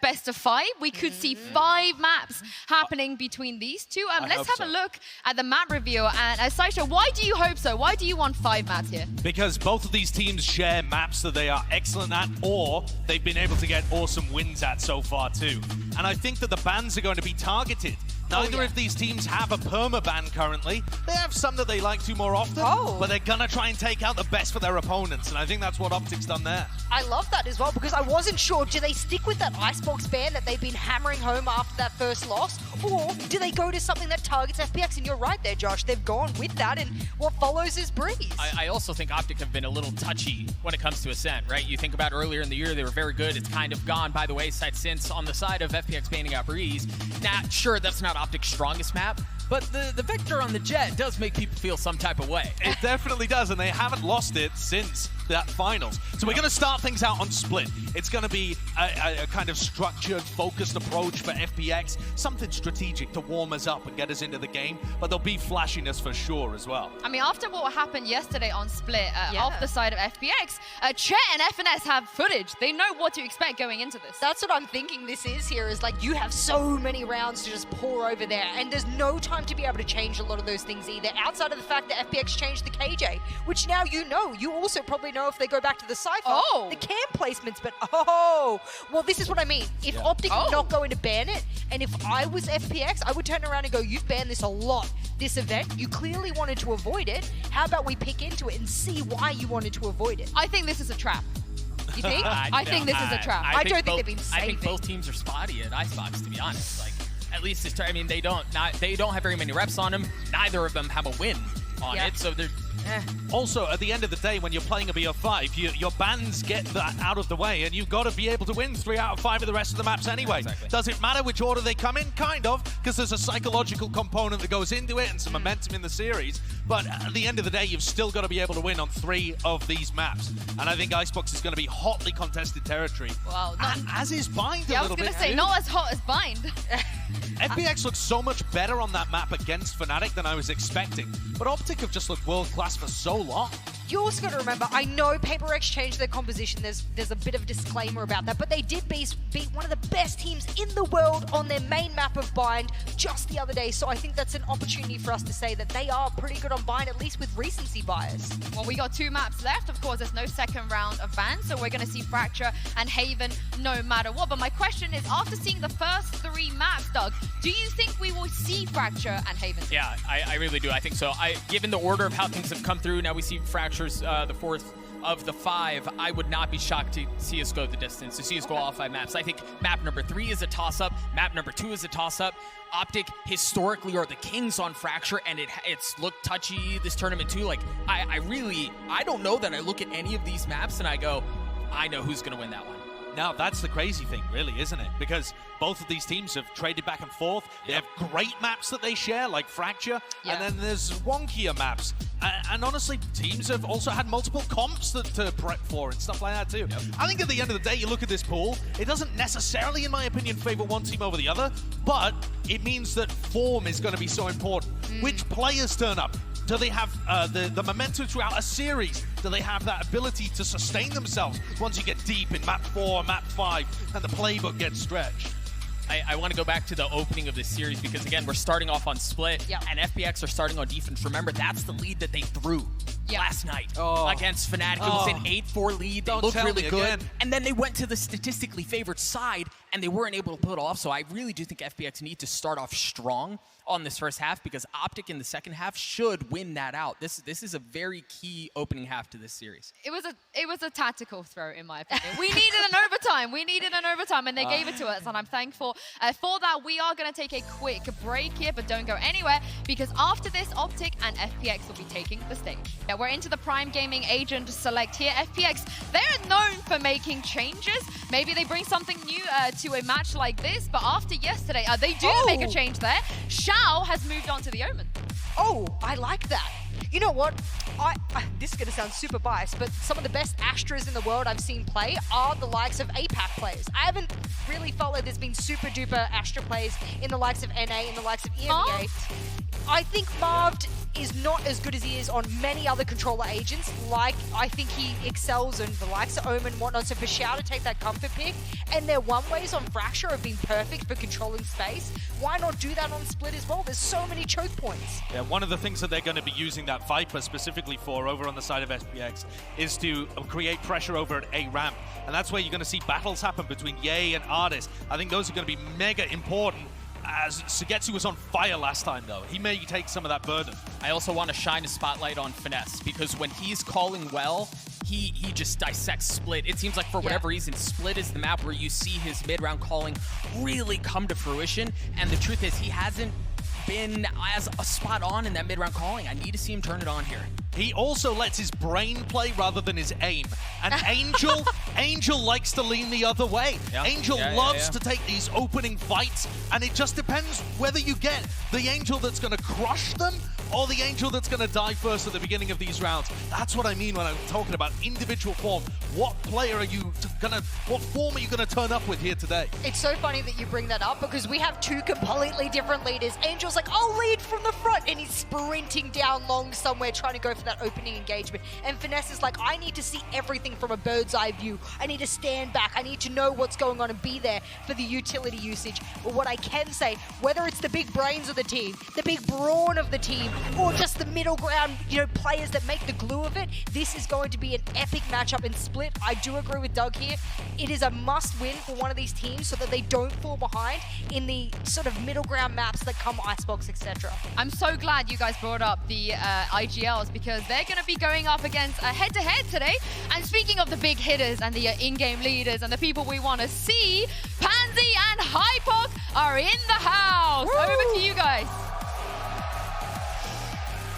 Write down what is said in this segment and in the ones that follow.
best of 5. We could see 5 maps happening between these two. Let's have a look at the map review. And Saisha, why do you hope so? Why do you want 5 maps here? Because both of these teams share maps that they are excellent at, or they've been able to get awesome wins at so far too. And I think that the bans are going to be targeted. Neither of these teams have a perma-ban currently. They have some that they like to more often, but they're gonna try and take out the best for their opponents, and I think that's what OPTIC's done there. I love that as well, because I wasn't sure, do they stick with that Icebox ban that they've been hammering home after that first loss, or do they go to something that targets FPX? And you're right there, Josh, they've gone with that, and what follows is Breeze. I also think OPTIC have been a little touchy when it comes to Ascent, right? You think about earlier in the year, they were very good. It's kind of gone by the wayside since on the side of FPX banning out Breeze. Now, sure, that's not OPTIC's strongest map, but the Victor on the Jet does make people feel some type of way. It definitely does, and they haven't lost it since that finals. So we're going to start things out on Split. It's going to be a kind of structured, focused approach for FPX, something strategic to warm us up and get us into the game, but there'll be flashiness for sure as well. I mean, after what happened yesterday on Split, off the side of FPX, Chet and FNS have footage. They know what to expect going into this. That's what I'm thinking this is here, is like you have so many rounds to just pour over there, and there's no time to be able to change a lot of those things either, outside of the fact that FPX changed the KJ, which now you know. You also probably know if they go back to the Cypher, the cam placements, but well, this is what I mean. If OPTIC are not going to ban it, and if I was FPX, I would turn around and go, you've banned this a lot, this event. You clearly wanted to avoid it. How about we pick into it and see why you wanted to avoid it? I think this is a trap. You think? I think this is a trap. I don't think they've been saving. I think both teams are spotty at Icebox, to be honest. Like, at least this, I mean, they don't have very many reps on them. Neither of them have a win on it, so they're. Also, at the end of the day, when you're playing a BO5, your bans get that out of the way, and you've got to be able to win 3 out of 5 of the rest of the maps anyway. Exactly. Does it matter which order they come in? Kind of, because there's a psychological component that goes into it and some momentum in the series. But at the end of the day, you've still got to be able to win on 3 of these maps. And I think Icebox is going to be hotly contested territory. Well, as is Bind a little bit. I was going to say, not as hot as Bind. FPX looks so much better on that map against Fnatic than I was expecting. But OPTIC have just looked world-class for so long. You also got to remember, I know Paper X changed their composition, there's a bit of a disclaimer about that, but they did beat one of the best teams in the world on their main map of Bind just the other day, so I think that's an opportunity for us to say that they are pretty good on Bind, at least with recency bias. Well, we got 2 maps left. Of course, there's no second round of bans, so we're going to see Fracture and Haven no matter what. But my question is, after seeing the first 3 maps, Doug, do you think we will see Fracture and Haven? Yeah, I really do. I think so. Given the order of how things have come through, now we see Fracture's the 4th of the 5. I would not be shocked to see us go the distance, to see us go all 5 maps. I think map number 3 is a toss-up. Map number 2 is a toss-up. OPTIC historically are the kings on Fracture, and it's looked touchy this tournament too. Like, I don't know that I look at any of these maps and I go, I know who's going to win that one. Now, that's the crazy thing, really, isn't it? Because both of these teams have traded back and forth. They have great maps that they share, like Fracture, and then there's wonkier maps. And honestly, teams have also had multiple comps to prep for and stuff like that, too. I think at the end of the day, you look at this pool, it doesn't necessarily, in my opinion, favor one team over the other, but it means that form is going to be so important. Which players turn up? Do they have the momentum throughout a series? Do they have that ability to sustain themselves once you get deep in map 4, map 5, and the playbook gets stretched? I want to go back to the opening of this series because, again, we're starting off on Split, and FPX are starting on defense. Remember, that's the lead that they threw last night against Fnatic. It was an 8-4 lead. They looked really good. And then they went to the statistically favored side, and they weren't able to pull it off. So I really do think FPX need to start off strong on this first half because OPTIC in the second half should win that out. This is a very key opening half to this series. It was a tactical throw, in my opinion. We needed an overtime. We needed an overtime, and they gave it to us, and I'm thankful for that. We are going to take a quick break here, but don't go anywhere because after this, OPTIC and FPX will be taking the stage. Yeah, we're into the Prime Gaming Agent Select here. FPX, they're known for making changes. Maybe they bring something new to a match like this, but after yesterday, they do make a change there. Shao has moved on to the Omen. Oh, I like that. You know what? This is going to sound super biased, but some of the best Astras in the world I've seen play are the likes of APAC players. I haven't really felt like there's been super duper Astra players in the likes of NA, in the likes of EMEA. I think Marved is not as good as he is on many other controller agents. Like, I think he excels in the likes of Omen and whatnot. So for Xiao to take that comfort pick, and their one-ways on Fracture have been perfect for controlling space, why not do that on Split as well? There's so many choke points. Yeah, one of the things that they're going to be using that Viper specifically for over on the side of FPX is to create pressure over at A ramp. And that's where you're going to see battles happen between Ye and Artis. I think those are going to be mega important. As Sugetsu was on fire last time, though. He may take some of that burden. I also want to shine a spotlight on Finesse, because when he's calling well, he just dissects Split. It seems like for whatever reason, Split is the map where you see his mid-round calling really come to fruition. And the truth is, he hasn't been as spot on in that mid-round calling. I need to see him turn it on here. He also lets his brain play rather than his aim. And Angel likes to lean the other way. Yeah. Angel loves to take these opening fights, and it just depends whether you get the Angel that's going to crush them or the Angel that's going to die first at the beginning of these rounds. That's what I mean when I'm talking about individual form. What player are you what form are you going to turn up with here today? It's so funny that you bring that up, because we have two completely different leaders. Angel's like, I'll lead from the front, and he's sprinting down long somewhere trying to go for that opening engagement. And Finesse is like, I need to see everything from a bird's eye view. I need to stand back. I need to know what's going on and be there for the utility usage. But what I can say, whether it's the big brains of the team, the big brawn of the team, or just the middle ground, players that make the glue of it, this is going to be an epic matchup in Split. I do agree with Doug here. It is a must win for one of these teams so that they don't fall behind in the sort of middle ground maps that come Icebox, etc. I'm so glad you guys brought up the IGLs, because they're going to be going up against a head-to-head today. And speaking of the big hitters and the in-game leaders and the people we want to see, Pansy and Hypok are in the house. Woo! Over to you guys.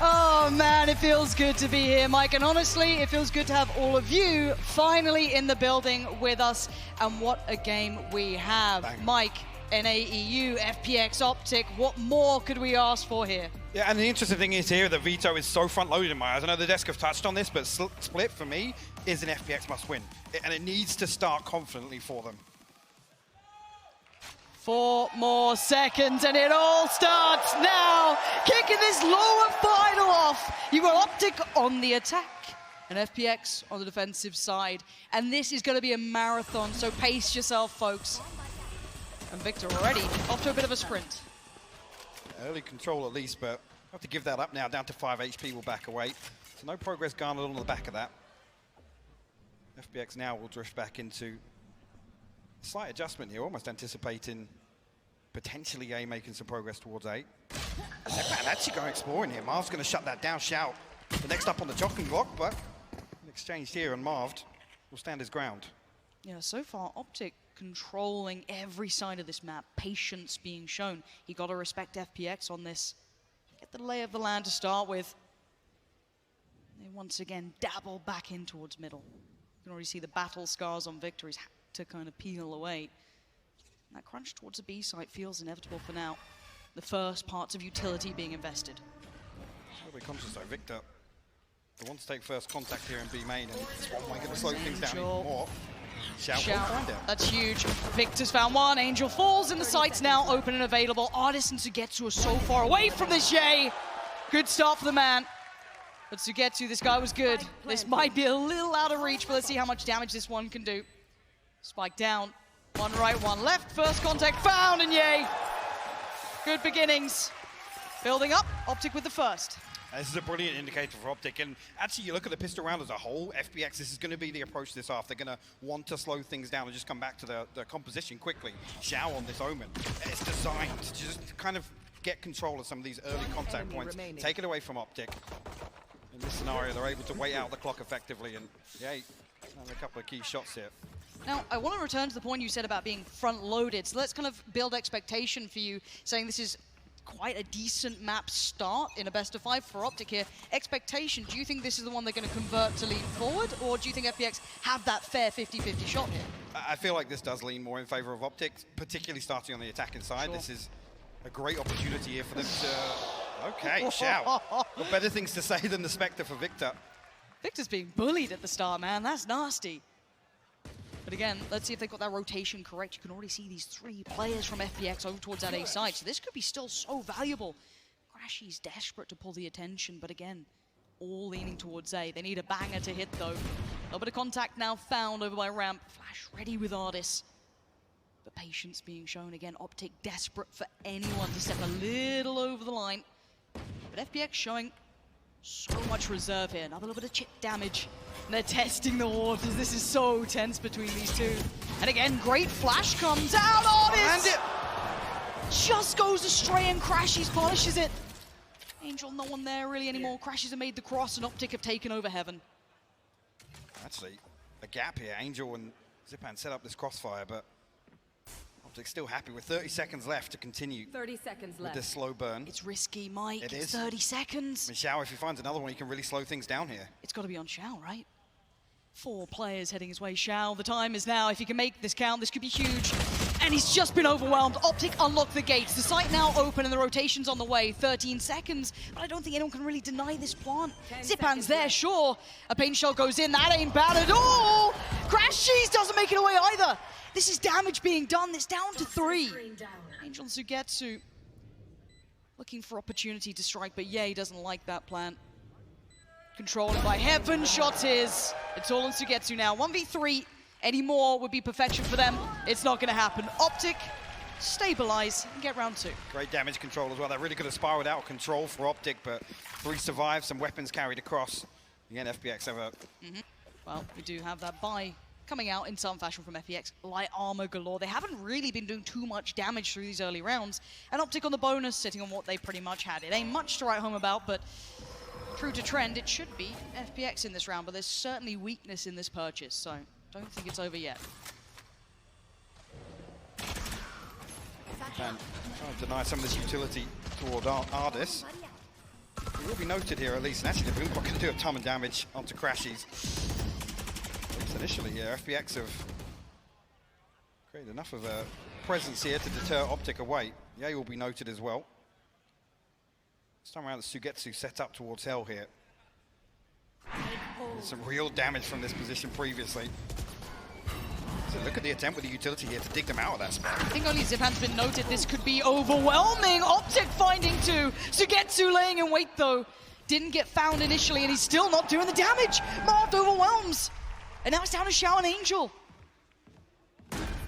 Oh man, it feels good to be here, Mike, and honestly, it feels good to have all of you finally in the building with us, and what a game we have. Bang. Mike, NAEU, FPX, OPTIC, what more could we ask for here? Yeah, and the interesting thing is here that Vito is so front-loaded in my eyes. I know the desk have touched on this, but Split, for me, is an FPX must-win, and it needs to start confidently for them. 4 more seconds and it all starts now. Kicking this lower final off. You've got OPTIC on the attack and FPX on the defensive side. And this is going to be a marathon, so pace yourself, folks. And Victor already off to a bit of a sprint. Early control at least, but have to give that up now. Down to 5 HP will back away. So no progress garnered on the back of that. FPX now will drift back into slight adjustment here, almost anticipating potentially A making some progress towards A. And actually going exploring here. Marv's going to shut that down. Shout the next up on the chopping block, but an exchange here, and Marv will stand his ground. Yeah, so far OPTIC controlling every side of this map. Patience being shown. You got to respect FPX on this. Get the lay of the land to start with. They once again dabble back in towards middle. You can already see the battle scars on Victory's to kind of peel away. And that crunch towards the B site feels inevitable for now. The first parts of utility being invested. Very conscious though, Victor. They want to take first contact here in B main, and it's one way going to slow things down even more. Shout. Find it. That's huge. Victor's found one. Angel falls, and the site's now open and available. Artis and Sugetsu are so far away from this Jay. Good start for the man. But Sugetsu, this guy was good. This might be a little out of reach, but let's see how much damage this one can do. Spike down. One right, one left. First contact found, and yay. Good beginnings. Building up, OPTIC with the first. This is a brilliant indicator for OPTIC, and actually you look at the pistol round as a whole, FPX, this is going to be the approach this half. They're going to want to slow things down and just come back to the composition quickly. Xiao on this Omen. It's designed to just kind of get control of some of these early contact points, take it away from OPTIC. In this scenario, they're able to wait out the clock effectively, and yeah, a couple of key shots here. Now, I want to return to the point you said about being front-loaded, so let's kind of build expectation for you, saying this is quite a decent map start in a best-of-5 for OPTIC here. Expectation, do you think this is the one they're going to convert to lean forward, or do you think FPX have that fair 50-50 shot here? I feel like this does lean more in favor of OPTIC, particularly starting on the attacking side. Sure. This is a great opportunity here for them to... Okay, Shout. Got better things to say than the Spectre for Victor. Victor's being bullied at the start, man. That's nasty. But again, let's see if they've got that rotation correct. You can already see these 3 players from FPX over towards that A side, so this could be still so valuable. Gotta Crashy's desperate to pull the attention, but again, all leaning towards A. They need a banger to hit, though. A little bit of contact now found over by ramp. Flash ready with Ardis. But patience being shown again. OPTIC desperate for anyone to step a little over the line. But FPX showing so much reserve here. Another little bit of chip damage. And they're testing the waters. This is so tense between these two. And again, great flash comes out. Ardis just goes astray and Crashies polishes it. Angel, no one there really anymore. Crashies have made the cross and OPTIC have taken over Heaven. Actually, a gap here. Angel and Zipan set up this crossfire, but OPTIC still happy with 30 seconds left to continue 30 seconds left. with this slow burn. It's risky, Mike. It It's is. 30 seconds. I mean, Xiao, if he finds another one, he can really slow things down here. It's got to be on Xiao, right? 4 players heading his way. Xiao, the time is now. If he can make this count, this could be huge. And he's just been overwhelmed. OPTIC unlock the gates. The site now open and the rotation's on the way. 13 seconds, but I don't think anyone can really deny this plant. Zipan's there, sure. A paint shell goes in. That ain't bad at all. Crashies doesn't make it away either. This is damage being done. It's down to 3. Angel and Sugetsu looking for opportunity to strike, but Ye doesn't like that plant. Controlled by Heaven, shot his. It's all on Sugetsu now. 1v3. Any more would be perfection for them. It's not going to happen. OPTIC, stabilize, and get round 2. Great damage control as well. That really could have spiraled out of control for OPTIC, but 3 survived, some weapons carried across. Again, FPX have a... Well, we do have that buy coming out in some fashion from FPX. Light armor galore. They haven't really been doing too much damage through these early rounds. And OPTIC on the bonus, sitting on what they pretty much had. It ain't much to write home about, but true to trend, it should be FPX in this round, but there's certainly weakness in this purchase, so don't think it's over yet. And trying to deny some of this utility toward Ardis. It will be noted here at least, and actually the Boombox can do a ton of damage onto Crashies. At least initially here, FPX have created enough of a presence here to deter OPTIC away. Ye will be noted as well. This time around, the Sugetsu set up towards Hell here. There's some real damage from this position previously. So look at the attempt with the utility here to dig them out of that spot. I think only Zipan's been noted. This could be overwhelming. OPTIC finding 2. Sugetsu laying in wait though. Didn't get found initially and he's still not doing the damage. Marved overwhelms. And now it's down to Xiao and Angel.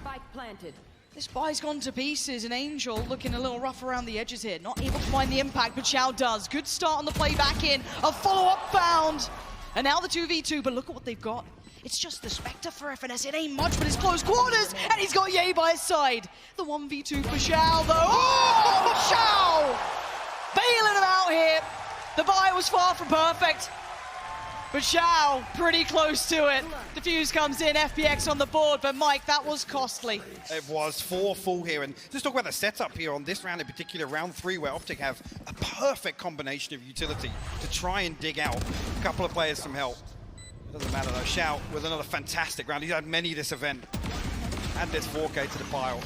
Spike planted. This buy's gone to pieces, and Angel looking a little rough around the edges here. Not able to find the impact, but Xiao does. Good start on the play back in. A follow-up found. And now the 2v2, but look at what they've got. It's just the Spectre for FNS. It ain't much, but it's close quarters, and he's got Ye by his side. The 1v2 for Xiao, though. Oh, Xiao! Bailing him out here. The buy was far from perfect. But Xiao, pretty close to it. Defuse comes in, FPX on the board, but Mike, that was costly. It was 4 full here, and just talk about the setup here on this round in particular, round 3, where OPTIC have a perfect combination of utility to try and dig out a couple of players from help. Doesn't matter though, Xiao with another fantastic round. He's had many this event. Add this 4K to the pile.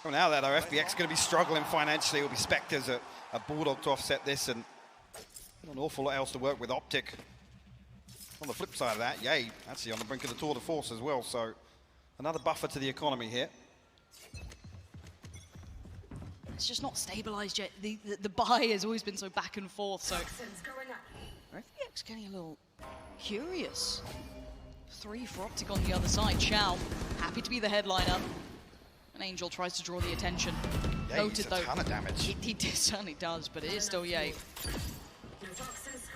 Well, now that our FPX is going to be struggling financially, it'll be Spectres a Bulldog to offset this, and an awful lot else to work with OPTIC. On the flip side of that, Ye actually on the brink of the tour de force as well, so another buffer to the economy here. It's just not stabilized yet. The buy has always been so back and forth, so FPX getting a little curious. 3 for OPTIC on the other side. Xiao, happy to be the headliner. And Angel tries to draw the attention. Ye Noted a though. ton of damage. He certainly does, but it is still Ye.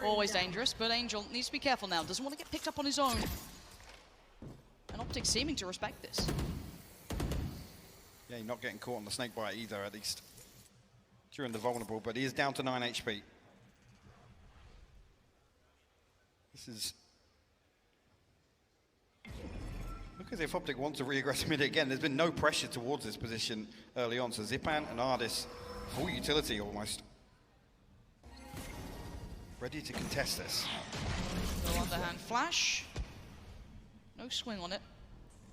Always dangerous, but Angel needs to be careful now. Doesn't want to get picked up on his own. And OPTIC seeming to respect this. Yeah, not getting caught on the snake bite either, at least during the vulnerable, but he is down to 9 HP. This is... Look as if OPTIC wants to re-aggressive mid again. There's been no pressure towards this position early on, so Zipan and Ardis, full utility almost. Ready to contest this. No underhand flash. No swing on it.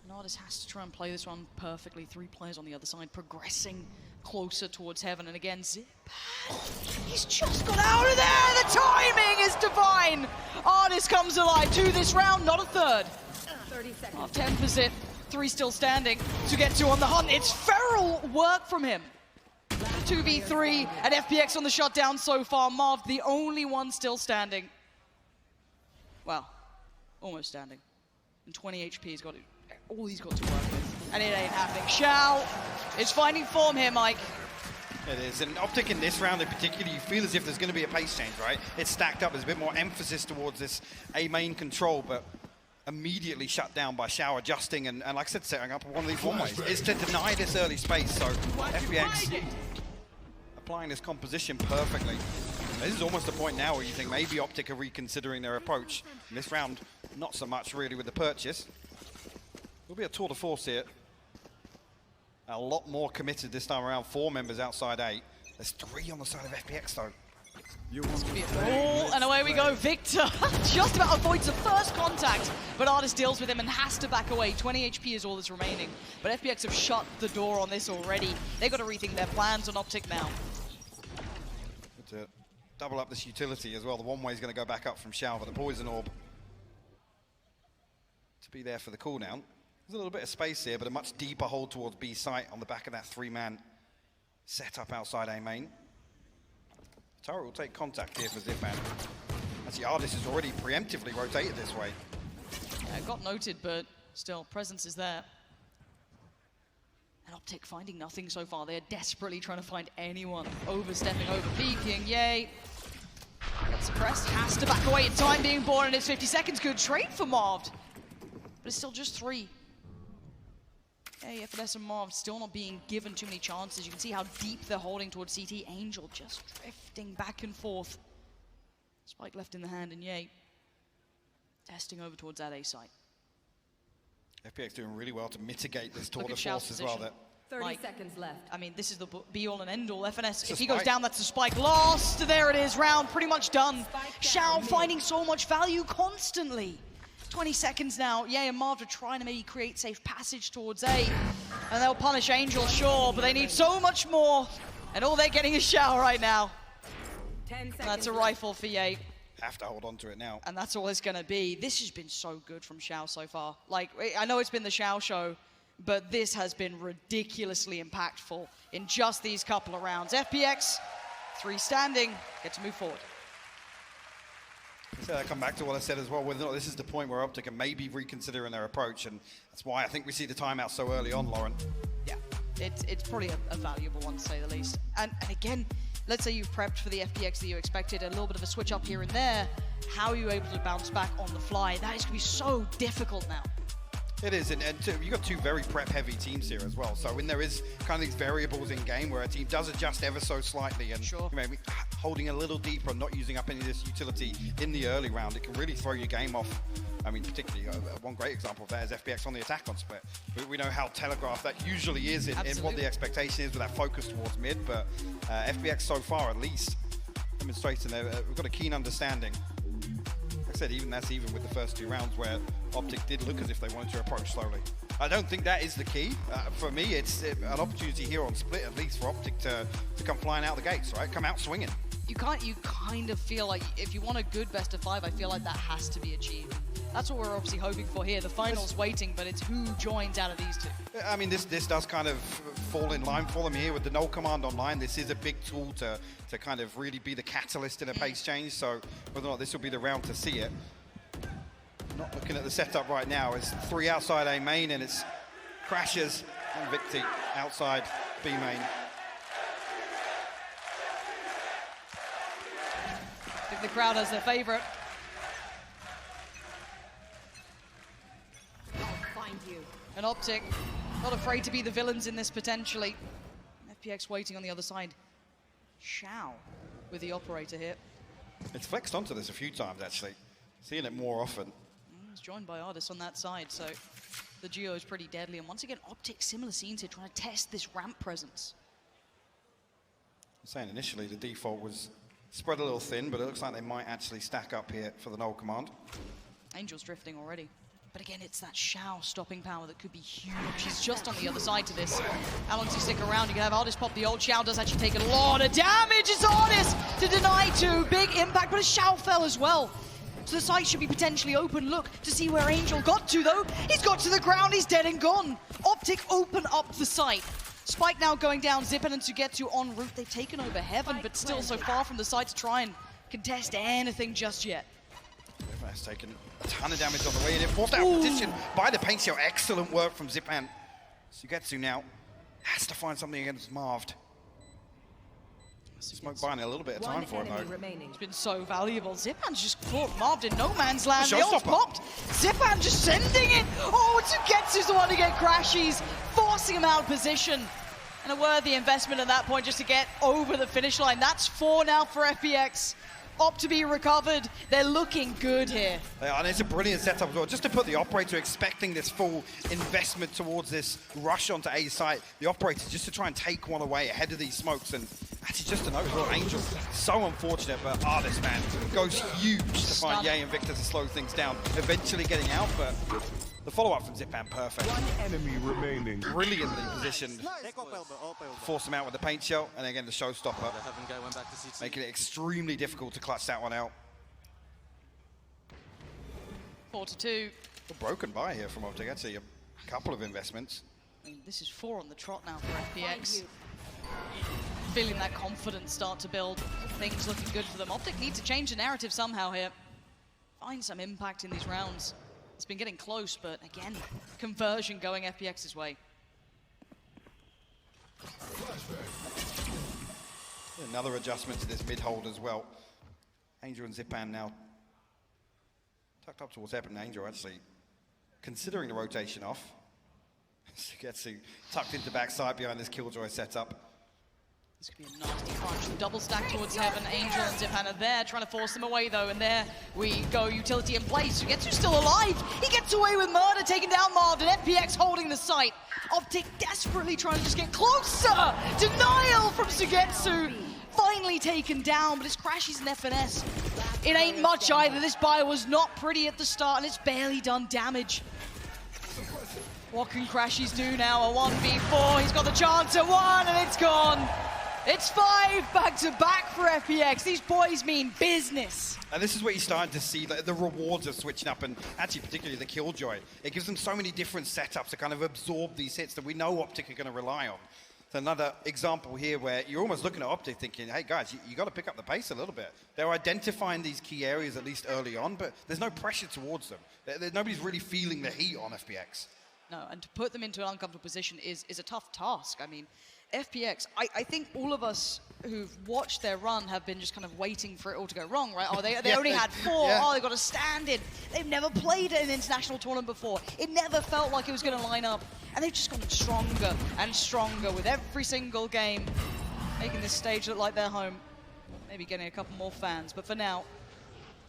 And Ardis has to try and play this one perfectly. 3 players on the other side progressing closer towards Heaven. And again, Zipan. He's just got out of there! The timing is divine! Ardis comes alive to this round, not a third. 30 seconds. Off 10%, 3 still standing. To get 2 on the hunt, it's feral work from him. 2v3, and FPX on the shutdown so far. Marv, the only one still standing. Well, almost standing. And 20 HP, he's got all he's got to work with. And it ain't happening. Shao is finding form here, Mike. It is, and OPTIC in this round in particular, you feel as if there's going to be a pace change, right? It's stacked up, there's a bit more emphasis towards this A main control, but immediately shut down by Shao adjusting and like I said, setting up one of these one-ways. It's to deny this early space, so FPX applying this composition perfectly. And this is almost a point now where you think maybe OPTIC are reconsidering their approach. In this round, not so much really with the purchase. Will be a tour de force here. A lot more committed this time around. 4 members outside A. There's 3 on the side of FPX though. And away we go. Victor just about avoids the first contact, but Artis deals with him and has to back away. 20 HP is all that's remaining, but FPX have shut the door on this already. They've got to rethink their plans on OPTIC now. Good to double up this utility as well. The one-way is going to go back up from Shao for the poison orb to be there for the cooldown. There's a little bit of space here, but a much deeper hold towards B site on the back of that 3-man setup outside A main. Turret will take contact here for Zipman. Actually, Artis has already preemptively rotated this way. Yeah, got noted, but still, presence is there. And OPTIC finding nothing so far. They're desperately trying to find anyone. Overstepping, over-peeking, yay. Gets suppressed, has to back away in time being born, and it's 50 seconds. Good trade for Marv. But it's still just 3. FNS and Marv still not being given too many chances. You can see how deep they're holding towards CT. Angel just drifting back and forth. Spike left in the hand, and yay. Testing over towards that A site. FPX doing really well to mitigate this tour de Shao's force as well. That 30 seconds left. I mean, this is the be-all and end-all. FNS, It's if a he goes spike. down, that's the spike. Lost. There it is. Round pretty much done. Shao finding so much value constantly. 20 seconds now. Yeah, and Marv are trying to maybe create safe passage towards A. And they'll punish Angel, sure, but they need so much more. And all they're getting is Shao right now. 10 seconds. And that's a rifle for Ye. have to hold on to it now. And that's all it's going to be. This has been so good from Shao so far. Like, I know it's been the Shao show, but this has been ridiculously impactful in just these couple of rounds. FPX, 3 standing, get to move forward. So I come back to what I said as well, whether or not this is the point where OPTIC are maybe reconsidering their approach, and that's why I think we see the timeout so early on, Lauren. Yeah, it's probably a valuable one to say the least. And again, let's say you've prepped for the FPX that you expected, a little bit of a switch up here and there. How are you able to bounce back on the fly? That is going to be so difficult now. It is, and you've got 2 very prep-heavy teams here as well. So when there is kind of these variables in game where a team does adjust ever so slightly and Sure. you know, holding a little deeper, not using up any of this utility in the early round, it can really throw your game off. I mean, particularly one great example of that is FPX on the attack on split. We know how telegraphed that usually is in what the expectation is with that focus towards mid, but FPX so far at least demonstrating we've got a keen understanding. Like I said, even with the first 2 rounds where OPTIC did look as if they wanted to approach slowly. I don't think that is the key. For me, it's an opportunity here on split, at least for OPTIC to come flying out the gates, right? Come out swinging. You kind of feel like if you want a good best of 5, I feel like that has to be achieved. That's what we're obviously hoping for here. The final's waiting, but it's who joins out of these 2. I mean, this does kind of fall in line for them here with the null command online. This is a big tool to kind of really be the catalyst in a pace change. So whether or not this will be the round to see it. Not looking at the setup right now. It's 3 outside A main, and it's Crashers and Victi outside B main. I think the crowd has their favorite. I'll find you. And OPTIC, not afraid to be the villains in this potentially. FPX waiting on the other side. Shao with the operator here. It's flexed onto this a few times, actually. Seeing it more often. He's joined by Artis on that side, so the duo is pretty deadly. And once again, OPTIC, similar scenes here, trying to test this ramp presence. I'm saying initially the default was spread a little thin, but it looks like they might actually stack up here for the null command. Angel's drifting already. But again, it's that Shao stopping power that could be huge. He's just on the other side to this. How long does he stick around? You can have Artis pop the ult. Shao does actually take a lot of damage. It's Artis to deny 2. Big impact, but a Shao fell as well. So the site should be potentially open. Look to see where Angel got to, though. He's got to the ground. He's dead and gone. OPTIC open up the site. Spike now going down, Zippen and Sugetsu en route. They've taken over Heaven, but still so far from the side to try and contest anything just yet. Has taken a ton of damage on the way in. Forced out position by the paint shell. Excellent work from Zipan. Sugetsu now has to find something against Marved. Smoke buying a little bit of time for him though. It's been so valuable. Zipan's just caught Marved in no man's land. The Showstopper. ult popped. Zipan just sending it. Oh, Sugetsu's the one to get crashies, forcing him out of position. And a worthy investment at that point just to get over the finish line. That's 4 now for FPX. OPTIC recovered. They're looking good here. And it's a brilliant setup as well. Just to put the operator expecting this full investment towards this rush onto A site. The operator just to try and take one away ahead of these smokes. And actually just to note as well, Angel, so unfortunate, but this man goes huge to find Ye and Victor to slow things down. Eventually getting out, but the follow-up from Zipan, perfect. One enemy remaining. Brilliantly positioned. Force him out with the paint shell, and again the showstopper. Making it extremely difficult to clutch that one out. 4-2. Broken by here from OPTIC. Actually, a couple of investments. I mean, this is 4 on the trot now for FPX. Feeling that confidence start to build. Things looking good for them. OPTIC need to change the narrative somehow here. Find some impact in these rounds. It's been getting close, but again, conversion going FPX's way. Another adjustment to this mid hold as well. Angel and Zipan now tucked up towards Heaven. Angel actually considering the rotation off. Sugetsu tucked into backside behind this Killjoy setup. This could be a nasty crunch. The double stack towards Heaven. Angel and Zipan are there, trying to force them away though, and there we go. Utility in place. Sugetsu's still alive. He gets away with murder, taking down Marved, and FPX holding the site. OPTIC desperately trying to just get closer. Denial from Sugetsu. Finally taken down, but it's crashes in FNS. It ain't much either. This buy was not pretty at the start, and it's barely done damage. What can Crashies do now? A 1v4. He's got the chance at 1, and it's gone. It's 5 back-to-back for FPX. These boys mean business. And this is where you're starting to see the rewards of switching up, and actually particularly the Killjoy. It gives them so many different setups to kind of absorb these hits that we know OPTIC are going to rely on. So another example here where you're almost looking at OPTIC thinking, hey guys, you got to pick up the pace a little bit. They're identifying these key areas at least early on, but there's no pressure towards them. Nobody's really feeling the heat on FPX. No, and to put them into an uncomfortable position is a tough task. I mean, FPX, I think all of us who've watched their run have been just kind of waiting for it all to go wrong, right? Oh, they only had 4. Yeah. Oh, they got a stand-in. They've never played an international tournament before. It never felt like it was going to line up. And they've just gotten stronger and stronger with every single game, making this stage look like their home. Maybe getting a couple more fans, but for now,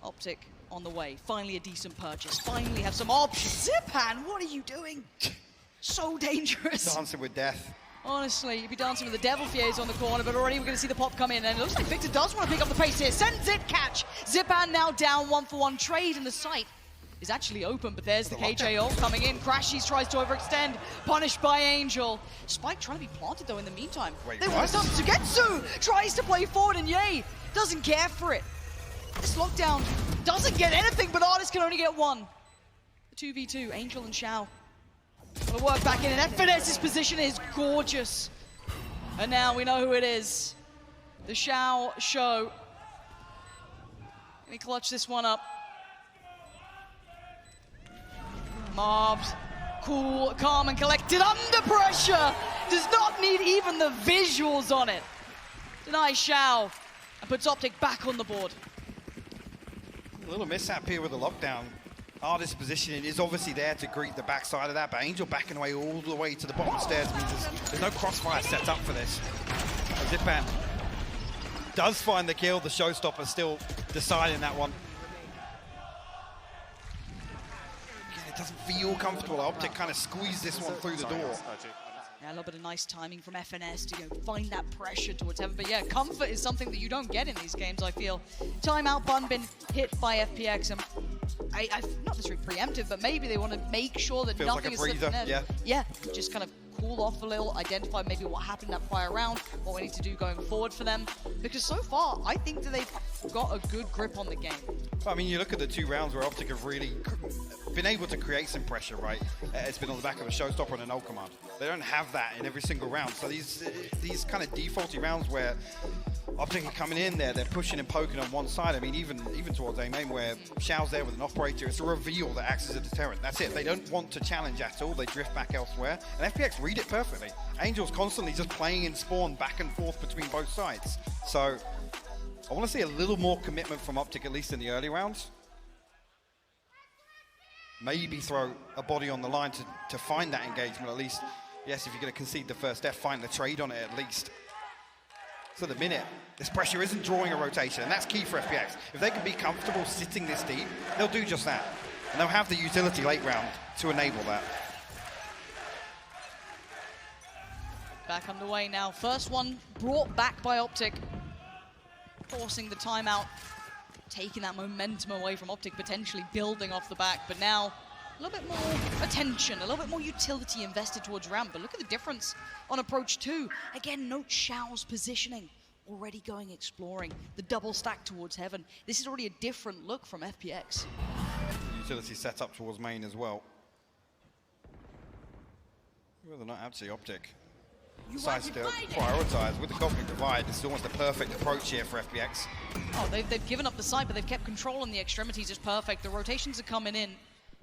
OPTIC on the way. Finally a decent purchase. Finally have some options. Zipan, what are you doing? So dangerous. Dancing with death. Honestly, you'd be dancing with the Devil Fiers on the corner, but already we're going to see the pop come in, and it looks like Victor does want to pick up the pace here. Sends it, catch. Zipan now down 1-for-1 trade, and the site is actually open, but there's the KJ ult coming in. Crashies tries to overextend, punished by Angel. Spike trying to be planted though in the meantime. Wait, they want to stop. Sugetsu tries to play forward, and Ye doesn't care for it. This lockdown doesn't get anything, but Artist can only get 1. The 2v2, Angel and Xiao. Gonna work back in, and FNS's position is gorgeous. And now we know who it is. The Xiao show. Let me clutch this one up. Marved, cool, calm, and collected under pressure. Does not need even the visuals on it. Denies Xiao and puts OPTIC back on the board. A little mishap here with the lockdown. Artist's positioning is obviously there to greet the backside of that, but Angel backing away all the way to the bottom stairs means there's no crossfire set up for this. Zipan does find the kill. The showstopper still deciding that one. Again, it doesn't feel comfortable. OPTIC kind of squeezed this one through the door. Yeah, a little bit of nice timing from FNS to find that pressure towards Heaven. But yeah, comfort is something that you don't get in these games, I feel. Timeout button been hit by FPX, and I've not necessarily preemptive, but maybe they want to make sure that Feels nothing like a is slipping breather, in. yeah. Yeah, just kind of cool off a little, identify maybe what happened that prior round, what we need to do going forward for them. Because so far, I think that they've got a good grip on the game. I mean, you look at the 2 rounds where OPTIC have really been able to create some pressure, right? It's been on the back of a showstopper and a null command. They don't have that in every single round. So these kind of defaulty rounds where OPTIC are coming in there, they're pushing and poking on one side. I mean, even towards EMEA where Xiao's there with an operator, it's a reveal that acts as a deterrent. That's it. They don't want to challenge at all. They drift back elsewhere. And FPX read it perfectly. Angel's constantly just playing in spawn back and forth between both sides. So I want to see a little more commitment from OPTIC, at least in the early rounds. Maybe throw a body on the line to find that engagement, at least. Yes, if you're going to concede the first death, find the trade on it at least. So the minute, this pressure isn't drawing a rotation, and that's key for FPX. If they can be comfortable sitting this deep, they'll do just that. And they'll have the utility late round to enable that. Back underway now. First one brought back by OPTIC, forcing the timeout, taking that momentum away from OPTIC, potentially building off the back. But now, a little bit more attention, a little bit more utility invested towards ramp. But look at the difference on approach 2. Again, note Xiao's positioning. Already going exploring. The double stack towards heaven. This is already a different look from FPX. Utility set up towards main as well. Well, they're not actually OPTIC. Decides to prioritize with the Cosmic Divide. It's almost the perfect approach here for FPX. Oh, they've given up the side, but they've kept control on the extremities. It's perfect. The rotations are coming in.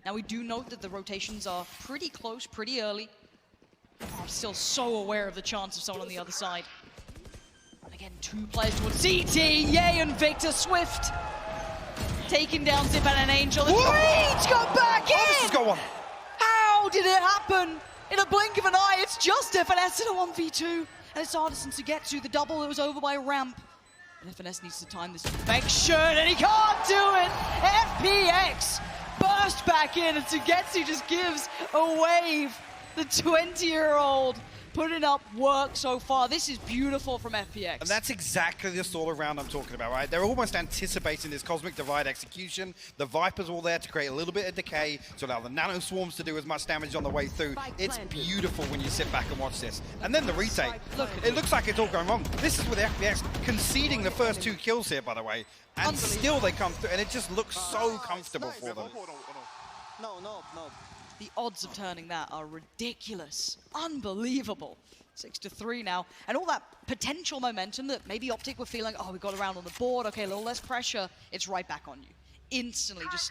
Now, we do note that the rotations are pretty close, pretty early. I'm still so aware of the chance of someone on the other side. And again, 2 players towards CT. Yay and Victor Swift. Taking down Zip and an Angel. And Reed's got back in! This has got one. How did it happen? In a blink of an eye, it's just FNS in a 1v2. And it's Artisan to get to. The double that was over by ramp. And FNS needs to time this perfection, and he can't do it! FPX burst back in, and Sugetsu just gives a wave. The 20-year-old putting up work so far. This is beautiful from FPX. And that's exactly the sort of round I'm talking about, right? They're almost anticipating this Cosmic Divide execution. The Viper's all there to create a little bit of decay, to allow the Nano Swarms to do as much damage on the way through. It's beautiful when you sit back and watch this. And then the retake. Look, it looks like it's all going wrong. This is with FPX conceding the first 2 kills here, by the way. And still they come through, and it just looks so comfortable for them. No. The odds of turning that are ridiculous. Unbelievable. 6-3 now. And all that potential momentum that maybe OPTIC were feeling, oh, we got around on the board, okay, a little less pressure, it's right back on you. Instantly, just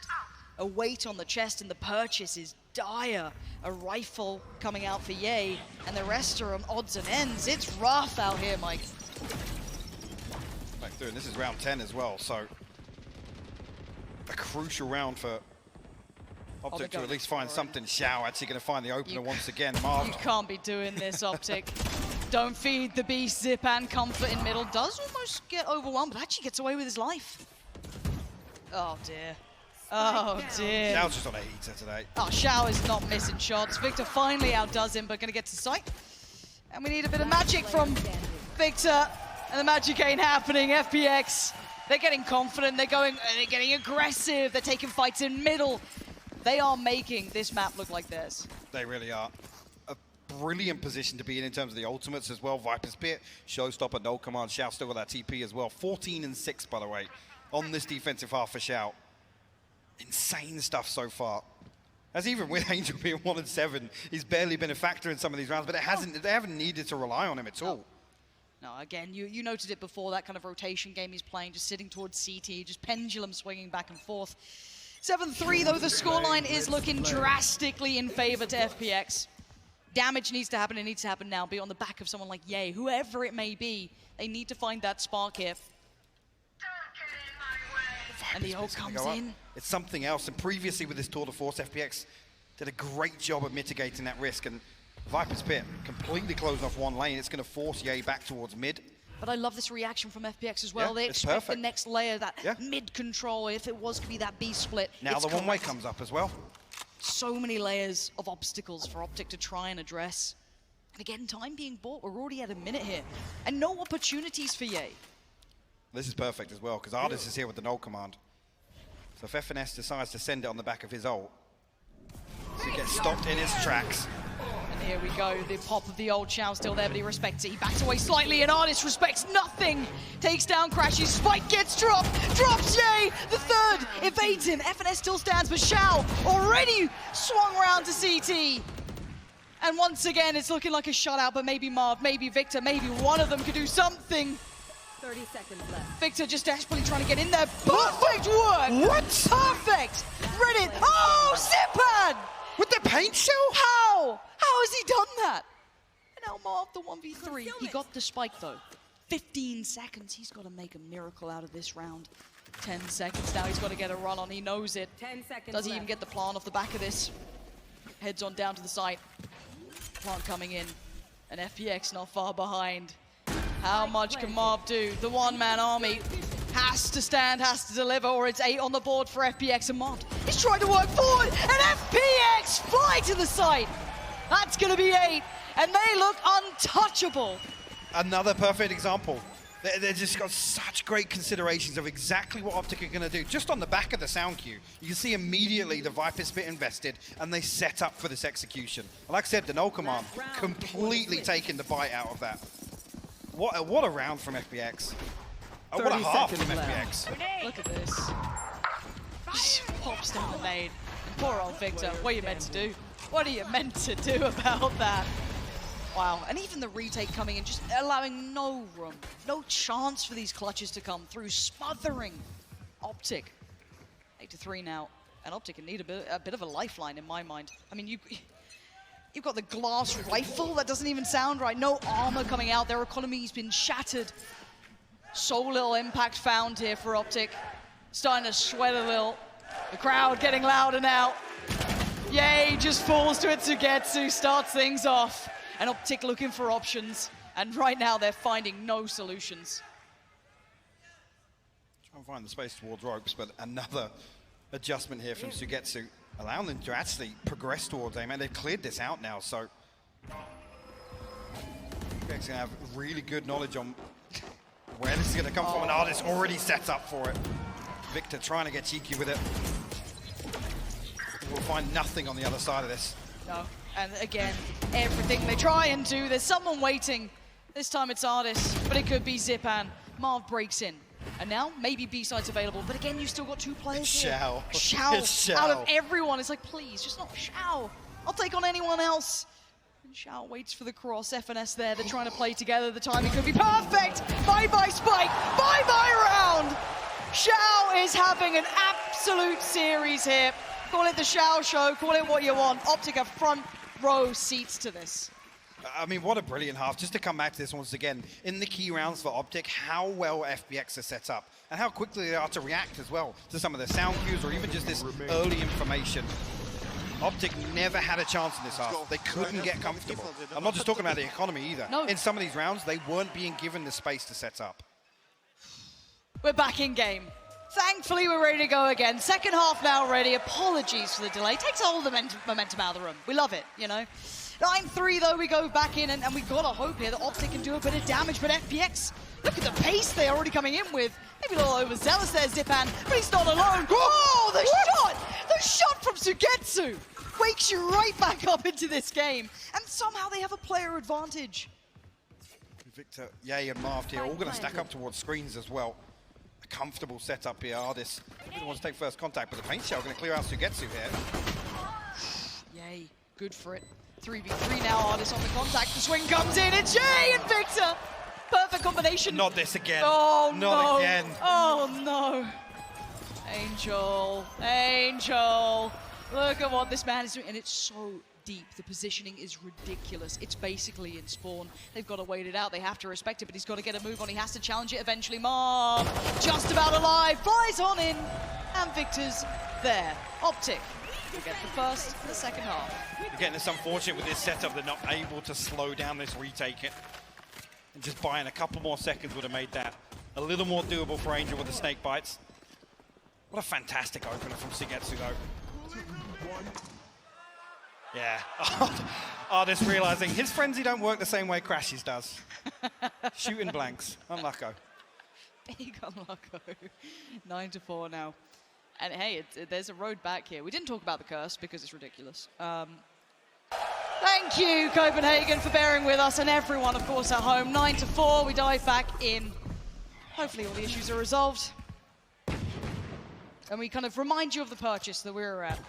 a weight on the chest, and the purchase is dire. A rifle coming out for Ye, and the rest are on odds and ends. It's rough out here, Mike. Back through, and this is round 10 as well, so a crucial round for OPTIC to at least find something. Xiao actually going to find the opener once again. Marv. You can't be doing this, OPTIC. Don't feed the beast. Zip and Comfort in middle. Does almost get overwhelmed, but actually gets away with his life. Oh, dear. Oh, dear. Xiao's just on a heater today. Oh, Xiao is not missing shots. Victor finally outdoes him, but going to get to sight. And we need a bit of magic from Victor. And the magic ain't happening. FPX, they're getting confident. They're getting aggressive. They're taking fights in middle. They are making this map look like theirs. They really are. A brilliant position to be in terms of the ultimates as well. Viper's Pit, Showstopper, no command. Xiao still got that TP as well. 14-6, by the way, on this defensive half for Xiao. Insane stuff so far. As even with Angel being 1-7, he's barely been a factor in some of these rounds, but they haven't needed to rely on him at all. No, again, you noted it before, that kind of rotation game he's playing, just sitting towards CT, just pendulum swinging back and forth. 7-3, though, the scoreline is looking drastically in favor to FPX. Damage needs to happen, it needs to happen now, be on the back of someone like Ye, whoever it may be. They need to find that spark here. And the ult comes in. It's something else, and previously with this tour de force, FPX did a great job of mitigating that risk, and Viper's Pit completely closing off one lane. It's going to force Ye back towards mid. But I love this reaction from FPX as well. Yeah, they expect perfect. the next layer, that mid control, if it was to be that B split. Now the one-way comes up as well. So many layers of obstacles for OPTIC to try and address. And again, time being bought. We're already at a minute here. And no opportunities for Ye. This is perfect as well, because Ardis is here with the null command. So if FNS decides to send it on the back of his ult, so he gets stopped in his tracks. And Here we go, the pop of the old Xiao still there, but he respects it. He backs away slightly, and Artist respects nothing. Takes down Crashes, Spike gets dropped, drops Jay, the third, evades him. FNS still stands, but Xiao already swung around to CT. And once again, it's looking like a shutout, but maybe Marv, maybe Victor, maybe one of them could do something. 30 seconds left. Victor just desperately trying to get in there. Perfect work! What? Perfect! Read it! Oh, Zipan! With the paint shell? How? How has he done that? And now Marv, the 1v3. He got the spike though. 15 seconds. He's got to make a miracle out of this round. 10 seconds now. He's got to get a run on. He knows it. 10 seconds Does he left. even get the plant off the back of this? Heads on down to the site. Plant coming in. And FPX not far behind. How much can Marv do? The one-man army has to stand, has to deliver, or it's 8 on the board for FPX and Marv. He's trying to work forward, and FPX fly to the site. That's going to be 8, and they look untouchable. Another perfect example. They've just got such great considerations of exactly what OPTIC are going to do. Just on the back of the sound cue, you can see immediately the Viper Spit invested, and they set up for this execution. Like I said, the null command completely taking the bite out of that. What a round from FPX. Oh, what a half from FPX. Look at this. Just pops down the nade. And poor old Victor, what are you meant to do? What are you meant to do about that? Wow, and even the retake coming in, just allowing no room, no chance for these clutches to come through, smothering OPTIC. 8-3 now, and OPTIC can need a bit of a lifeline in my mind. I mean, you've got the glass rifle, that doesn't even sound right. No armor coming out, their economy's been shattered. So little impact found here for OPTIC. Starting to sweat a little. The crowd getting louder now. Yay, just falls to it. Sugetsu starts things off. And OPTIC looking for options. And right now they're finding no solutions. Trying to find the space towards ropes, but another adjustment here from Sugetsu, allowing them to actually progress towards aim. And they've cleared this out now, so FPX going to have really good knowledge on where this is going to come from. An Artist already set up for it. Victor trying to get cheeky with it. We'll find nothing on the other side of this. No, and again, everything they try and do, there's someone waiting. This time it's Artist, but it could be Zipan. Marv breaks in. And now, maybe B-side's available, but again, you've still got 2 players here. Xiao. Xiao, out of everyone, it's like, please, just not Xiao. I'll take on anyone else. And Xiao waits for the cross, FNS there, they're trying to play together, the timing could be perfect! Bye-bye Spike, bye-bye round! Xiao is having an absolute series here. Call it the Xiao show, call it what you want. OPTIC have front row seats to this. I mean, what a brilliant half. Just to come back to this once again, in the key rounds for OPTIC, how well FPX are set up and how quickly they are to react as well to some of the sound cues or even just this early information. OPTIC never had a chance in this half. They couldn't get comfortable. I'm not just talking about the economy either. No. In some of these rounds, they weren't being given the space to set up. We're back in game. Thankfully, we're ready to go again. Second half now ready. Apologies for the delay. Takes all the momentum out of the room. We love it, you know. 9-3 though, we go back in, and we gotta hope here that OPTIC can do a bit of damage, but FPX, look at the pace they're already coming in with. Maybe a little overzealous there, Zipan, but he's not alone. Oh, the shot from Sugetsu wakes you right back up into this game, and somehow they have a player advantage. Victor, Yay, and Marv here, all gonna stack up towards screens as well. A comfortable setup here. Artist really wants to take first contact, but the paint shell gonna clear out Sugetsu here. Yay, good for it. 3v3 now, Artist on the contact. The swing comes in, it's Jay and Victor. Perfect combination. Not this again. Oh, Not no. again. Oh, no. Angel, Angel. Look at what this man is doing. And it's so deep. The positioning is ridiculous. It's basically in spawn. They've got to wait it out. They have to respect it, but he's got to get a move on. He has to challenge it eventually. Marv, just about alive, flies on in. And Victor's there. OPTIC. We get the first and the second half. Again, it's unfortunate with this setup, they're not able to slow down this retake it. And just buying a couple more seconds would have made that a little more doable for Angel with the snake bites. What a fantastic opener from Sugetsu though. Yeah. Artist realizing his frenzy don't work the same way Crashes does. Shooting blanks. Unlucko. Big unlucko. 9-4 now. And hey, there's a road back here. We didn't talk about the curse because it's ridiculous. Thank you, Copenhagen, for bearing with us, and everyone, of course, at home. 9-4, we dive back in. Hopefully all the issues are resolved. And we kind of remind you of the purchase that we were at.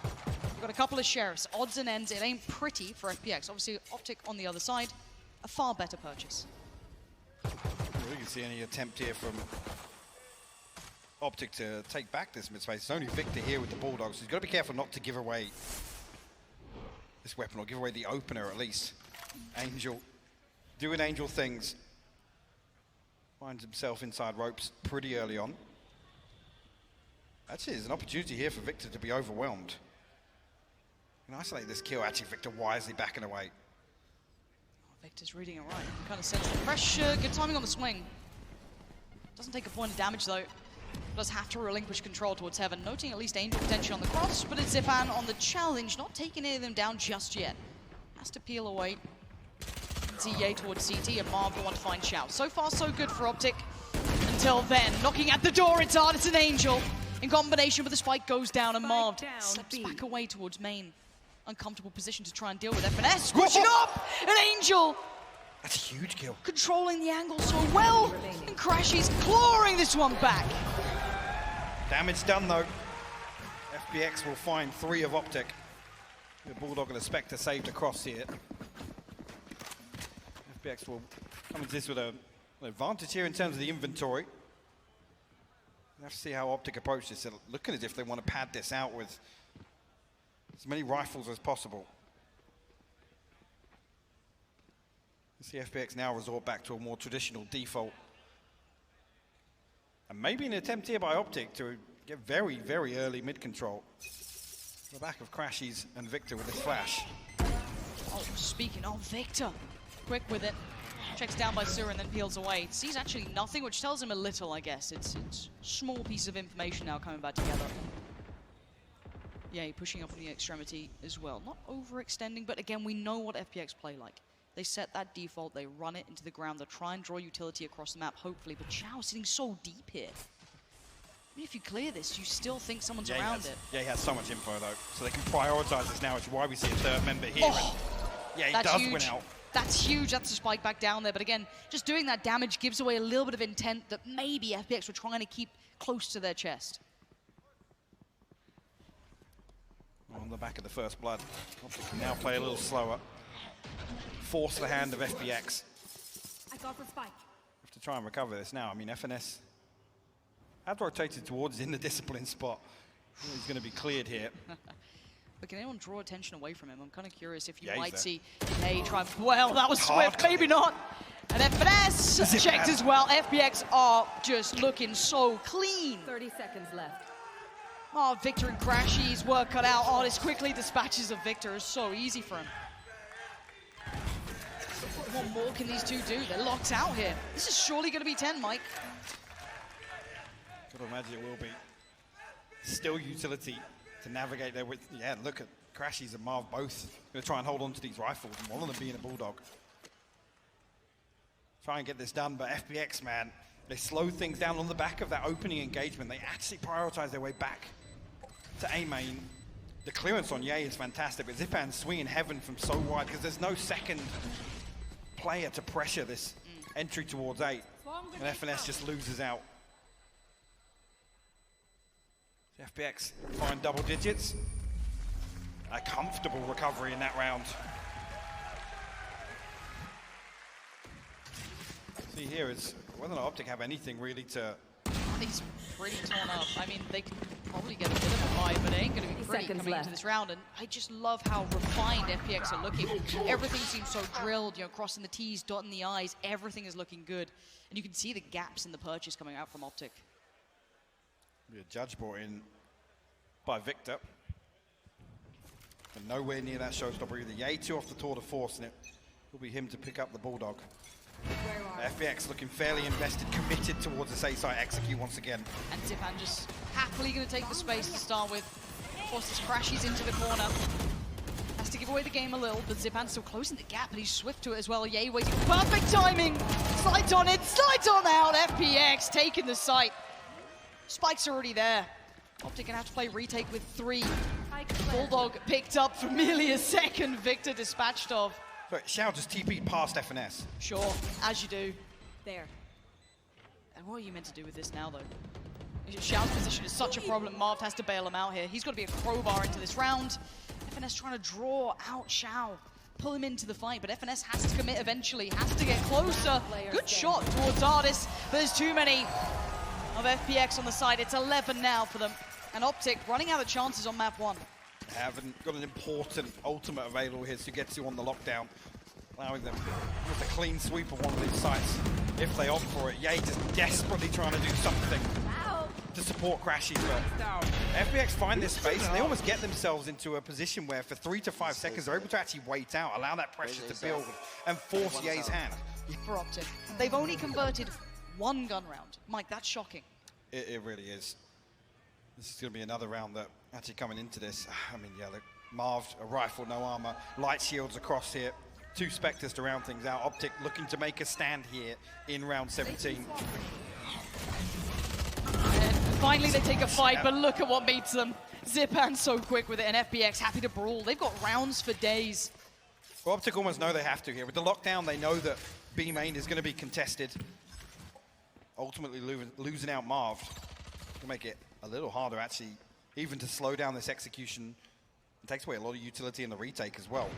We've got a couple of sheriffs, odds and ends. It ain't pretty for FPX. Obviously, OPTIC on the other side, a far better purchase. We can see any attempt here from OPTIC to take back this mid-space. It's only Victor here with the Bulldogs, so he's got to be careful not to give away this weapon, or give away the opener at least. Angel doing Angel things. Finds himself inside ropes pretty early on. Actually, there's an opportunity here for Victor to be overwhelmed. Can isolate this kill. Actually, Victor wisely backing away. Oh, Victor's reading it right. He kind of sense the pressure. Good timing on the swing. Doesn't take a point of damage, though. Does have to relinquish control towards Heaven. Noting at least Angel potential on the cross, but it's Zipan on the challenge. Not taking any of them down just yet. Has to peel away. See Ye towards CT, and Marv the one to find Xiao. So far, so good for OPTIC. Until then, knocking at the door, it's Artisan Angel. In combination with the spike goes down, and Marv slips back away towards main. Uncomfortable position to try and deal with FNS. Squishing up! An Angel! That's a huge kill. Controlling the angle so well. And Crashy's clawing this one back. Damage done, though. FPX will find 3 of OPTIC. The Bulldog and the Spectre saved across here. FPX will come into this with an advantage here in terms of the inventory. We'll have to see how OPTIC approach this. They're looking as if they want to pad this out with as many rifles as possible. See FPX now resort back to a more traditional default. And maybe an attempt here by OPTIC to get very, very early mid-control. The back of Crashies and Victor with this flash. Oh, speaking of Victor, quick with it. Checks down by Sura and then peels away. Sees actually nothing, which tells him a little, I guess. It's a small piece of information now coming back together. Yeah, pushing up on the extremity as well. Not overextending, but again, we know what FPX play like. They set that default, they run it into the ground, they try and draw utility across the map, hopefully, but Xiao sitting so deep here. I mean, if you clear this, you still think someone's around it. Yeah, he has so much info, though, so they can prioritize this now, which is why we see a third member here. Oh, yeah, he does win out. That's huge, that's a spike back down there, but again, just doing that damage gives away a little bit of intent that maybe FPX were trying to keep close to their chest. On the back of the first blood, OPTIC can now play a little slower. Force the hand of FPX. I got the spike. Have to try and recover this now. I mean, FNS have rotated towards in the discipline spot. He's going to be cleared here. But can anyone draw attention away from him? I'm kind of curious if you might see Hey try. Well, that was swift, maybe not. And FNS checked as well. FPX are just looking so clean. 30 seconds left. Oh, Victor and Crashy's work cut out. Artist quickly dispatches of Victor. Is so easy for him. What more can these two do? They're locked out here. This is surely going to be 10, Mike. Gotta imagine it will be. Still utility to navigate there with, yeah, look at Crashies and Marv both going to try and hold on to these rifles, and one of them being a Bulldog. Try and get this done, but FPX, man, they slow things down on the back of that opening engagement. They actually prioritize their way back to A main. The clearance on Ye is fantastic, but Zipan's swinging Heaven from so wide because there's no second player to pressure this entry towards A. And FNS just loses out. FPX find double digits. A comfortable recovery in that round. See here is whether or not OPTIC have anything really to... He's pretty torn up. I mean, they could probably get a bit of a fight, but it ain't going to be pretty coming into this round. And I just love how refined FPX are looking. Everything seems so drilled, you know, crossing the T's, dotting the I's. Everything is looking good. And you can see the gaps in the purchase coming out from OPTIC. Be a judge brought in by Victor. And nowhere near that showstopper either. Ye 2 off the tour de force, and it will be him to pick up the Bulldog. FPX looking fairly invested, committed towards this A site execute once again. And Zipan just happily going to take the space to start with. Forces Crashies into the corner. Has to give away the game a little, but Zipan's still closing the gap, and he's swift to it as well. Ye waiting for perfect timing. Slides on it, slides on out. FPX taking the site. Spike's already there. OPTIC gonna have to play retake with 3. Bulldog picked up for merely a second. Victor dispatched of. Sorry, Xiao just TP'd past FNS. Sure, as you do. There. And what are you meant to do with this now, though? Xiao's position is such a problem. Marv has to bail him out here. He's got to be a crowbar into this round. FNS trying to draw out Xiao, pull him into the fight, but FNS has to commit eventually, has to get closer. Good shot towards Ardis, but there's too many of FPX on the side. It's 11 now for them. And OPTIC running out of chances on map 1. Haven't got an important ultimate available here to get to on the lockdown, allowing them with a clean sweep of one of these sites if they opt for it. Yay, just desperately trying to do something to support Crashy, but FPX find this space and they almost get themselves into a position where for 3 to 5 seconds they're able to actually wait out, allow that pressure to build and force Ye's hand. For OPTIC. They've only converted 1 gun round. Mike, that's shocking. It really is. This is going to be another round that actually coming into this. I mean, yeah, look, Marv, a rifle, no armor, light shields across here. 2 Spectres to round things out. OPTIC looking to make a stand here in round 17. And finally they take a fight, but look at what meets them. Zipan so quick with it, and FPX happy to brawl. They've got rounds for days. Well, OPTIC almost know they have to here. With the lockdown, they know that B main is going to be contested. Ultimately losing out Marv to make it a little harder, actually, even to slow down this execution. It takes away a lot of utility in the retake as well.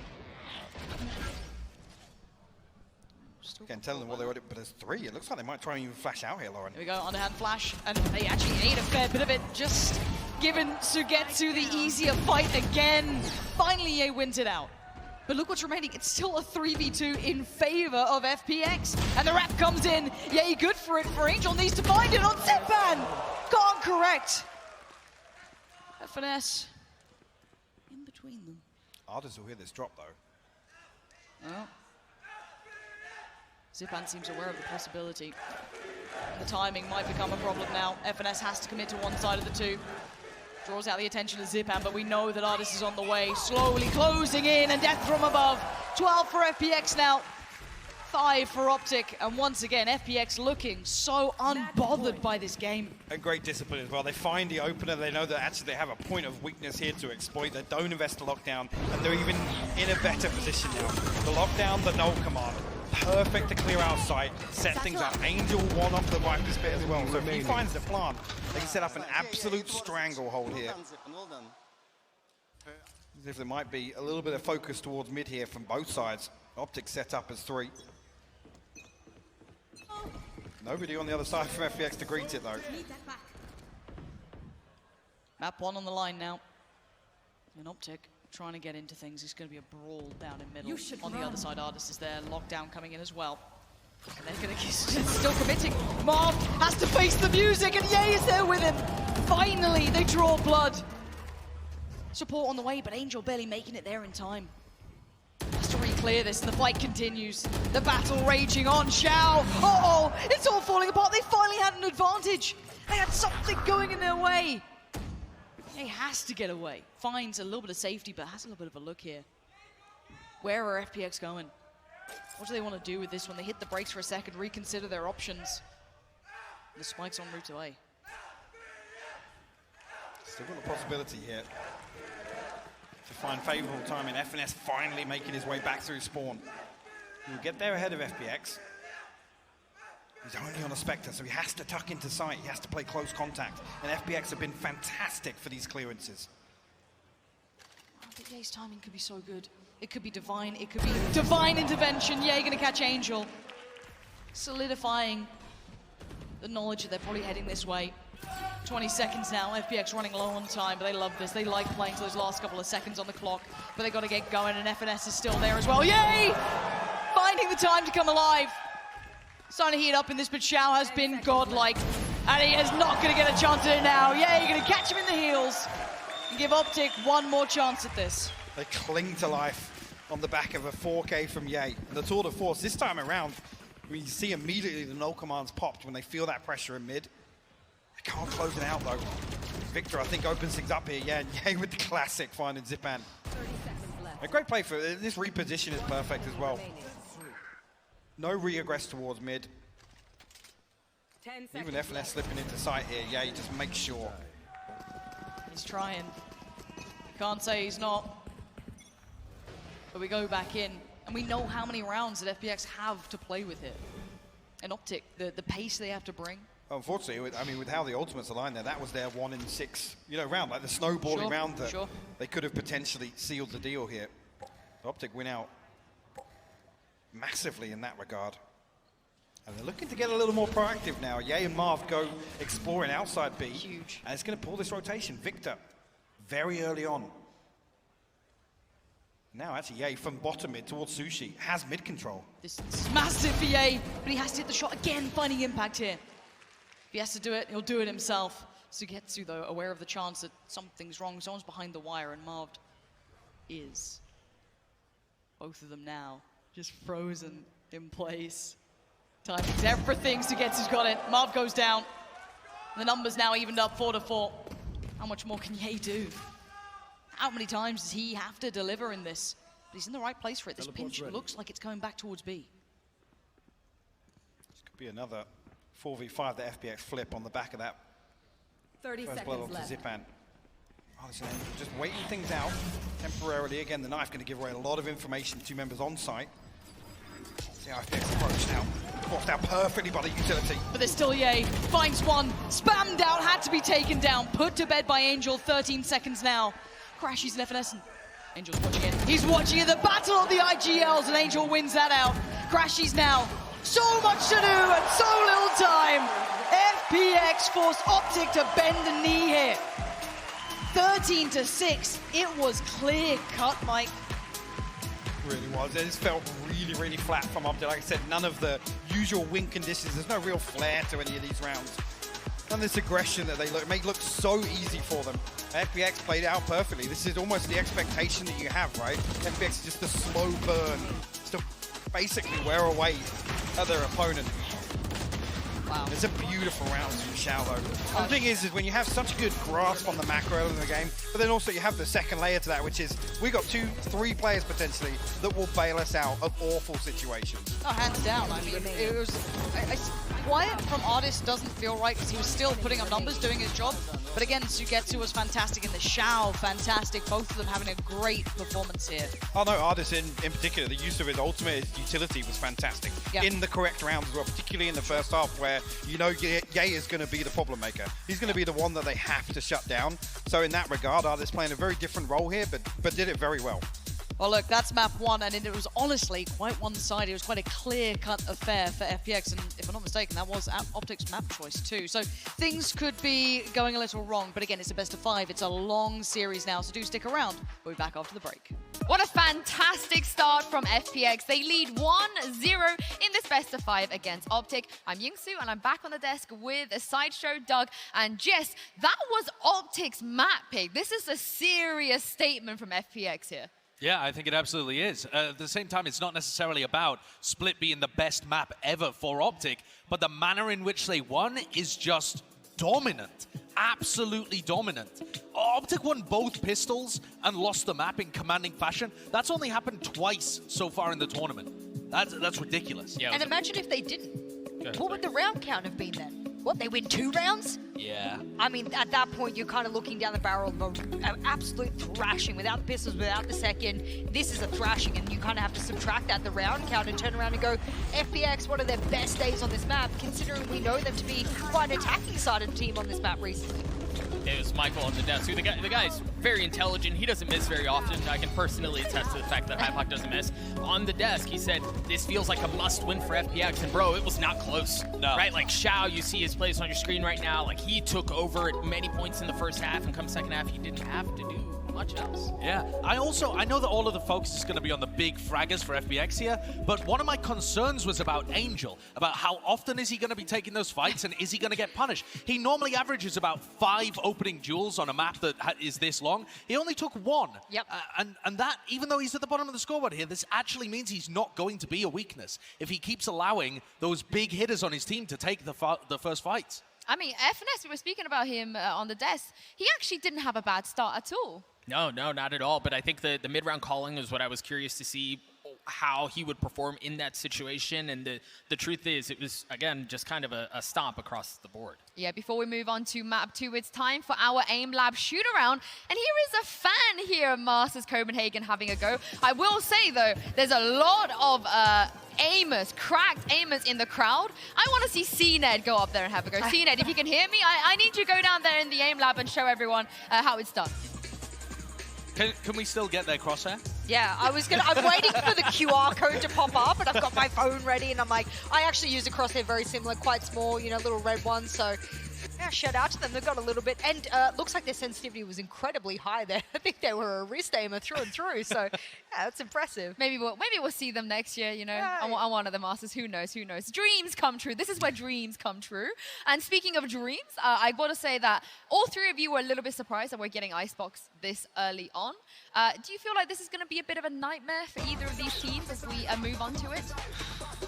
Again, telling them what they want, but there's 3. It looks like they might try and even flash out here, Lauren. Here we go, underhand flash, and they actually ate a fair bit of it, just giving Sugetsu the easier fight again. Finally, Ye wins it out. But look what's remaining, it's still a 3v2 in favor of FPX. And the wrap comes in, Ye good for it, for Angel needs to find it on Zipan. Can't correct. FNS in between them. Ardis will hear this drop though. Well, Zipan seems aware of the possibility. The timing might become a problem now. FNS has to commit to one side of the 2. Draws out the attention of Zipan, but we know that Ardis is on the way. Slowly closing in, and death from above. 12 for FPX now. 5 for OPTIC, and once again, FPX looking so unbothered by this game. And great discipline as well. They find the opener. They know that actually they have a point of weakness here to exploit. They don't invest the lockdown, and they're even in a better position now. The lockdown, the null command. Perfect to clear out sight, set things up. Angel one off the Viper's bit as well. So if he finds the plant, they can set up an absolute stranglehold here. As if there might be a little bit of focus towards mid here from both sides. OPTIC set up as 3. Nobody on the other side from FPX to greet it though. Map 1 on the line now. And OPTIC trying to get into things. It's going to be a brawl down in middle. On the other side, Ardis is there. Lockdown coming in as well. And they're going to still committing. Marv has to face the music, and Ye is there with him. Finally, they draw blood. Support on the way, but Angel barely making it there in time. Has to re-clear this, and the fight continues. The battle raging on. Xiao. Uh-oh, it's all falling apart. They finally had an advantage. They had something going in their way. He has to get away. Finds a little bit of safety, but has a little bit of a look here. Where are FPX going? What do they want to do with this when they hit the brakes for a second, reconsider their options? The spike's en route away. Still got the possibility here to find favorable timing. FNS finally making his way back through spawn. He'll get there ahead of FPX. He's only on a Spectre, so he has to tuck into sight. He has to play close contact. And FPX have been fantastic for these clearances. I think Ye's timing could be so good. It could be divine. It could be divine intervention. Ye gonna catch Angel. Solidifying the knowledge that they're probably heading this way. 20 seconds now. FPX running low on time, but they love this. They like playing to those last couple of seconds on the clock, but they got to get going, and FNS is still there as well. Ye! Finding the time to come alive. Starting to heat up in this, but Xiao has been godlike. And he is not going to get a chance at it now. Yeah, you're going to catch him in the heels. And give OPTIC one more chance at this. They cling to life on the back of a 4K from Ye. And the tour de force this time around, I mean, you see immediately the null commands popped when they feel that pressure in mid. They can't close it out though. Victor, I think, opens things up here. Yeah, and Ye with the classic finding Zipan. 30 seconds left. A great play for this reposition is perfect as well. No re-aggress towards mid. 10 Even seconds FNS slipping into sight here. Yeah, he just makes sure. He's trying. Can't say he's not. But we go back in, and we know how many rounds that FPX have to play with here. And OPTIC, the pace they have to bring. Unfortunately, I mean, with how the ultimates aligned there, that was their 1 in 6, round, like the snowballing round that they could have potentially sealed the deal here. OPTIC win out massively in that regard. And they're looking to get a little more proactive now. Ye and Marv go exploring outside B. Huge. And it's going to pull this rotation. Victor, very early on. Now actually Ye from bottom mid towards Sushi has mid control. This is massive for Ye, but he has to hit the shot again, finding impact here. If he has to do it, he'll do it himself. Sugetsu, though, aware of the chance that something's wrong. Someone's behind the wire, and Marv is. Both of them now just frozen in place. Timing's everything. Sugetsu's got it. Marv goes down. The numbers now evened up 4-4. How much more can Ye do? How many times does he have to deliver in this? But he's in the right place for it. This pinch looks like it's going back towards B. This could be another 4v5 that FPX flip on the back of that 30 first blood seconds onto left. Zipan. Oh, listen, just waiting things out temporarily. Again, the knife going to give away a lot of information to members on site. See how FPX approach now. Forced out perfectly by the utility. But there's still Ye. Finds one. Spammed out. Had to be taken down. Put to bed by Angel. 13 seconds now. Crashies and Evanescent. Angel's watching it. He's watching it. The battle of the IGLs, and Angel wins that out. Crashies now. So much to do and so little time. FPX forced OPTIC to bend the knee here. 13-6. It was clear cut, Mike. Really was. It just felt really, really flat from OPTIC. Like I said, none of the usual win conditions. There's no real flair to any of these rounds. And this aggression that they make look so easy for them. FPX played it out perfectly. This is almost the expectation that you have, right? FPX is just a slow burn, just to basically wear away at their opponent. Wow. It's a beautiful round from Xiao, though. The thing is when you have such a good grasp on the macro in the game, but then also you have the second layer to that, which is we got 2-3 players potentially that will bail us out of awful situations. Oh, hands down. I mean, it was quiet from Artist doesn't feel right because he was still putting up numbers, doing his job. But again, Sugetsu was fantastic and the Xiao fantastic. Both of them having a great performance here. Oh no, Artist in particular, the use of his ultimate, his utility was fantastic. Yep. In the correct rounds as well, particularly in the first half where Ye is going to be the problem maker. He's going to be the one that they have to shut down. So in that regard, Artist playing a very different role here, but did it very well. Well, look, that's map 1, and it was honestly quite one-sided. It was quite a clear-cut affair for FPX, and if I'm not mistaken, that was OPTIC's map choice too. So things could be going a little wrong, but again, it's a best of 5. It's a long series now, so do stick around. We'll be back after the break. What a fantastic start from FPX. They lead 1-0 in this best of 5 against OPTIC. I'm Yingsu, and I'm back on the desk with a Sideshow Doug and Jess. That was OPTIC's map pick. This is a serious statement from FPX here. Yeah, I think it absolutely is. At the same time, it's not necessarily about Split being the best map ever for OPTIC, but the manner in which they won is just dominant. Absolutely dominant. OPTIC won both pistols and lost the map in commanding fashion. That's only happened twice so far in the tournament. That's ridiculous. Yeah, and imagine if they didn't. What would the round count have been then? What, they win 2 rounds? Yeah. I mean, at that point, you're kind of looking down the barrel of an absolute thrashing. Without the pistols, without the second, this is a thrashing, and you kind of have to subtract that, the round count, and turn around and go, FPX, one of their best days on this map, considering we know them to be quite an attacking-sided team on this map recently. It was Michael on the desk. The guy's very intelligent. He doesn't miss very often. I can personally attest to the fact that Hypoc doesn't miss. On the desk, he said, this feels like a must-win for FPX. And bro, it was not close. No. Right? Like Xiao, you see his plays on your screen right now. Like he took over at many points in the first half, and come second half, he didn't have to do much else. Yeah, I know that all of the focus is going to be on the big fraggers for FPX here, but one of my concerns was about Angel, about how often is he going to be taking those fights and is he going to get punished? He normally averages about 5 opening duels on a map that is this long. He only took 1. Yep. And that, even though he's at the bottom of the scoreboard here, this actually means he's not going to be a weakness if he keeps allowing those big hitters on his team to take the first fights. I mean, FNS, we were speaking about him on the desk. He actually didn't have a bad start at all. No, not at all. But I think the mid-round calling is what I was curious to see. how he would perform in that situation. And the truth is, it was, again, just kind of a stomp across the board. Yeah, before we move on to map 2, it's time for our Aim Lab shoot around. And here is a fan here at Masters Copenhagen having a go. I will say, though, there's a lot of aimers, cracked aimers in the crowd. I want to see CNED go up there and have a go. CNED, if you can hear me, I need you to go down there in the Aim Lab and show everyone how it's done. Can we still get their crosshair? Yeah, I'm waiting for the QR code to pop up, and I've got my phone ready, and I'm like, I actually use a crosshair very similar, quite small, you know, little red one, so yeah, shout out to them. They've got a little bit, and looks like their sensitivity was incredibly high there. I think they were a wrist aimer through and through, so yeah, that's impressive. Maybe we'll see them next year, you know, on one of the Masters. Who knows, who knows. Dreams come true. This is where dreams come true. And speaking of dreams, I got to say that all 3 of you were a little bit surprised that we're getting Icebox this early on. Do you feel like this is going to be a bit of a nightmare for either of these teams as we move on to it?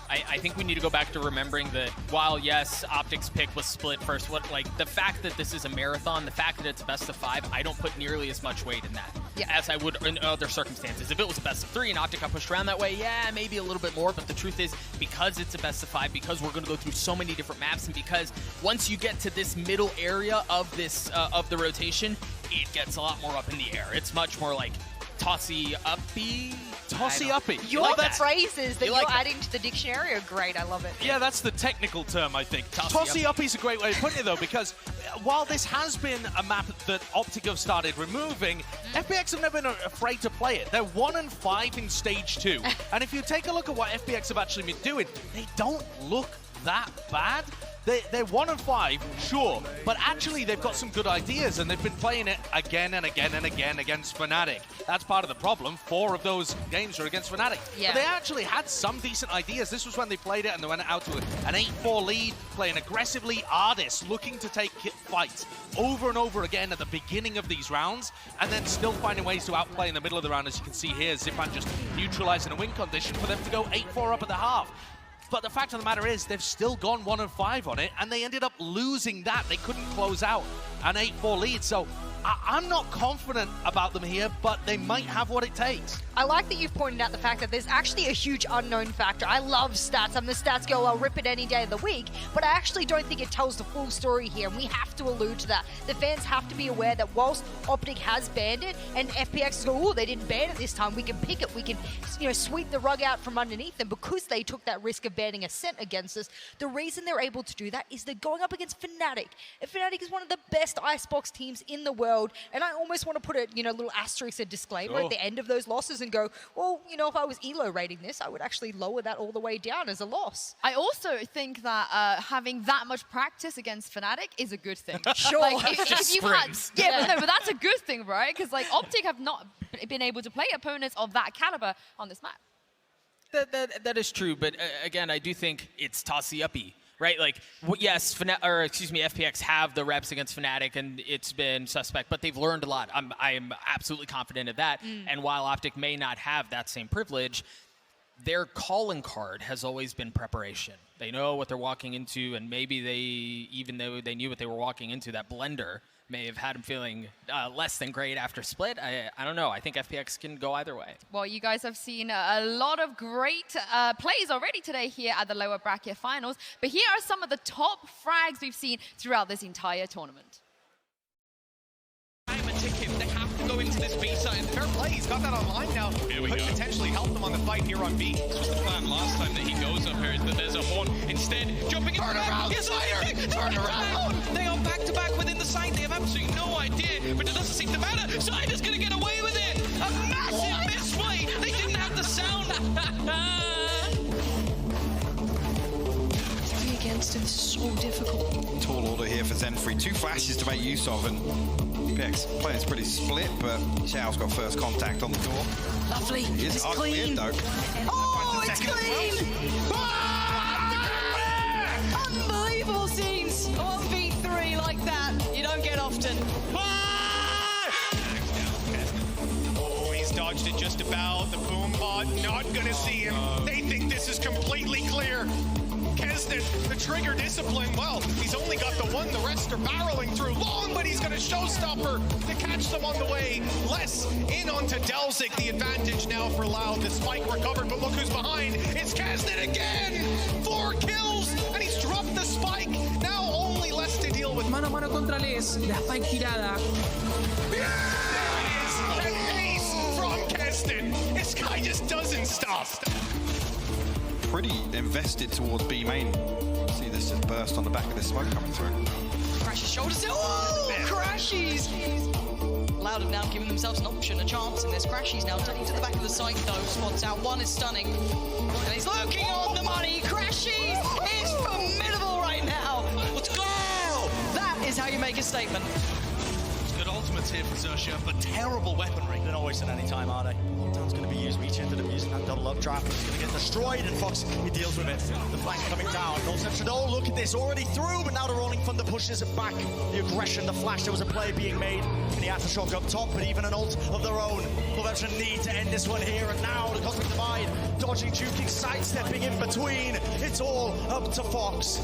I think we need to go back to remembering that while, yes, OPTIC's pick was split first, the fact that this is a marathon, the fact that it's best of 5, I don't put nearly as much weight in that as I would in other circumstances. If it was a best of 3 and OPTIC got pushed around that way, yeah, maybe a little bit more, but the truth is, because it's a best of 5, because we're going to go through so many different maps, and because once you get to this middle area of this of the rotation, it gets a lot more up in the air. It's much more like tossy-uppy. Tossy-uppy. Your phrases that you're adding to the dictionary are great. I love it. Yeah, that's the technical term, I think. Tossy-uppy is a great way of putting it, though, because while this has been a map that OPTIC have started removing, FPX have never been afraid to play it. They're 1-5 in Stage 2. And if you take a look at what FPX have actually been doing, they don't look that bad. They're 1-5, sure, but actually they've got some good ideas, and they've been playing it again and again and again against Fnatic. That's part of the problem. 4 of those games are against Fnatic. Yeah. But they actually had some decent ideas. This was when they played it, and they went out to an 8-4 lead, playing aggressively, Ardis, looking to take fights over and over again at the beginning of these rounds, and then still finding ways to outplay in the middle of the round. As you can see here, Zipan just neutralizing a win condition for them to go 8-4 up at the half. But the fact of the matter is, they've still gone 1-5 on it, and they ended up losing that. They couldn't close out an 8-4 lead, so I'm not confident about them here, but they might have what it takes. I like that you've pointed out the fact that there's actually a huge unknown factor. I love stats. I'm the stats girl. I'll rip it any day of the week, but I actually don't think it tells the full story here, and we have to allude to that. The fans have to be aware that whilst OPTIC has banned it, and FPX go, oh, they didn't ban it this time, we can pick it, we can, you know, sweep the rug out from underneath them, because they took that risk of banning Ascent against us. The reason they're able to do that is they're going up against Fnatic. And Fnatic is one of the best Icebox teams in the world, and I almost want to put a little asterisk, a disclaimer at the end of those losses and go, well, you know, if I was ELO rating this, I would actually lower that all the way down as a loss. I also think that having that much practice against Fnatic is a good thing. Sure. Like, if you've had, but that's a good thing, right? Because like OPTIC have not been able to play opponents of that caliber on this map. That is true, but again, I do think it's tossy-uppy. Right, like, yes, FPX have the reps against Fnatic, and it's been suspect, but they've learned a lot. I am absolutely confident of that. And while OPTIC may not have that same privilege, their calling card has always been preparation. They know what they're walking into, and maybe even though they knew what they were walking into, that blender may have had them feeling less than great after split. I don't know. I think FPX can go either way. Well, you guys have seen a lot of great plays already today here at the lower bracket finals. But here are some of the top frags we've seen throughout this entire tournament. I'm a ticket. They have to go into this B side. And fair play. He's got that online now. Could potentially help them on the fight here on B. This was the plan last time that he goes up here. That there's a horn. Instead, jumping in. Turn around, Cider! Turn around! They are back-to-back within the site. They have absolutely no idea, but it doesn't seem to matter. Cider's going to get away with it. A massive misplay. They didn't have the sound. Against him, this is so difficult. Tall order here for Zenfree. 2 flashes to make use of, and FPX playing's pretty split, but Xiao's got first contact on the door. Lovely. It's clean. Though. Oh, it's clean! Unbelievable scenes. 1v3 like that. You don't get often. Oh, he's dodged it just about. The boom pod not gonna see him. They think this is completely clear. Keston, the trigger discipline. Well, he's only got the one. The rest are barreling through long, but he's going to showstopper to catch them on the way. Less in onto Delzik. The advantage now for Loud. The spike recovered, but look who's behind. It's Kasnet again. 4 kills, and he's dropped the spike. Now only less to deal with. Mano a mano contra Les. La spike tirada. Yeah! There it is. An ace from Kasnet. This guy just doesn't stop. Pretty invested towards B main. See this just burst on the back of this smoke coming through. Crashes shoulders. Oh, Crashies! Loud have now given themselves an option, a chance in this. Crashies now tucking to the back of the site though. Spots out. One is stunning. And he's looking on the money. Crashies is formidable right now. Let's go! That is how you make a statement. Good ultimates here for Xerxia, but terrible weaponry. They're not wasting any time, are they? Lockdown's going to be used. Reach ended up using that double up trap. It's going to get destroyed, and Fox, he deals with it. The flank coming down. No sense at all. Look at this. Already through, but now the rolling thunder pushes it back. The aggression, the flash. There was a play being made in the aftershock up top, but even an ult of their own. Corruption need to end this one here, and now the Cosmic Divide. Dodging, juking, sidestepping in between. It's all up to Fox.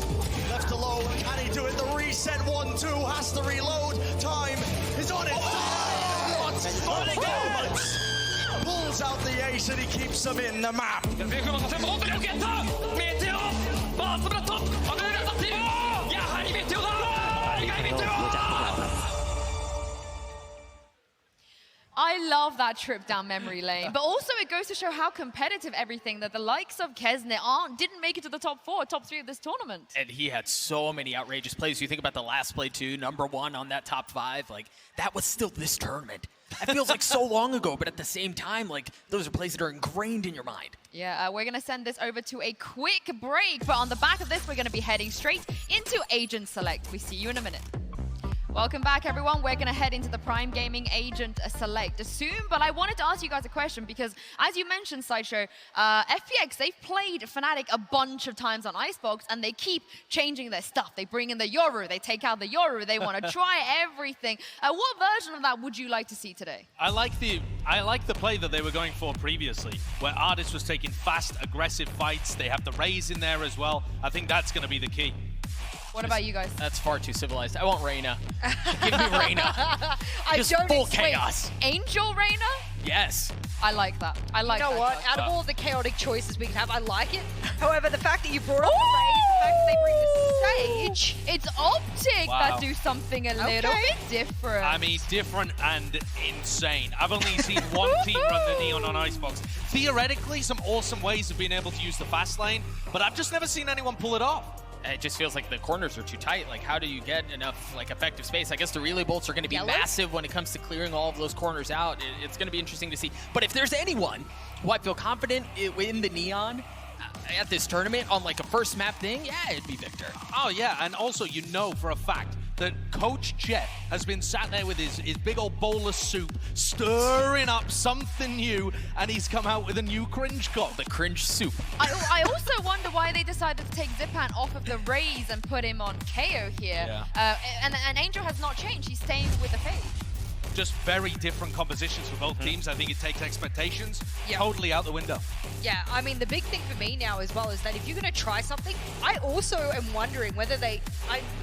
Left alone. Can he do it? The reset 1-2 has to reload. Time is on it. Pulls out the ace and he keeps them in the map. I love that trip down memory lane, but also it goes to show how competitive everything that the likes of Kesnet didn't make it to the top 4, top 3 of this tournament. And he had so many outrageous plays. You think about the last play too, #1 on that top 5, like that was still this tournament. That feels like so long ago, but at the same time, like those are plays that are ingrained in your mind. Yeah, we're going to send this over to a quick break, but on the back of this, we're going to be heading straight into Agent Select. We see you in a minute. Welcome back, everyone. We're going to head into the Prime Gaming Agent Select soon, but I wanted to ask you guys a question because, as you mentioned, Sideshow, FPX, they've played Fnatic a bunch of times on Icebox, and they keep changing their stuff. They bring in the Yoru, they take out the Yoru, they want to try everything. What version of that would you like to see today? I like the play that they were going for previously, where Artis was taking fast, aggressive fights. They have the Raze in there as well. I think that's going to be the key. What about you guys? That's far too civilized. I want Reyna. Give me Reyna. Just full chaos. Angel Reyna? Yes. I like that. I like that. You know what? Out of all the chaotic choices we can have, I like it. However, the fact that you brought up the Raze, the fact that they bring the stage. It's OPTIC that do something a little bit different. I mean, different and insane. I've only seen one team run the Neon on Icebox. Theoretically, some awesome ways of being able to use the fast lane, but I've just never seen anyone pull it off. It just feels like the corners are too tight. Like, how do you get enough like effective space? I guess the relay bolts are going to be massive when it comes to clearing all of those corners out. It's going to be interesting to see. But if there's anyone who I feel confident in the Neon at this tournament on like a first map thing, yeah, it'd be Victor. Oh yeah, and also you know for a fact that Coach Jet has been sat there with his big old bowl of soup, stirring up something new, and he's come out with a new cringe cop. The cringe soup. I also wonder why they decided to take Zipan off of the Raze and put him on KO here. Yeah. And Angel has not changed. He's staying with the Phage. Just very different compositions for both teams. I think it takes expectations totally out the window. Yeah, I mean, the big thing for me now as well is that if you're going to try something, I also am wondering whether they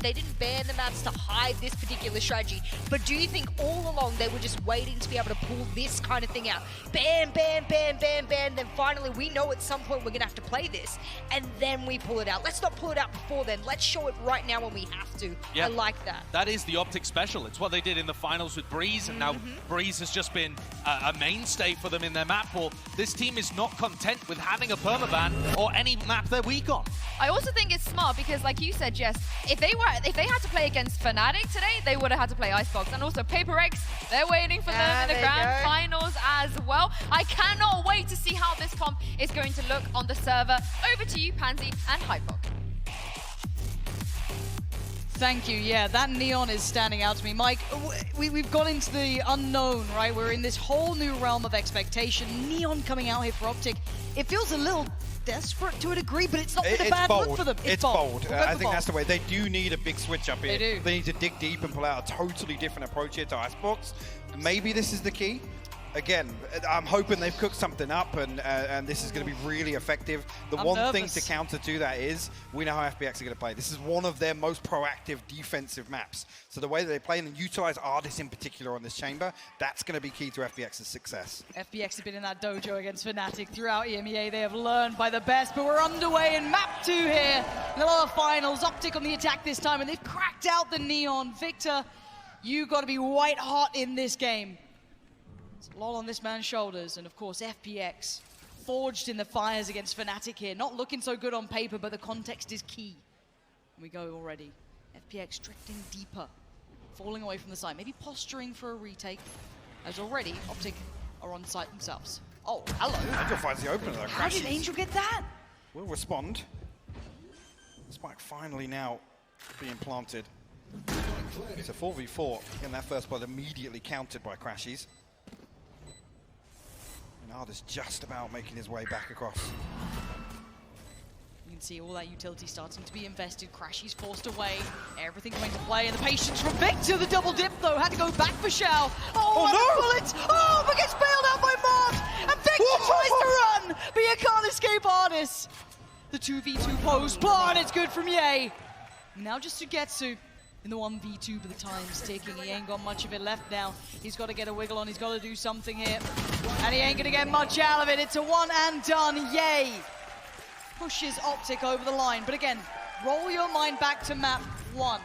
didn't ban the maps to hide this particular strategy, but do you think all along they were just waiting to be able to pull this kind of thing out? Ban, ban, ban, ban, ban, then finally we know at some point we're going to have to play this, and then we pull it out. Let's not pull it out before then. Let's show it right now when we have to. Yeah, I like that. That is the OPTIC special. It's what they did in the finals with Breeze, and now Breeze has just been a mainstay for them in their map pool. This team is not content with having a permaban or any map they're weak on. I also think it's smart because, like you said, Jess, if they had to play against Fnatic today, they would have had to play Icebox. And also PaperX, they're waiting for them in the grand finals as well. I cannot wait to see how this comp is going to look on the server. Over to you, Pansy and Hypok. Thank you. Yeah, that Neon is standing out to me. Mike, we've got into the unknown, right? We're in this whole new realm of expectation. Neon coming out here for OPTIC. It feels a little desperate to a degree, but it's not been a bad look for them. It's bold. I think that's the way. They do need a big switch up here. They do. They need to dig deep and pull out a totally different approach here to Icebox. Maybe this is the key. again, I'm hoping they've cooked something up and this is going to be really effective. The one thing to counter to that is we know how FPX are going to play. This is one of their most proactive defensive maps. So the way that they play and utilize Ardis in particular on this chamber, that's going to be key to FPX's success. FPX have been in that dojo against Fnatic throughout EMEA. They have learned by the best, but we're underway in map 2 here. In a lot of finals, OPTIC on the attack this time, and they've cracked out the Neon. Victor, you got to be white hot in this game. It's a lot on this man's shoulders, and of course FPX forged in the fires against Fnatic here. Not looking so good on paper, but the context is key. And we go already. FPX drifting deeper, falling away from the site, maybe posturing for a retake, as already OPTIC are on site themselves. Oh, hello. Angel finds the opener though. How did Angel get that? Will respond. Spike finally now being planted. It's a 4v4, and that first blood immediately countered by Crashies. And Ardis just about making his way back across. You can see all that utility starting to be invested. Crashies forced away, everything coming to play, and the patience from Victor. The double dip though, had to go back for Shao. Oh no! Bullet! Oh, but gets bailed out by Marv! And Victor tries to run, but you can't escape Ardis. The 2v2 post plan, it's good from Ye. Now just Sugetsu in the 1v2, but the time's ticking. He ain't got much of it left now. He's got to get a wiggle on, he's got to do something here. And he ain't gonna get much out of it. It's a one and done. Ye pushes OPTIC over the line. But again, roll your mind back to map 1.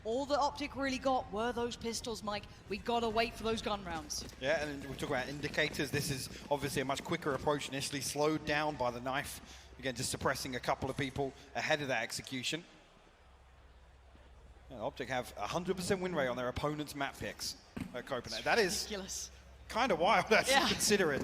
All that OPTIC really got were those pistols, Mike. We gotta wait for those gun rounds. Yeah, and we talk about indicators. This is obviously a much quicker approach initially, slowed down by the knife. Again, just suppressing a couple of people ahead of that execution. And OPTIC have 100% win rate on their opponent's map picks at Copenhagen. That is ridiculous. Kind of wild, actually, considering.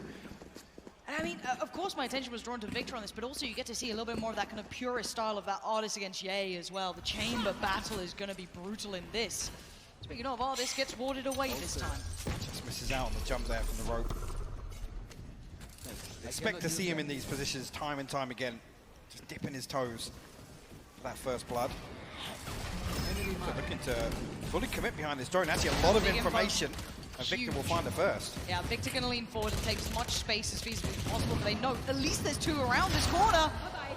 And I mean, of course my attention was drawn to Victor on this, but also you get to see a little bit more of that kind of purist style of that Ardis against Ye as well. The chamber battle is going to be brutal in this. Speaking of, Ardis gets warded away this time. Just misses out on the jump there from the rope. Expect to see him in these positions time and time again. Just dipping his toes for that first blood. So looking to fully commit behind this drone. Actually, a lot of information. And Victor will find it first. Yeah, Victor going to lean forward and take as much space as feasibly possible, but they know at least there's 2 around this corner.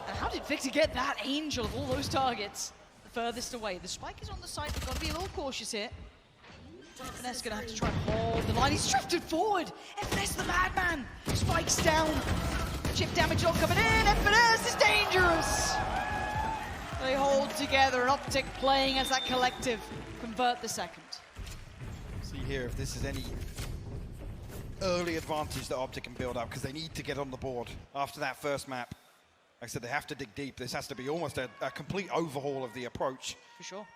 And how did Victor get that Angel of all those targets the furthest away? The spike is on the side, they've got to be a little cautious here. FNS going to have to try and hold the line. He's drifted forward. FNS the madman. Spike's down. Chip damage not coming in. FNS is dangerous. They hold together, and OPTIC playing as that collective convert the second. See here if this is any early advantage that OPTIC can build up, because they need to get on the board after that first map. Like I said, they have to dig deep. This has to be almost a complete overhaul of the approach. For sure.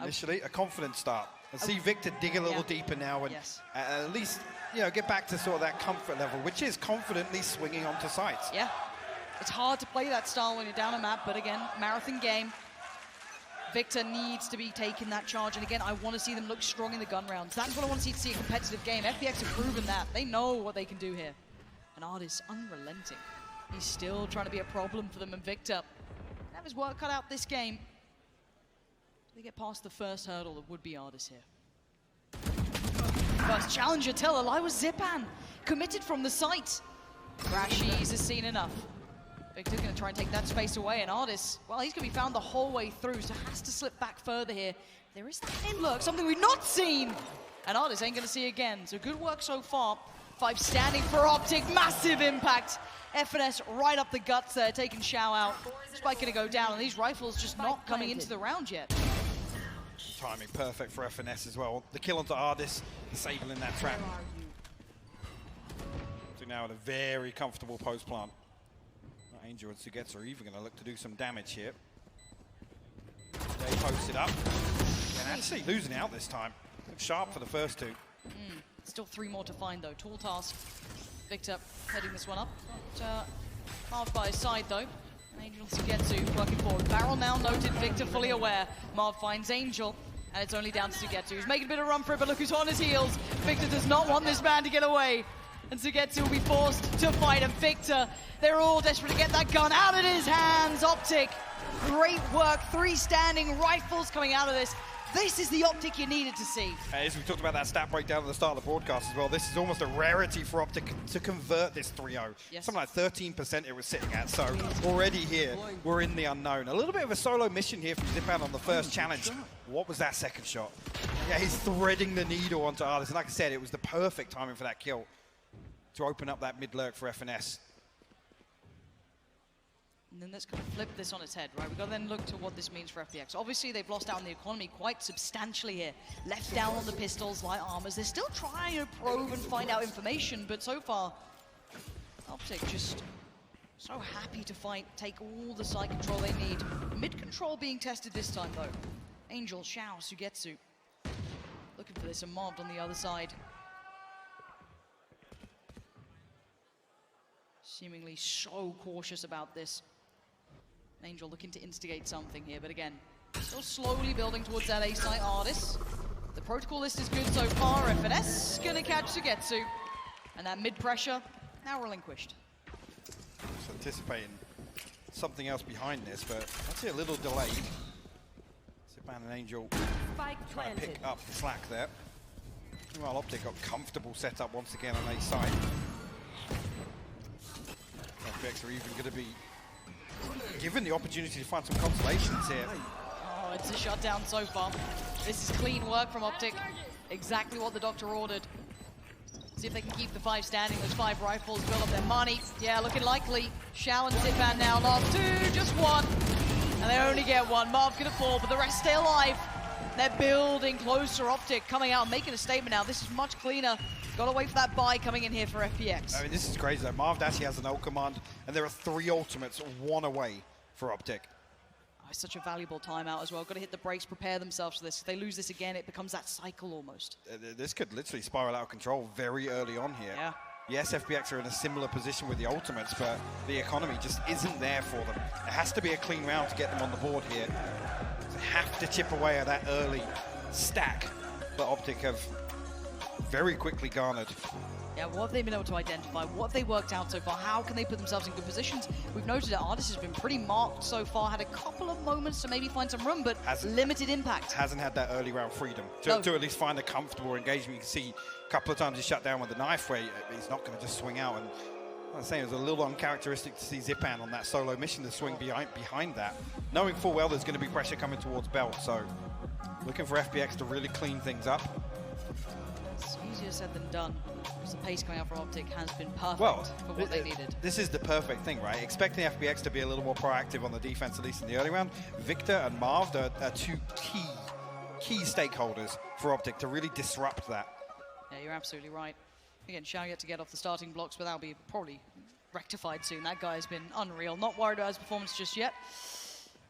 Initially, a confident start. And see Victor dig a little deeper now and at least, you know, get back to sort of that comfort level, which is confidently swinging onto sites. Yeah. It's hard to play that style when you're down a map, but again, marathon game. Victor needs to be taking that charge, and again, I want to see them look strong in the gun rounds. That's what I want to see a competitive game. FPX have proven that. They know what they can do here. And Ardis unrelenting. He's still trying to be a problem for them, and Victor have his work cut out this game. They get past the first hurdle that would be Ardis here. First challenger tell a lie was Zipan, committed from the site. Crashies has seen enough. Victor's going to try and take that space away, and Ardis, well, he's going to be found the whole way through, so has to slip back further here. There is that hit lurk, something we've not seen, and Ardis ain't going to see again. So good work so far. 5 standing for OPTIC, massive impact. FNS right up the guts there, taking Shao out. Spike going to go down, and these rifles just not coming into the round yet. Timing perfect for FNS as well. The kill onto Ardis, disabling that trap. So now in a very comfortable post plant. Angel and Sugetsu are even going to look to do some damage here. They posted up. And actually losing out this time. Looked sharp for the first 2. Still 3 more to find though. Tall task. Victor heading this one up. Marv by his side though. And Angel and Sugetsu working forward. Barrel now noted, Victor fully aware. Marv finds Angel. And it's only down to Sugetsu, who's making a bit of run for it, but look who's on his heels. Victor does not want this man to get away. And Sugetsu will be forced to fight, and Victor, they're all desperate to get that gun out of his hands. OPTIC, great work, 3 standing rifles coming out of this. This is the Optic you needed to see. As we talked about that stat breakdown at the start of the broadcast as well, this is almost a rarity for Optic to convert this 3-0. Yes. Something like 13% it was sitting at, so already here, we're in the unknown. A little bit of a solo mission here from Zipan on the first challenge. What was that second shot? Yeah, he's threading the needle onto Artis, and like I said, it was the perfect timing for that kill to open up that mid-lurk for FNS. And then let's kind of flip this on its head, right? We've got to then look to what this means for FPX. Obviously, they've lost out on the economy quite substantially here. Left down on the pistols, light armors. They're still trying to probe and find out information, but so far, Optic just so happy to fight, take all the side control they need. Mid-control being tested this time, though. Angel, Xiao, Sugetsu. Looking for this, and Mobbed on the other side. Seemingly so cautious about this. Angel looking to instigate something here, but again, still slowly building towards that A site. Artis. The protocol list is good so far. FNS gonna catch Sugetsu. And that mid-pressure, now relinquished. Just anticipating something else behind this, but I'd say a little delayed. Zipan and Angel trying to pick up the slack there. Meanwhile, Optic got comfortable setup once again on A site. FPX are even going to be given the opportunity to find some consolations here. Oh, it's a shutdown so far. This is clean work from Optic. Exactly what the doctor ordered. See if they can keep the 5 standing. Those 5 rifles, build up their money. Yeah, looking likely. Xiao and Zipan now lost 2, just 1. And they only get 1. Marv's gonna fall, but the rest stay alive. They're building closer. Optic coming out and making a statement now. This is much cleaner. Gotta wait for that buy coming in here for FPX. I mean, this is crazy though. Marv actually has an ult command, and there are 3 ultimates, 1 away for Optic. Oh, it's such a valuable timeout as well. Gotta hit the brakes, prepare themselves for this. If they lose this again, it becomes that cycle almost. This could literally spiral out of control very early on here. Yeah. Yes, FPX are in a similar position with the ultimates, but the economy just isn't there for them. It has to be a clean round to get them on the board here. They have to chip away at that early stack that Optic have very quickly garnered. Yeah, what have they been able to identify? What have they worked out so far? How can they put themselves in good positions? We've noted that Artis has been pretty marked so far, had a couple of moments to maybe find some room, but limited impact. Hasn't had that early round freedom to at least find a comfortable engagement. You can see a couple of times he shut down with the knife where he's not going to just swing out. And I'm saying it was a little uncharacteristic to see Zipan on that solo mission to swing behind that, knowing full well there's going to be pressure coming towards Belt. So looking for FPX to really clean things up. It's easier said than done, because the pace coming out from Optic has been perfect for what they needed. This is the perfect thing, right? Expecting FPX to be a little more proactive on the defense, at least in the early round. Victor and Marv are 2 key stakeholders for Optic to really disrupt that. Yeah, you're absolutely right. Again, Xiao yet to get off the starting blocks, but that'll be probably rectified soon. That guy's been unreal. Not worried about his performance just yet.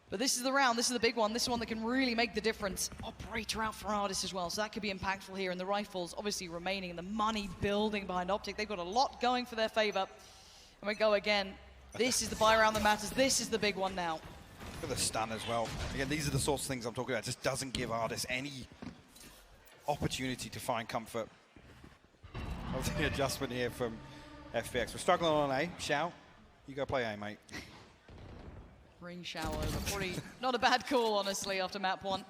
But this is the round, this is the big one. This is one that can really make the difference. Operator out for Artis as well, so that could be impactful here. And the rifles obviously remaining, and the money building behind Optic. They've got a lot going for their favor. And we go again. This is the buy round that matters. This is the big one now. Look at the stun as well. Again, these are the sorts of things I'm talking about. It just doesn't give Artis any opportunity to find comfort. Obviously, adjustment here from FPX. We're struggling on A. Xiao, you go play A, mate. Bring Xiao over. Probably not a bad call, honestly, after map 1.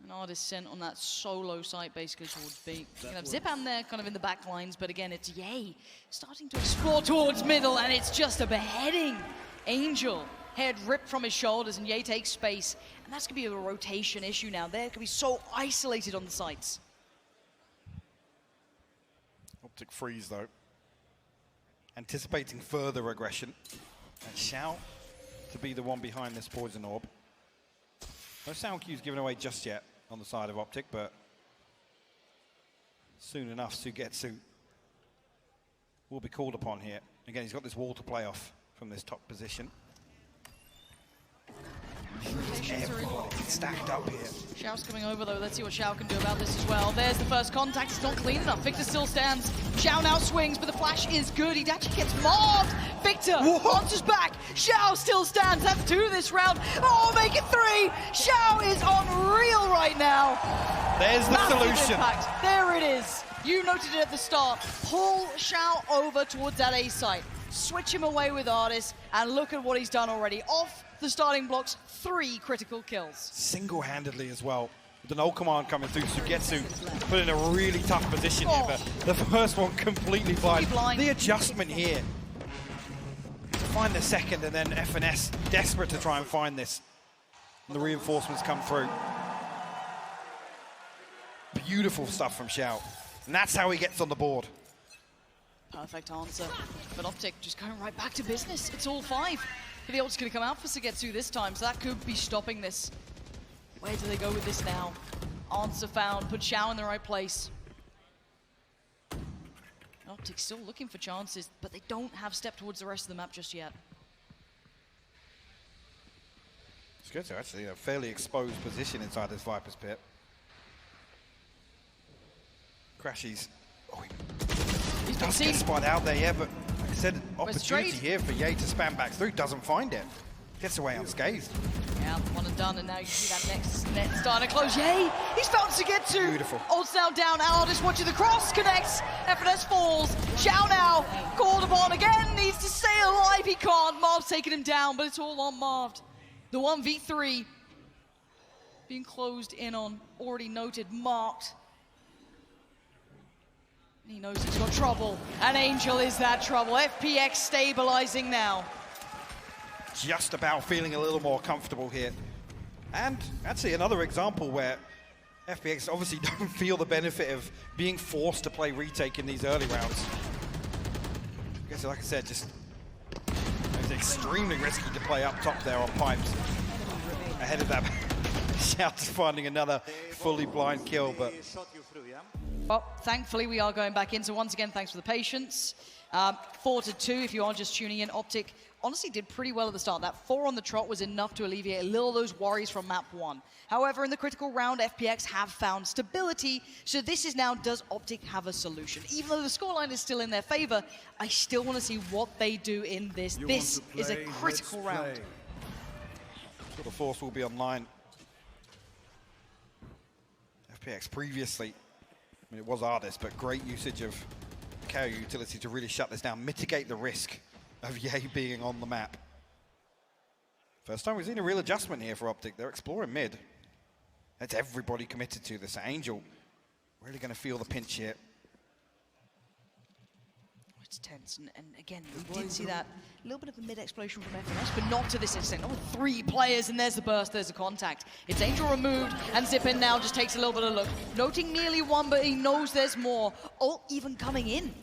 And Artis sent on that solo site, basically towards B. You can have Zipan there, kind of in the back lines, but again, it's Ye starting to explore towards middle, and it's just a beheading. Angel, head ripped from his shoulders, and Ye takes space. And that's going to be a rotation issue now. They're going to be so isolated on the sites. Optic freeze, though. Anticipating further aggression. And Xiao to be the one behind this poison orb. No sound cues given away just yet on the side of Optic, but soon enough, Sugetsu will be called upon here. Again, he's got this wall to play off from this top position. Everybody stacked up here. Xiao's coming over though. Let's see what Xiao can do about this as well. There's the first contact. It's not clean enough. Victor still stands. Xiao now swings, but the flash is good. He actually gets mobbed. Victor answers back. Xiao still stands. That's 2 this round. Oh, make it 3. Xiao is unreal right now. There's the solution. Impact. There it is. You noted it at the start. Pull Xiao over towards that A site. switch him away with Artis, and look at what he's done already. Off the starting blocks, 3 critical kills. Single-handedly as well. With an ult command coming through, Sugetsu put in a really tough position here, but the first one completely blind. The adjustment here to find the second, and then FNS desperate to try and find this. And the reinforcements come through. Beautiful stuff from Xiao. And that's how he gets on the board. Perfect answer. But OPTIC just going right back to business. It's all 5. But the ult's going to come out for Sugetsu this time, so that could be stopping this. Where do they go with this now? Answer found. Put Xiao in the right place. OPTIC still looking for chances, but they don't have step towards the rest of the map just yet. It's good to actually a fairly exposed position inside this Viper's pit. Crashies. Oh, he does get spotted out there, yeah, but like I said, opportunity here for Ye to spam back through, doesn't find it. Gets away unscathed. Yeah, one and done, and now you see that next net starting to close. Yay! He's found Sugetsu! Beautiful. Ult's now down, Aldis watching the cross, connects, FNS falls. Xiao now, called upon again, needs to stay alive, he can't. Marv's taking him down, but it's all on Marv. The 1v3 being closed in on, already noted, marked. He knows he's got trouble, and Angel is that trouble. FPX stabilizing now. Just about feeling a little more comfortable here. And actually another example where FPX obviously don't feel the benefit of being forced to play retake in these early rounds. I guess, like I said, just it's extremely risky to play up top there on pipes. Ahead of that, Shout's finding another fully blind kill, but... Well, thankfully we are going back in, so once again, thanks for the patience. 4-2, if you are just tuning in. OPTIC honestly did pretty well at the start. That 4 on the trot was enough to alleviate a little of those worries from map 1. However, in the critical round, FPX have found stability, so this is now, does OPTIC have a solution? Even though the scoreline is still in their favor, I still want to see what they do in this. This is a critical round. So the force will be online. FPX previously, I mean, it was Ardis, but great usage of KO utility to really shut this down, mitigate the risk of Ye being on the map. First time we've seen a real adjustment here for OPTIC. They're exploring mid. That's everybody committed to this. Angel really going to feel the pinch here. It's tense, and again, we did see that a little bit of a mid-explosion from FNS, but not to this extent. Not with 3 players, and there's the burst, there's the contact. It's Angel removed, and Zippin now just takes a little bit of look. Noting nearly 1, but he knows there's more. Ult even coming in.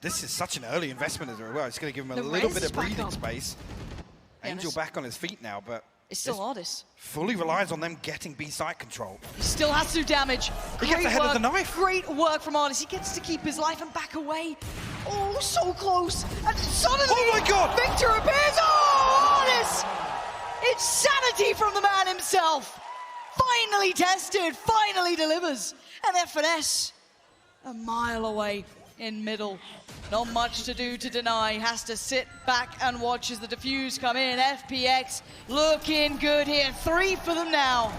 This is such an early investment as well. It's going to give him a little bit of breathing space. Angel back on his feet now, but... It's still Ardis. Fully relies on them getting B site control. He still has to do damage. He gets ahead of the knife. Great work from Ardis. He gets to keep his life and back away. Oh, so close. And suddenly, oh my God, Victor appears. Oh, Ardis! It's sanity from the man himself. Finally tested, finally delivers. And FNS, a mile away in middle. Not much to do to deny. Has to sit back and watch as the defuse come in. FPX looking good here. 3 for them now.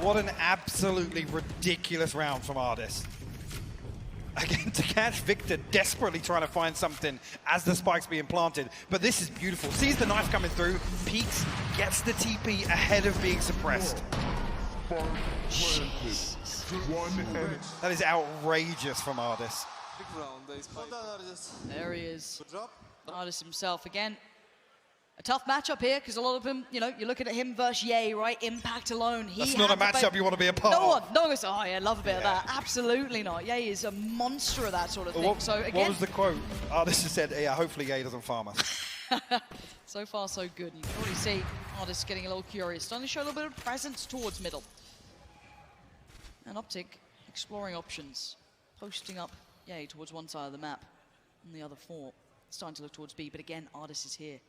What an absolutely ridiculous round from Ardis. Again, to catch Victor desperately trying to find something as the spike's being planted. But this is beautiful. Sees the knife coming through, peeks, gets the TP ahead of being suppressed. That is outrageous from Ardis. There he is. Ardis himself again. A tough matchup here, because a lot of them, you know, you're looking at him versus Ye, right? Impact alone. That's not a matchup you want to be a part of. No one goes, oh yeah, love a bit of that. Absolutely not. Ye is a monster of that sort of thing. What was the quote? Ardis just said, yeah, hopefully Ye doesn't farm us. So far, so good. You can already see Ardis getting a little curious. Starting to show a little bit of presence towards middle. And OPTIC exploring options. Posting up Ye towards one side of the map. And the other 4 starting to look towards B. But again, Ardis is here.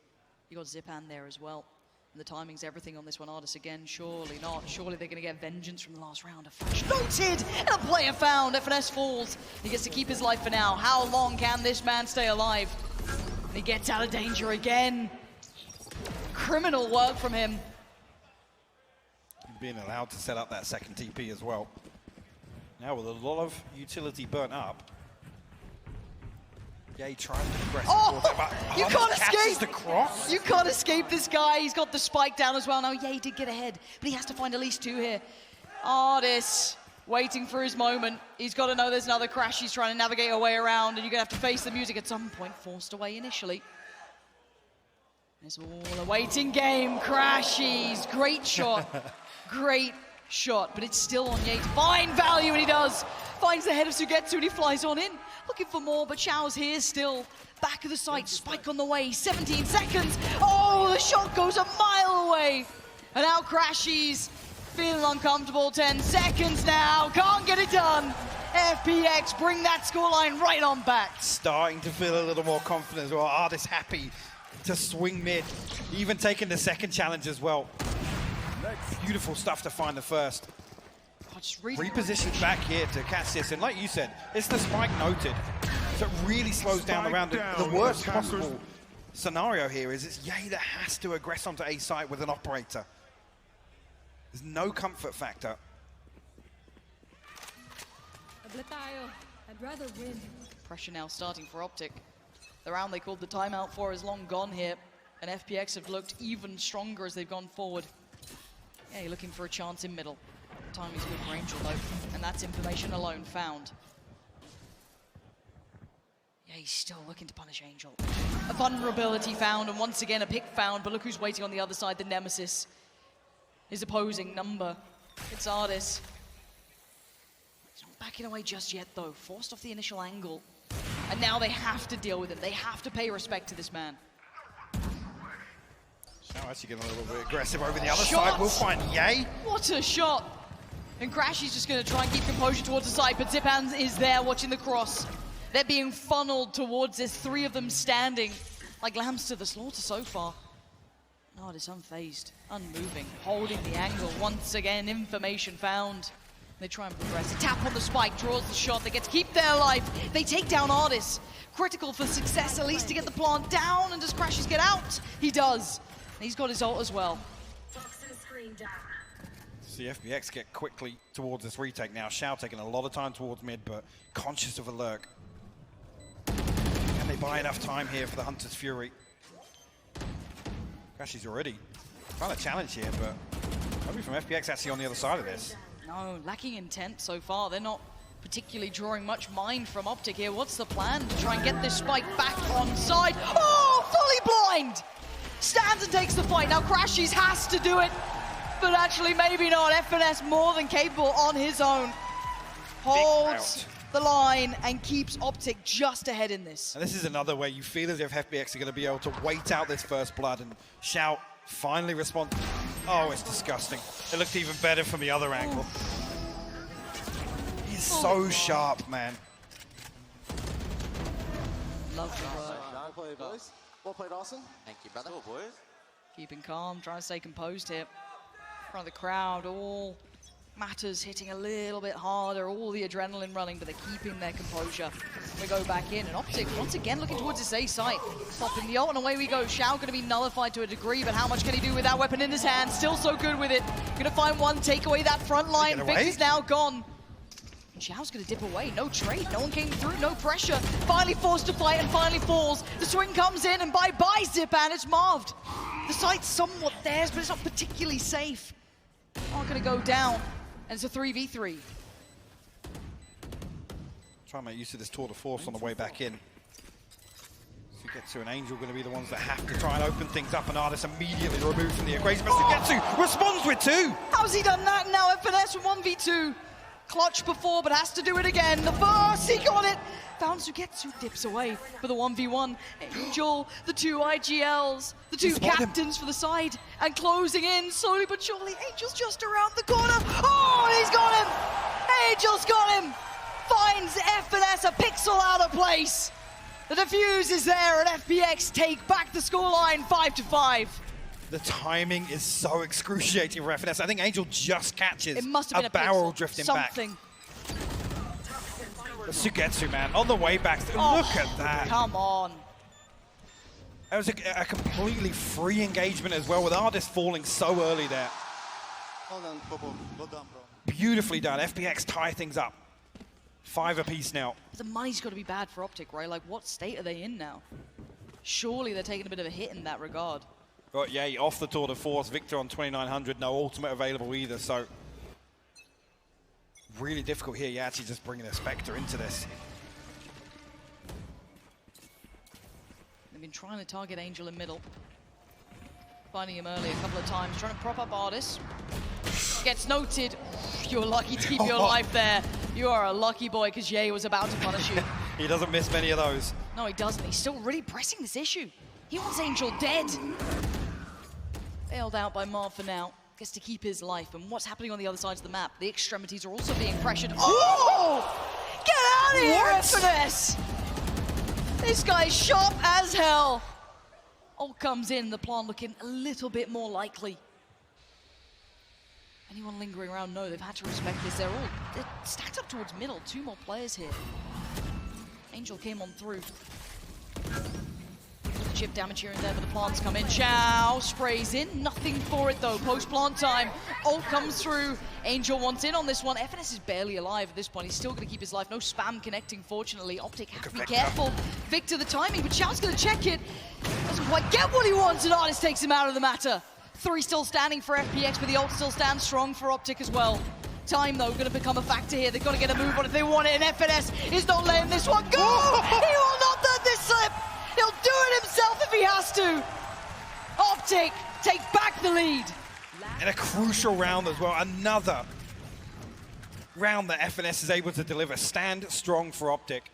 You got Zipan there as well. And the timing's everything on this one. Ardis again, surely not. Surely they're going to get vengeance from the last round. A flash noted! And a player found. FNS falls. He gets to keep his life for now. How long can this man stay alive? And he gets out of danger again. Criminal work from him. Being allowed to set up that second TP as well. Now with a lot of utility burnt up. Yeah, he tried to progress. You can't escape! The cross. You can't escape this guy. He's got the spike down as well. Now, yeah, he did get ahead, but he has to find at least 2 here. Artis waiting for his moment. He's got to know there's another crash. He's trying to navigate a way around, and you're going to have to face the music at some point. Forced away initially. It's all a waiting game. Crashies. Great shot. Great shot, but it's still on Ye to find value, and he does. Finds the head of Sugetsu, and he flies on in. Looking for more, but Xiao's here still. Back of the site, spike on the way, 17 seconds. Oh, the shot goes a mile away. And now Crashies feeling uncomfortable, 10 seconds now. Can't get it done. FPX bring that scoreline right on back. Starting to feel a little more confident as well. Artis happy to swing mid, even taking the second challenge as well. Beautiful stuff to find the first. Repositioned back here to catch this, and like you said, it's the spike noted, so it really slows down the round. The worst possible scenario here is it's Ye that has to aggress onto A site with an operator. There's no comfort factor. I'd rather win. Pressure now starting for OPTIC. The round they called the timeout for is long gone here, and FPX have looked even stronger as they've gone forward. Yeah, you're looking for a chance in middle. Timing's good for Angel though, and that's information alone found. Yeah, he's still looking to punish Angel. A vulnerability found, and once again a pick found, but look who's waiting on the other side, the Nemesis. His opposing number. It's Artis. He's not backing away just yet though, forced off the initial angle. And now they have to deal with him. They have to pay respect to this man. Now actually getting a little bit aggressive over the other side. We'll find Ye. What a shot! And Crashy's just going to try and keep composure towards the side, but Zipan is there watching the cross. They're being funneled towards this, 3 of them standing like lambs to the slaughter so far. Oh, it's unfazed, unmoving, holding the angle. Once again, information found. They try and progress. A tap on the spike, draws the shot. They get to keep their life. They take down Artis. Critical for success, at least to get the plant down. And does Crashies get out? He does. And he's got his ult as well. See FPX get quickly towards this retake now. Xiao taking a lot of time towards mid, but conscious of a lurk. Can they buy enough time here for the Hunter's Fury? Crashies already trying to challenge here, but nobody from FPX actually on the other side of this. No, lacking intent so far. They're not particularly drawing much mind from OPTIC here. What's the plan to try and get this spike back on side? Oh, fully blind! Stands and takes the fight. Now Crashies has to do it, but actually maybe not. FNS more than capable on his own. Holds the line and keeps OPTIC just ahead in this. And this is another way you feel as if FPX are going to be able to wait out this first blood, and Shout finally responds. Oh, it's disgusting. It looked even better from the other angle. He's so sharp, man. Love the work. Well played, boys. Well played, Austin. Thank you, brother. Cool, boys. Keeping calm, trying to stay composed here. In front of the crowd, all matters hitting a little bit harder, all the adrenaline running, but they're keeping their composure. We go back in, and OPTIC once again looking towards his A site. Popping the ult, and away we go. Xiao going to be nullified to a degree, but how much can he do with that weapon in his hand? Still so good with it. Going to find one, take away that front line. Vic is now gone. And Xiao's going to dip away. No trade, no one came through, no pressure. Finally forced to fight and finally falls. The swing comes in, and bye-bye Zipan, it's marved. The site's somewhat theirs, but it's not particularly safe. Not going to go down, and it's a 3v3. Try and make use of this tour de force on the way back in. Sugetsu and Angel going to be the ones that have to try and open things up, and Artis immediately removed from the equation. But Sugetsu responds with 2. How's he done that now? FNS with 1v2. Clutch before, but has to do it again. The first, he got it. Found Sugetsu, dips away for the 1v1. Angel, the 2 IGLs, the 2 captains for the side, and closing in slowly but surely. Angel's just around the corner. Oh, he's got him. Angel's got him. Finds FNS a pixel out of place. The defuse is there, and FPX take back the scoreline 5-5. The timing is so excruciating for FNS. I think Angel just catches a barrel drifting back. Sugetsu, man, on the way back. Look at that. Come on. That was a completely free engagement as well, with Artis falling so early there. Well done, Popo. Well done, bro. Beautifully done. FPX tie things up. 5 apiece now. But the money's got to be bad for Optic, right? Like, what state are they in now? Surely they're taking a bit of a hit in that regard. Got Ye off the tour de force. Victor on 2,900. No ultimate available either, so really difficult here. Yeah, actually just bringing a Spectre into this. They've been trying to target Angel in middle. Finding him early a couple of times. Trying to prop up Artis. Gets noted. You're lucky to keep your life there. You are a lucky boy, because Ye was about to punish you. He doesn't miss many of those. No, he doesn't. He's still really pressing this issue. He wants Angel dead. Bailed out by Marv for now. Gets to keep his life. And what's happening on the other sides of the map? The extremities are also being pressured. Oh! Get out of here, FNS! This guy's sharp as hell. Ult comes in, the plan looking a little bit more likely. Anyone lingering around? No, they've had to respect this. They're stacked up towards middle. 2 more players here. Angel came on through. Chip damage here and there, but the plants come in. Chow sprays in. Nothing for it, though. Post-plant time. Ult comes through. Angel wants in on this one. FNS is barely alive at this point. He's still going to keep his life. No spam connecting, fortunately. Optic has to be careful. Victor, the timing, but Chow's going to check it. Doesn't quite get what he wants, and Artis takes him out of the matter. 3 still standing for FPX, but the ult still stands strong for Optic as well. Time, though, going to become a factor here. They've got to get a move on if they want it, and FNS is not letting this one go! He will not let this slip! He'll do it himself if he has to! Optic take back the lead! In a crucial round as well. Another round that FNS is able to deliver. Stand strong for Optic.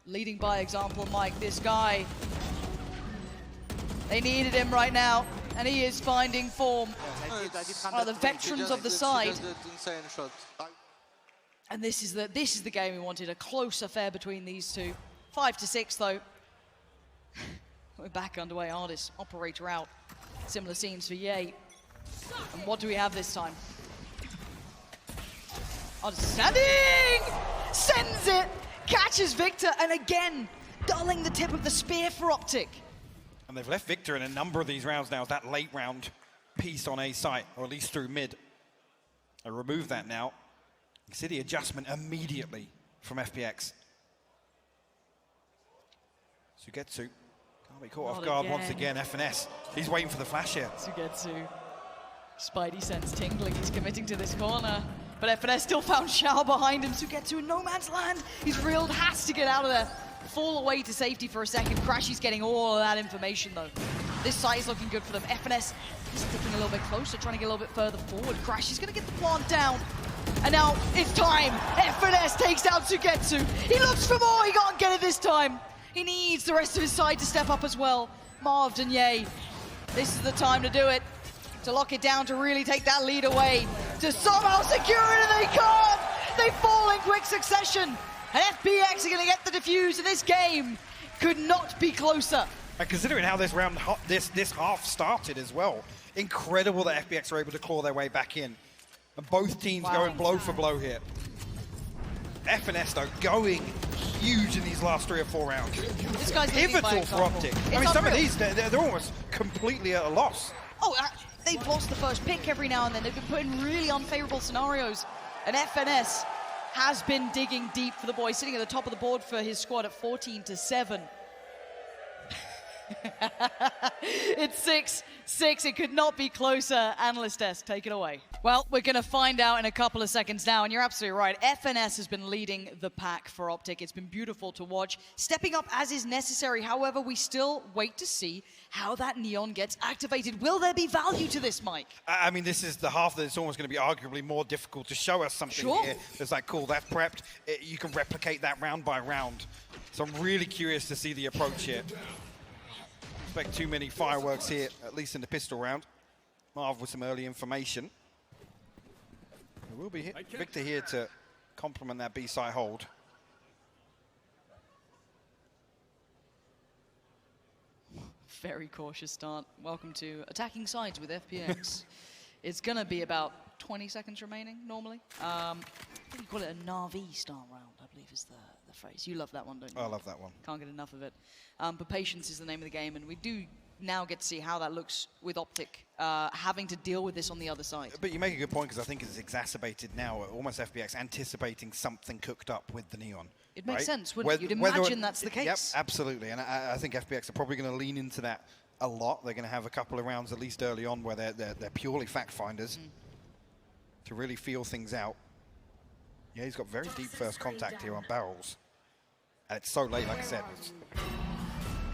Leading by example, Mike. This guy, they needed him right now, and he is finding form. One of the veterans of the side. And this is the game we wanted, a close affair between these two. 5-6 though. We're back underway. Artis, operator out. Similar scenes for Ye. And what do we have this time? Artis standing! Sends it! Catches Victor, and again, dulling the tip of the spear for Optic. And they've left Victor in a number of these rounds now. That late round piece on A site, or at least through mid. I remove that now. You see the adjustment immediately from FPX. Sugetsu can't be caught off guard once again. FNS, he's waiting for the flash here. Sugetsu, Spidey sense tingling. He's committing to this corner. But FNS still found Xiao behind him. Sugetsu in no man's land. He's reeled, has to get out of there. Fall away to safety for a second. Crashy's getting all of that information, though. This side is looking good for them. FNS is sticking a little bit closer, trying to get a little bit further forward. Crashy's going to get the plant down. And now it's time. FNS takes down Sugetsu. He looks for more. He can't get it this time. He needs the rest of his side to step up as well. Marv and Ye, this is the time to do it. To lock it down, to really take that lead away. To somehow secure it, and they can't! They fall in quick succession. And FPX are going to get the defuse, and this game could not be closer. And considering how this round, this half started as well, incredible that FPX are able to claw their way back in. And both teams going blow for blow here. FNS, though, going huge in these last 3 or 4 rounds. This guy's pivotal for Optic. I mean, some of these, they're almost completely at a loss. Oh, they've lost the first pick every now and then. They've been put in really unfavorable scenarios. And FNS has been digging deep for the boys, sitting at the top of the board for his squad at 14-7. It's 6-6. It could not be closer. Analyst desk, take it away. Well, we're going to find out in a couple of seconds now, and you're absolutely right. FNS has been leading the pack for Optic. It's been beautiful to watch, stepping up as is necessary. However, we still wait to see how that Neon gets activated. Will there be value to this, Mike? I mean, this is the half that it's almost going to be arguably more difficult to show us something here. It's like, cool, that's prepped. You can replicate that round by round. So I'm really curious to see the approach here. Expect too many fireworks here, at least in the pistol round. Marv with some early information. There will be Victor here to complement that B-side hold. Very cautious start. Welcome to Attacking Sides with FPX. It's going to be about 20 seconds remaining, normally. I think you call it a Na'Vi style round, I believe is the phrase. You love that one, don't you? I love that one. Can't get enough of it. But patience is the name of the game, and we do now get to see how that looks with Optic having to deal with this on the other side. But you make a good point, because I think it's exacerbated now, almost FPX anticipating something cooked up with the Neon. It makes sense, wouldn't it? You'd imagine that's the case. Yep, absolutely. And I think FPX are probably going to lean into that a lot. They're going to have a couple of rounds, at least early on, where they're purely fact finders to really feel things out. Yeah, he's got very deep first contact here on barrels. And it's so late, like I said.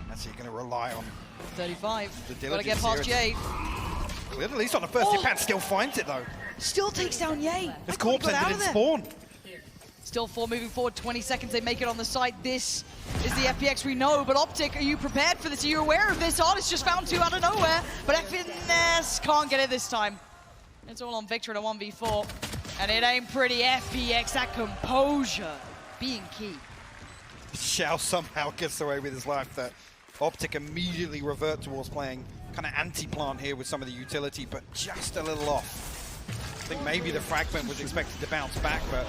Actually, you're going to rely on 35. the diligence. Gotta get past Ye. Cleared at least on the first hit pan, still finds it though. Still takes down Ye. His corpse ended in spawn. Still 4 moving forward, 20 seconds, they make it on the side. This is the FPX we know, but Optic, are you prepared for this? Are you aware of this? Artist just found 2 out of nowhere, but FNS can't get it this time. It's all on Victor in a 1v4, and it ain't pretty. FPX, that composure being key. Xiao somehow gets away with his life. That Optic immediately revert towards playing kind of anti-plant here with some of the utility, but just a little off. I think maybe the fragment was expected to bounce back, but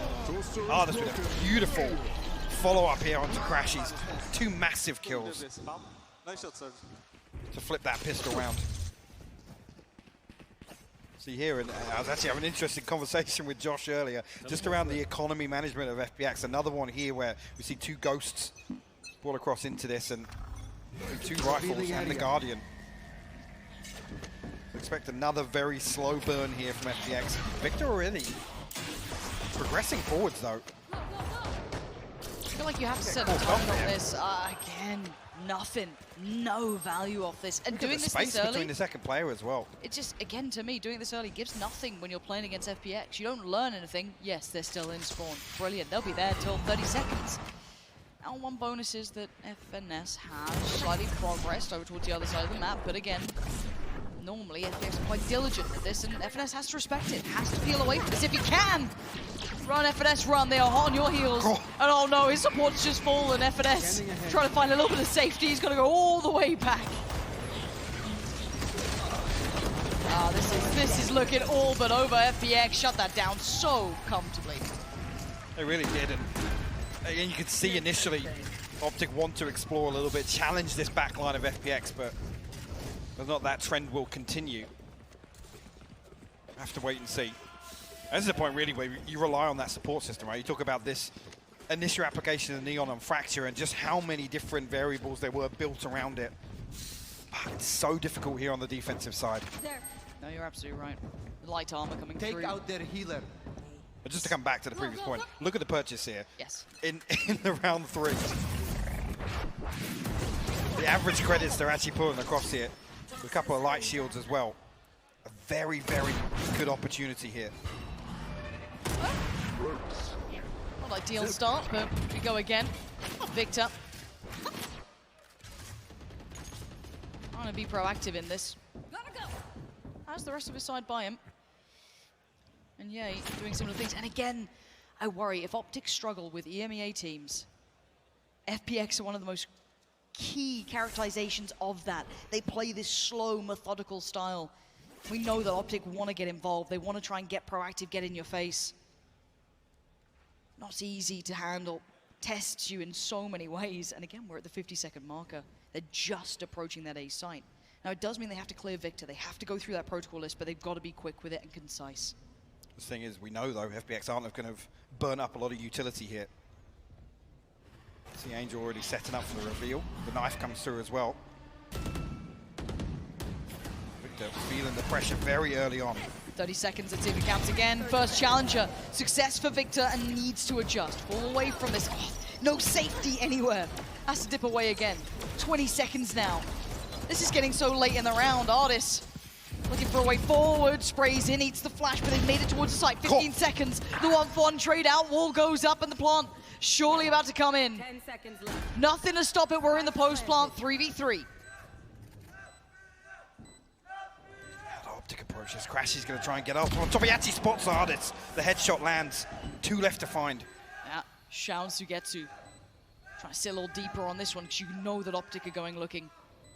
Artist with a beautiful follow-up here onto Crashies. 2 massive kills to flip that pistol round. See here, and I was actually having an interesting conversation with Josh earlier, just around the economy management of FPX. Another one here where we see 2 ghosts brought across into this, and 2 rifles and the Guardian. Expect another very slow burn here from FPX. Victor already progressing forwards though. I feel like you have to set a time on this. Again, nothing. No value off this. And doing this space early, between the second player as well. It just, again, to me, doing this early gives nothing when you're playing against FPX. You don't learn anything. Yes, they're still in spawn. Brilliant. They'll be there till 30 seconds. Now, one bonus is that FNS has slightly progressed over towards the other side of the map, but again, normally FPX are quite diligent at this, and FNS has to respect it, has to peel away from this if he can. Run, FNS, run. They are hot on your heels. And oh no, his support's just fallen. FNS trying to find a little bit of safety. He's got to go all the way back. This is looking all but over. FPX shut that down so comfortably. They really did, and again, you could see initially Optic want to explore a little bit, challenge this backline of FPX, but whether or not that trend will continue, have to wait and see. This is a point really where you rely on that support system, right? You talk about this initial application of Neon on Fracture and just how many different variables there were built around it. It's so difficult here on the defensive side. No, you're absolutely right. Light armor coming through. Take out their healer. But just to come back to the previous point, look at the purchase here. Yes. In the round 3. The average credits they're actually pulling across here, with a couple of light shields as well. A very, very good opportunity here. Not ideal start, but we go again. Victor. Trying to be proactive in this. How's the rest of his side by him? And yeah, doing similar things. And again, I worry if Optic struggle with EMEA teams, FPX are one of the most key characterizations of that. They play this slow, methodical style. We know that Optic want to get involved. They want to try and get proactive, get in your face. Not easy to handle. Tests you in so many ways. And again, we're at the 50-second marker. They're just approaching that A site. Now, it does mean they have to clear Victor. They have to go through that protocol list, but they've got to be quick with it and concise. The thing is, we know, though, FPX aren't going to burn up a lot of utility here. See Angel already setting up for the reveal. The knife comes through as well. Victor feeling the pressure very early on. 30 seconds, let's see if it counts again. First challenger, success for Victor, and needs to adjust. Fall away from this. Oh, no safety anywhere. Has to dip away again. 20 seconds now. This is getting so late in the round. Artis looking for a way forward, sprays in, eats the flash, but they've made it towards the site. 15 seconds. The 1-for-1 trade out. Wall goes up, and the plant surely about to come in. 10 seconds left. Nothing to stop it. We're in the post plant, 3v3. Optic approaches. Crash is going to try and get up on top. He actually spots Artis. The headshot lands. 2 left to find. Yeah, Xiao and Sugetsu trying to sit a little deeper on this one because you know that Optic are going looking.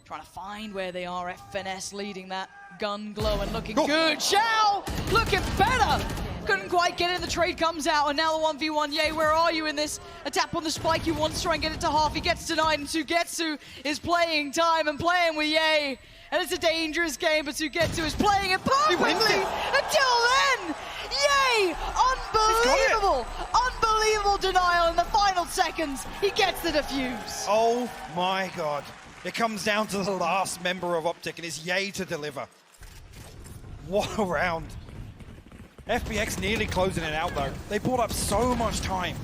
Trying to find where they are. FNS leading that gun glow and looking good. Xiao looking better. Couldn't quite get it. The trade comes out, and now the 1v1. Ye, where are you in this? A tap on the spike. He wants to try and get it to half. He gets denied, and Sugetsu is playing time and playing with Ye. And it's a dangerous game, but Sugetsu is playing it perfectly until then! Yay! Unbelievable! Unbelievable denial in the final seconds. He gets the defuse. Oh my god. It comes down to the last member of OPTIC, and it's Yay to deliver. What a round. FPX nearly closing it out though. They brought up so much time.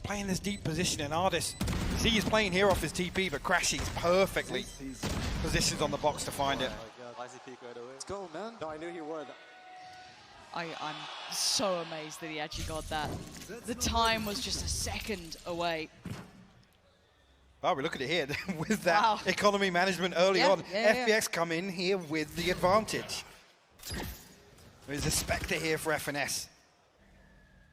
Playing this deep position, and Ardis, see he's playing here off his TP, but Crashy's perfectly positioned on the box to find it. Let's go, man. No, I knew he would. I'm so amazed that he actually got that. The time was just a second away. Well, we look at it here with that economy management early on. FPX come in here with the advantage. There's a Spectre here for FNS.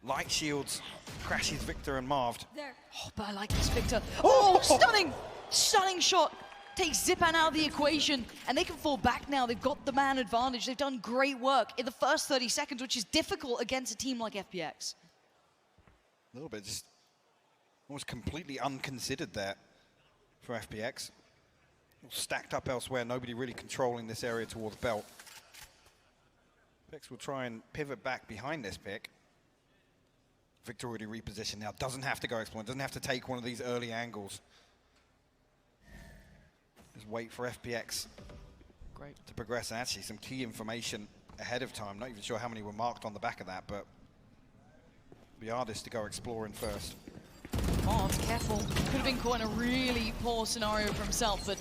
Light shields, Crashes Victor and Marved. Oh, but I like this Victor. Oh, stunning! Stunning shot. Takes Zipan out of the equation, and they can fall back now. They've got the man advantage. They've done great work in the first 30 seconds, which is difficult against a team like FPX. A little bit just almost completely unconsidered there for FPX. Stacked up elsewhere, nobody really controlling this area towards Belt. FPX will try and pivot back behind this pick. Victor already repositioned now, doesn't have to go exploit, doesn't have to take one of these early angles. Just wait for FPX to progress, and actually some key information ahead of time. Not even sure how many were marked on the back of that, but the artist to go exploring first. Oh, careful. Could have been caught in a really poor scenario for himself, but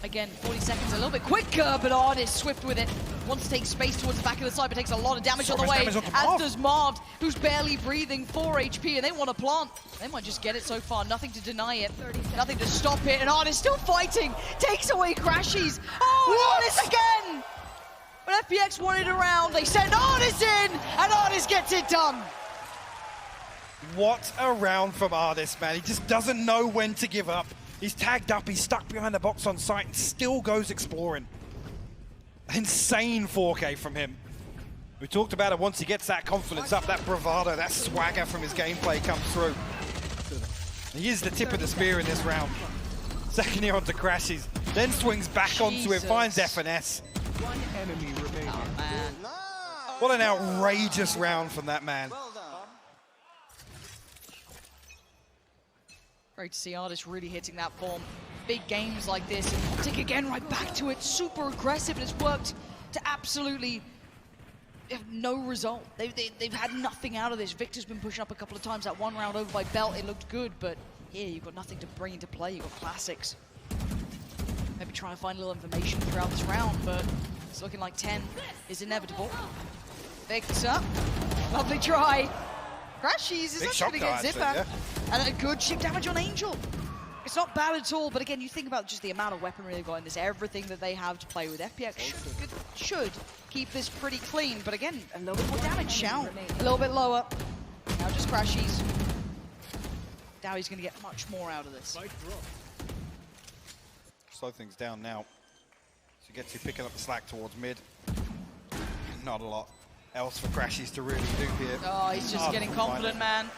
again, 40 seconds, a little bit quicker, but Artist swift with it. Wants to take space towards the back of the side, but takes a lot of damage on the way, as does Marved, who's barely breathing, 4 HP, and they want to plant. They might just get it so far, nothing to deny it, nothing to stop it, and Artist still fighting, takes away Crashies. Oh, Artist again! When FPX wanted a round, they send Artist in, and Artist gets it done. What a round from Ardis, man. He just doesn't know when to give up. He's tagged up, he's stuck behind the box on site, and still goes exploring. Insane 4K from him. We talked about it, once he gets that confidence up, that bravado, that swagger from his gameplay comes through. He is the tip of the spear in this round. Second here onto Crashes, then swings back onto it, finds FNS. One enemy remaining. Oh, man. What an outrageous round from that man. Great to see Artist really hitting that form. Big games like this, and OPTIC again right back to it. Super aggressive, and it's worked to absolutely no result. They've had nothing out of this. Victor's been pushing up a couple of times. That one round over by Belt, it looked good, but here you've got nothing to bring into play. You've got classics. Maybe trying to find a little information throughout this round, but it's looking like 10 is inevitable. Victor, lovely try. Crashies is actually going to get Zipper. And a good chip damage on Angel. It's not bad at all, but again, you think about just the amount of weaponry they've got in this, everything that they have to play with. FPX should keep this pretty clean, but again, a little bit more damage. Shao, a little bit lower. Now just Crashies. Dowie's going to get much more out of this. Slow things down now. So gets you picking up the slack towards mid. Not a lot else for Crashies to really do here. Oh, he's just getting confident, man.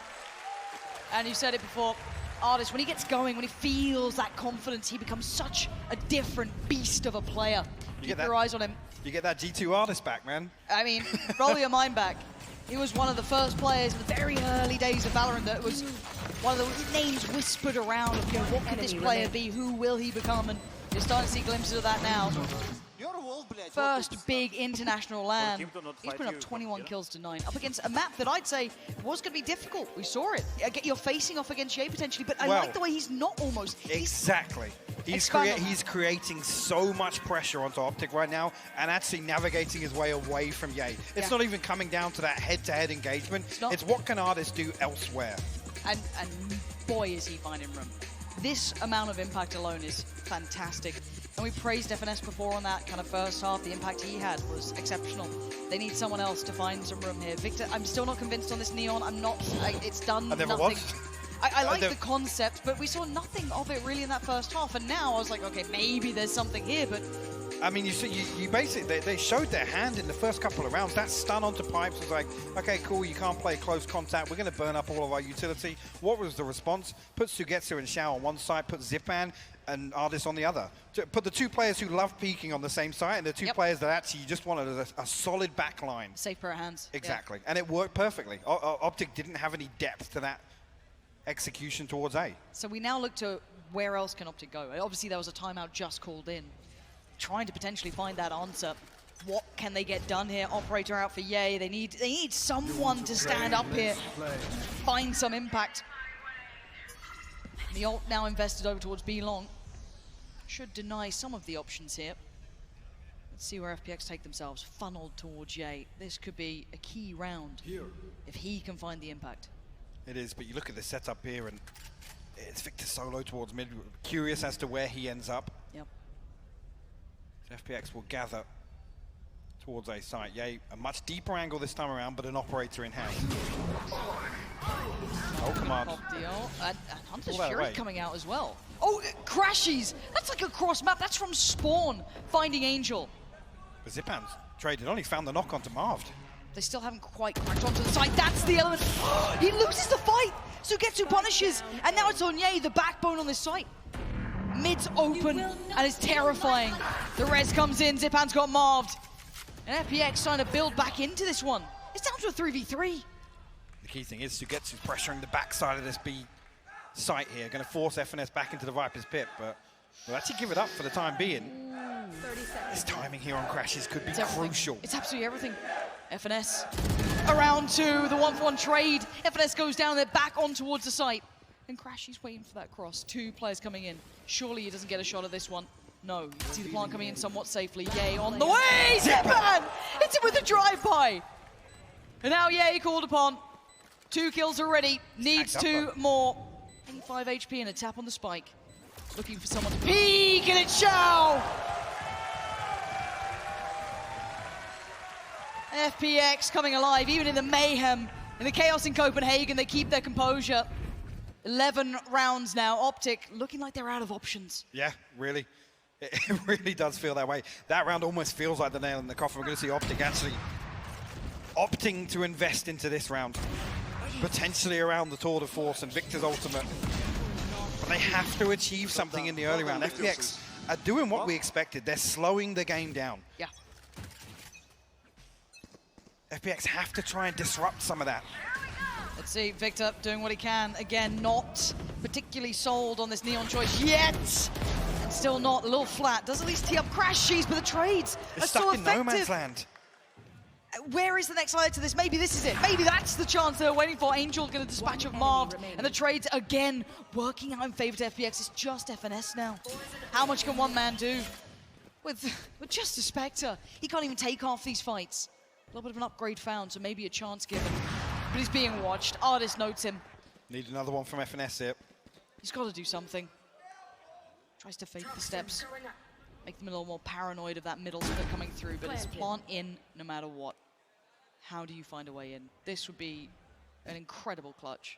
And you said it before, Artist, when he gets going, when he feels that confidence, he becomes such a different beast of a player. Keep your eyes on him. You get that G2 Artist back, man. I mean, roll your mind back. He was one of the first players in the very early days of Valorant that was one of the names whispered around of, you know, what could this player be? Who will he become? And you're starting to see glimpses of that now. First big international land. He's put up 21 kills to 9. Up against a map that I'd say was going to be difficult. We saw it. You're facing off against Jay potentially, but I like the way he's not almost. Exactly. He's creating so much pressure onto OPTIC right now and actually navigating his way away from Ye. It's not even coming down to that head-to-head engagement. It's what can artists do elsewhere. And boy, is he finding room. This amount of impact alone is fantastic. And we praised FNS before on that kind of first half. The impact he had was exceptional. They need someone else to find some room here. Victor, I'm still not convinced on this Neon. I'm not, it's done nothing. I like the concept, but we saw nothing of it really in that first half. And now I was like, okay, maybe there's something here, but I mean, you basically, they showed their hand in the first couple of rounds. That stun onto pipes was like, okay, cool, you can't play close contact. We're going to burn up all of our utility. What was the response? Put Sugetsu and Xiao on one side, put Zipan and Ardis on the other. Put the two players who love peeking on the same side and the two players that actually just wanted a solid back line. Safe pair of hands. Exactly. And it worked perfectly. OPTIC didn't have any depth to that execution towards A. So we now look to where else can OPTIC go? Obviously, there was a timeout just called in. Trying to potentially find that answer. What can they get done here? Operator out for Yay. They need someone to stand up here, find some impact. The ult now invested over towards B long. Should deny some of the options here. Let's see where FPX take themselves. Funneled towards Yay. This could be a key round if he can find the impact. It is, but you look at the setup here and it's Victor solo towards mid. Curious as to where he ends up. Yep. FPX will gather towards A site. Yay, a much deeper angle this time around, but an operator in hand. Oh, command. And Hunter's Fury coming out as well. Oh, Crashies! That's like a cross map. That's from Spawn, finding Angel. But Zipan's traded on. He found the knock onto Marved. They still haven't quite cracked onto the side. That's the element. He loses the fight. Sugetsu punishes. And now it's on Ye, the backbone on this site. Mid's open and it's terrifying. The res comes in. Zipan's got Marved. And FPX trying to build back into this one. It's down to a 3v3. The key thing is Sugetsu's pressuring the backside of this B site here. Going to force FNS back into the Viper's pit, but we'll actually give it up for the time being. This timing here on Crashes could be crucial. It's absolutely everything. FNS around to the 1-for-1 trade. FNS goes down, they're back on towards the site. And Crashy's waiting for that cross. Two players coming in. Surely he doesn't get a shot at this one. No, you can see the plant coming in somewhat safely. Yay on the way! Zipan! Hits it with a drive-by! And now Yay called upon. 2 kills already. Needs 2 more. 85 HP and a tap on the spike. Looking for someone to peek, and it's Xiao! FPX coming alive, even in the mayhem, in the chaos in Copenhagen, they keep their composure. 11 rounds now. OPTIC looking like they're out of options. Yeah, really. It really does feel that way. That round almost feels like the nail in the coffin. We're going to see OPTIC actually opting to invest into this round. Potentially around the tour de force and Victor's ultimate. But they have to achieve something in the early round. FPX are doing what we expected. They're slowing the game down. Yeah. FPX have to try and disrupt some of that. Let's see, Victor doing what he can. Again, not particularly sold on this Neon choice yet. And still not, a little flat. Does at least tee up Crashies, but the trades are so effective. Stuck in no man's land. Where is the next layer to this? Maybe this is it. Maybe that's the chance they're waiting for. Angel going to dispatch of Marved. And the trades again working out in favor to FPX. It's just FNS now. How much can one man do? With just a Spectre, he can't even take off these fights. A little bit of an upgrade found, so maybe a chance given. But he's being watched. Ardis notes him. Need another one from FNS here. He's got to do something. Tries to fake the steps. Make them a little more paranoid of that middle split coming through, but it's plant in no matter what. How do you find a way in? This would be an incredible clutch.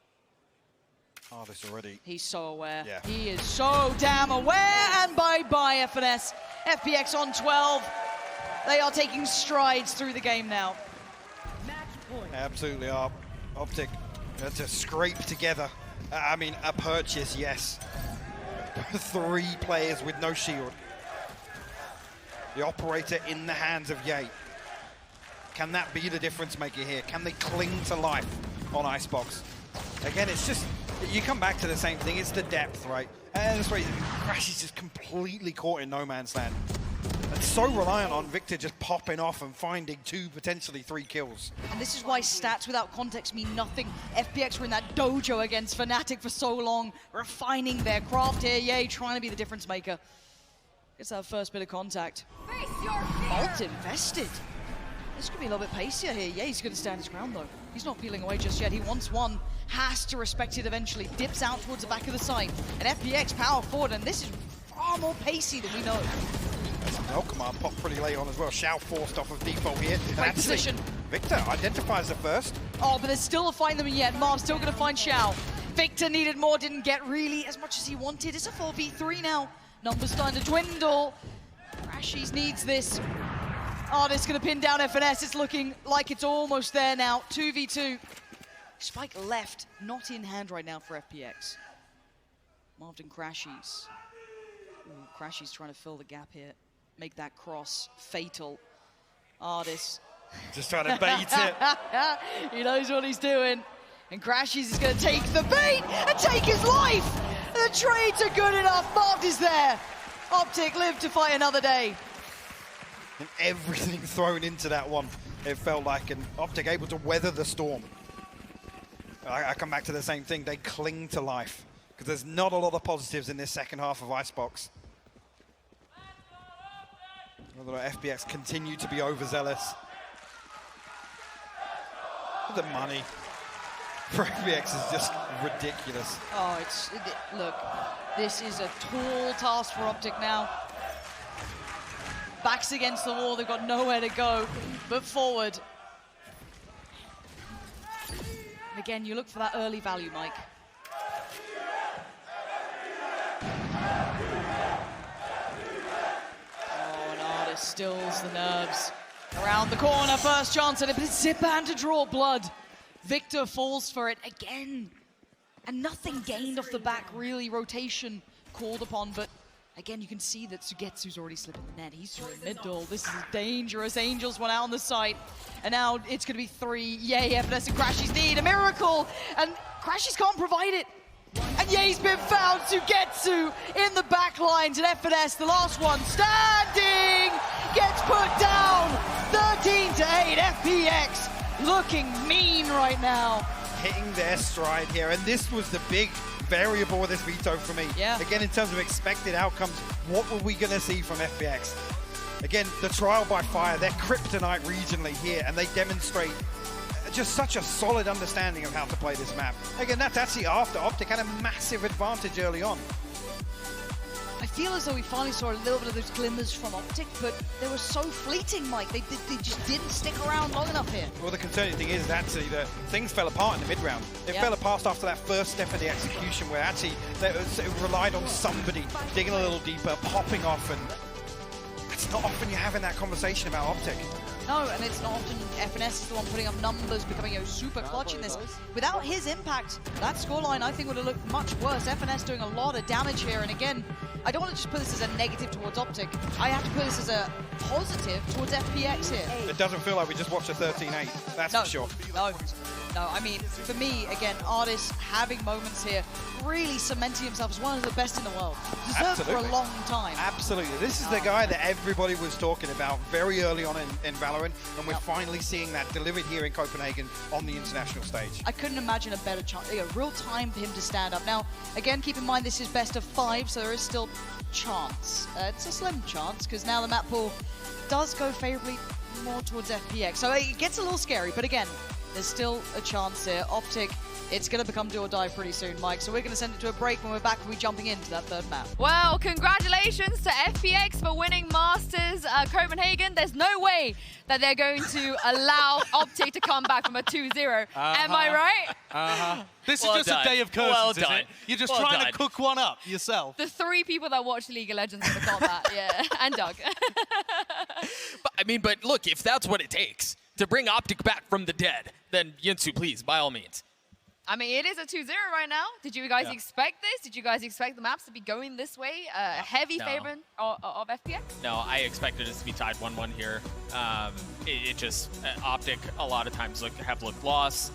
Ardis already. He's so aware. Yeah. He is so damn aware, and bye-bye FNS. FPX on 12. They are taking strides through the game now. Absolutely are. OPTIC to scrape together. I mean, a purchase, yes. 3 players with no shield. The operator in the hands of Yay. Can that be the difference maker here? Can they cling to life on Icebox? Again, it's just, you come back to the same thing. It's the depth, right? And that's why Crash is just completely caught in no man's land. And so reliant on Victor just popping off and finding 2, potentially 3 kills. And this is why stats without context mean nothing. FPX were in that dojo against Fnatic for so long, refining their craft here. Yay, trying to be the difference maker. Gets that first bit of contact. Bolt invested. This could be a little bit pacier here. Yeah, he's going to stand his ground though. He's not peeling away just yet. He wants one, has to respect it eventually. Dips out towards the back of the site. And FPX power forward, and this is far more pacey than we know. No command popped pretty late on as well. Xiao forced off of default here. Great position. Victor identifies the first. Oh, but there's still a find them yet. Marv's still going to find Xiao. Victor needed more, didn't get really as much as he wanted. It's a 4v3 now. Numbers starting to dwindle. Crashies needs this. Artist gonna pin down FNS. It's looking like it's almost there now. 2v2. Spike left, not in hand right now for FPX. Marvin Crashies. Crashies trying to fill the gap here. Make that cross fatal. Artist. Just trying to bait it. He knows what he's doing. And Crashies is going to take the bait and take his life. The trades are good enough. Marved is there. OPTIC live to fight another day. And everything thrown into that one, it felt like, and OPTIC able to weather the storm. I come back to the same thing. They cling to life because there's not a lot of positives in this second half of Icebox. Although FPX continue to be overzealous. The money for FPX is just ridiculous. Oh, look, this is a tall task for OPTIC now. Backs against the wall, they've got nowhere to go but forward. And again, you look for that early value, Mike. Oh, and Artist stills the nerves. Around the corner, first chance at it, but it's Zipan to draw blood. Victor falls for it again. And nothing gained off the back, really. Rotation called upon, but again, you can see that Sugetsu's already slipping the net. He's through middle. This is dangerous. Angels went out on the site. And now it's going to be 3. Yay, FNS and Crashies need a miracle. And Crashies can't provide it. And Ye's been found. Sugetsu in the back lines. And FNS, the last one, standing, gets put down. 13-8, FPX looking mean right now. Hitting their stride here. And this was the big variable with this veto for me. Yeah. Again, in terms of expected outcomes, what were we going to see from FPX? Again, the trial by fire, they're kryptonite regionally here, and they demonstrate just such a solid understanding of how to play this map. Again, that's actually after OPTIC had a massive advantage early on. I feel as though we finally saw a little bit of those glimmers from OPTIC, but they were so fleeting, Mike. They just didn't stick around long enough here. Well, the concerning thing is that actually the things fell apart in the mid-round. It fell apart after that first step of the execution where actually it relied on somebody digging a little deeper, popping off, and it's not often you're having that conversation about OPTIC. No, and it's not often FNS is the one putting up numbers, becoming super clutch in this. Without his impact, that scoreline I think would have looked much worse. FNS doing a lot of damage here, and again, I don't want to just put this as a negative towards OPTIC. I have to put this as a positive towards FPX here. It doesn't feel like we just watched a 13-8, that's for sure. No, I mean, for me, again, Artist having moments here, really cementing himself as one of the best in the world. Deserved for a long time. Absolutely. This is the guy that everybody was talking about very early on in Valorant, and we're finally seeing that delivered here in Copenhagen on the international stage. I couldn't imagine a better chance, a real time for him to stand up. Now, again, keep in mind this is best of 5, so there is still chance. It's a slim chance, because now the map pool does go favorably more towards FPX. So it gets a little scary, but again, there's still a chance here. OPTIC, it's going to become do or die pretty soon, Mike. So we're going to send it to a break. When we're back, we'll be jumping into that third map. Well, congratulations to FPX for winning Masters Copenhagen. There's no way that they're going to allow OPTIC to come back from a 2-0. Am I right? This is just a day of curses, isn't it? You're just trying to cook one up yourself. The 3 people that watch League of Legends have got that, yeah. And Doug. But look, if that's what it takes to bring OPTIC back from the dead, then Yinsu, please, by all means. I mean, it is a 2-0 right now. Did you guys expect this? Did you guys expect the maps to be going this way? Heavy favorite of FPX? No, I expected it to be tied 1-1 here. It just, OPTIC a lot of times have looked lost.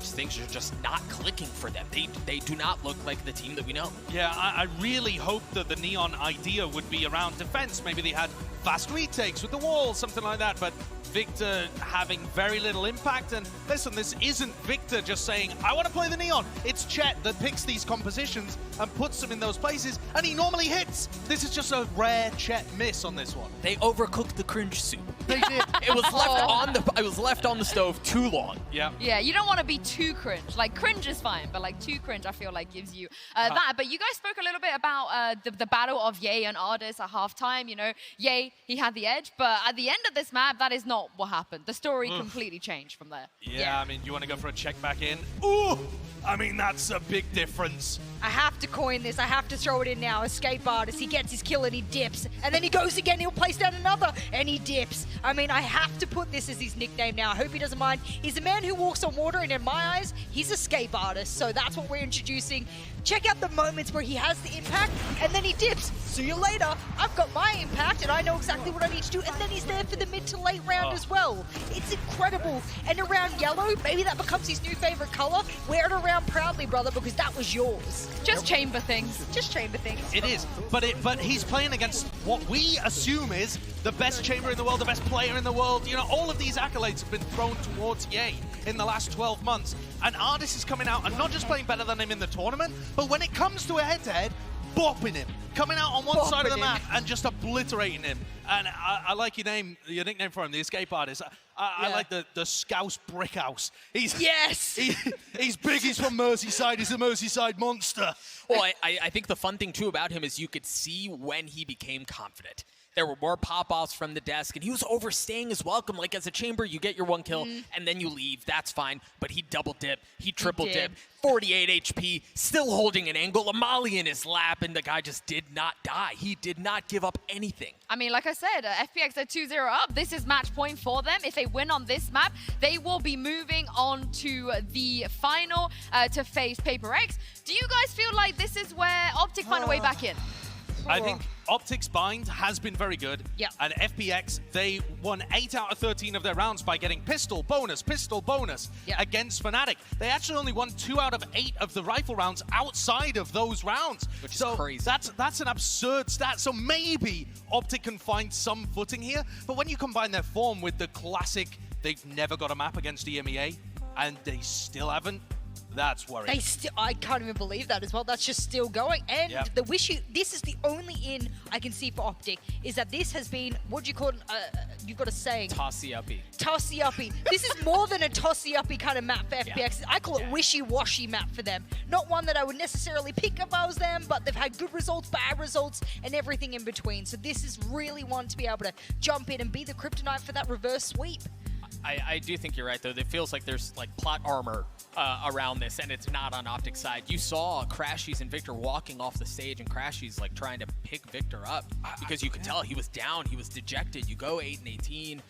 Things are just not clicking for them. They do not look like the team that we know. Yeah, I really hoped that the Neon idea would be around defense. Maybe they had fast retakes with the wall, something like that, but Victor having very little impact. And listen, this isn't Victor just saying, I want to play the Neon. It's Chet that picks these compositions and puts them in those places, and he normally hits. This is just a rare Chet miss on this one. They overcooked the cringe soup. They did. It was left on the stove too long. Yeah. Yeah, you don't want to be too cringe. Like, cringe is fine, but like too cringe, I feel like gives you that. But you guys spoke a little bit about the battle of Ye and Ardis at halftime. You know, Ye, he had the edge, but at the end of this map, that is not what happened. The story completely changed from there. Yeah, I mean, you want to go for a check back in? Ooh! I mean, that's a big difference. I have to coin this. I have to throw it in now. Escape Artist. He gets his kill and he dips. And then he goes again. He'll place down another and he dips. I mean, I have to put this as his nickname now. I hope he doesn't mind. He's a man who walks on water, and in my eyes, he's Escape Artist. So that's what we're introducing. Check out the moments where he has the impact and then he dips. See you later. I've got my impact and I know exactly what I need to do. And then he's there for the mid to late round as well. It's incredible. And around yellow, maybe that becomes his new favorite color. Wear it around proudly, brother, because that was yours. Just chamber things. Just chamber things. It is, but he's playing against what we assume is the best chamber in the world, the best player in the world. You know, all of these accolades have been thrown towards Ye in the last 12 months. And Ardis is coming out and not just playing better than him in the tournament, but when it comes to a head-to-head, bopping him. Coming out on one side of the map and just obliterating him. And I like your nickname for him, the Escape Artist. I like the Scouse Brickhouse. He's big, he's from Merseyside, he's a Merseyside monster. Well, I think the fun thing too about him is you could see when he became confident. There were more pop-offs from the desk, and he was overstaying his welcome. Like, as a chamber, you get your one kill, and then you leave. That's fine. But he double-dipped. He triple-dipped. 48 HP, still holding an angle, a molly in his lap, and the guy just did not die. He did not give up anything. I mean, like I said, FPX are 2-0 up. This is match point for them. If they win on this map, they will be moving on to the final to face Paper X. Do you guys feel like this is where OPTIC find a way back in? I think OPTIC's bind has been very good. Yeah. And FPX, they won 8 out of 13 of their rounds by getting pistol bonus against Fnatic. They actually only won 2 out of 8 of the rifle rounds outside of those rounds. Which is crazy. That's an absurd stat. So maybe OPTIC can find some footing here. But when you combine their form with the classic, they've never got a map against EMEA, and they still haven't, that's worrying. I can't even believe that as well. That's just still going. And this is the only in I can see for OPTIC, is that this has been, what do you call it? You've got a saying. Tossy-uppy. Tossy-uppy. This is more than a tossy-uppy kind of map for FPX. I call it wishy-washy map for them. Not one that I would necessarily pick if I was them, but they've had good results, bad results, and everything in between. So this is really one to be able to jump in and be the kryptonite for that reverse sweep. I do think you're right, though. It feels like there's like plot armor around this, and it's not on OPTIC's side. You saw Crashies and Victor walking off the stage, and Crashies like trying to pick Victor up because you could tell he was down, he was dejected. You go 8-18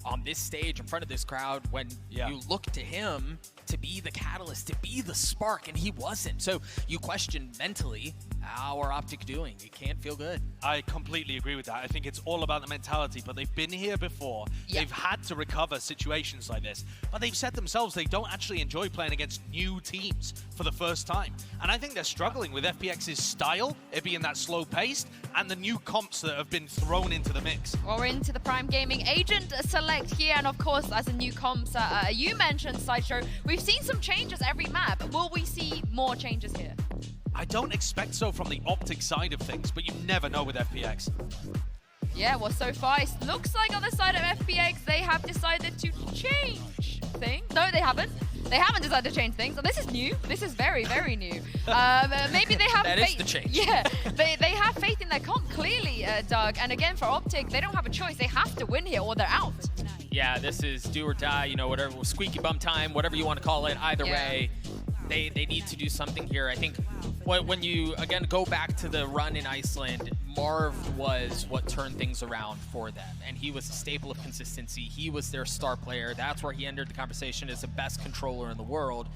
on this stage in front of this crowd when you look to him to be the catalyst, to be the spark, and he wasn't. So you question mentally, how are OPTIC doing? It can't feel good. I completely agree with that. I think it's all about the mentality, but they've been here before. They've had to recover situations like this, but they've said themselves they don't actually enjoy playing against new teams for the first time. And I think they're struggling with FPX's style, it being that slow-paced, and the new comps that have been thrown into the mix. Well, we're into the Prime Gaming Agent select here, and of course, as a new comps, you mentioned, Sideshow, we've seen some changes every map. Will we see more changes here? I don't expect so from the OPTIC side of things, but you never know with FPX. Yeah, well, so far, it looks like on the side of FPX, they have decided to change things. No, they haven't. They haven't decided to change things. So this is new. This is very, very new. Maybe they have faith. That is the change. Yeah, they have faith in their comp, clearly, Doug. And again, for OPTIC, they don't have a choice. They have to win here or they're out. Yeah, this is do or die, you know, whatever, squeaky bum time, whatever you want to call it. Either way, they need to do something here. I think when you, again, go back to the run in Iceland, Marv was what turned things around for them. And he was a staple of consistency. He was their star player. That's where he entered the conversation as the best controller in the world.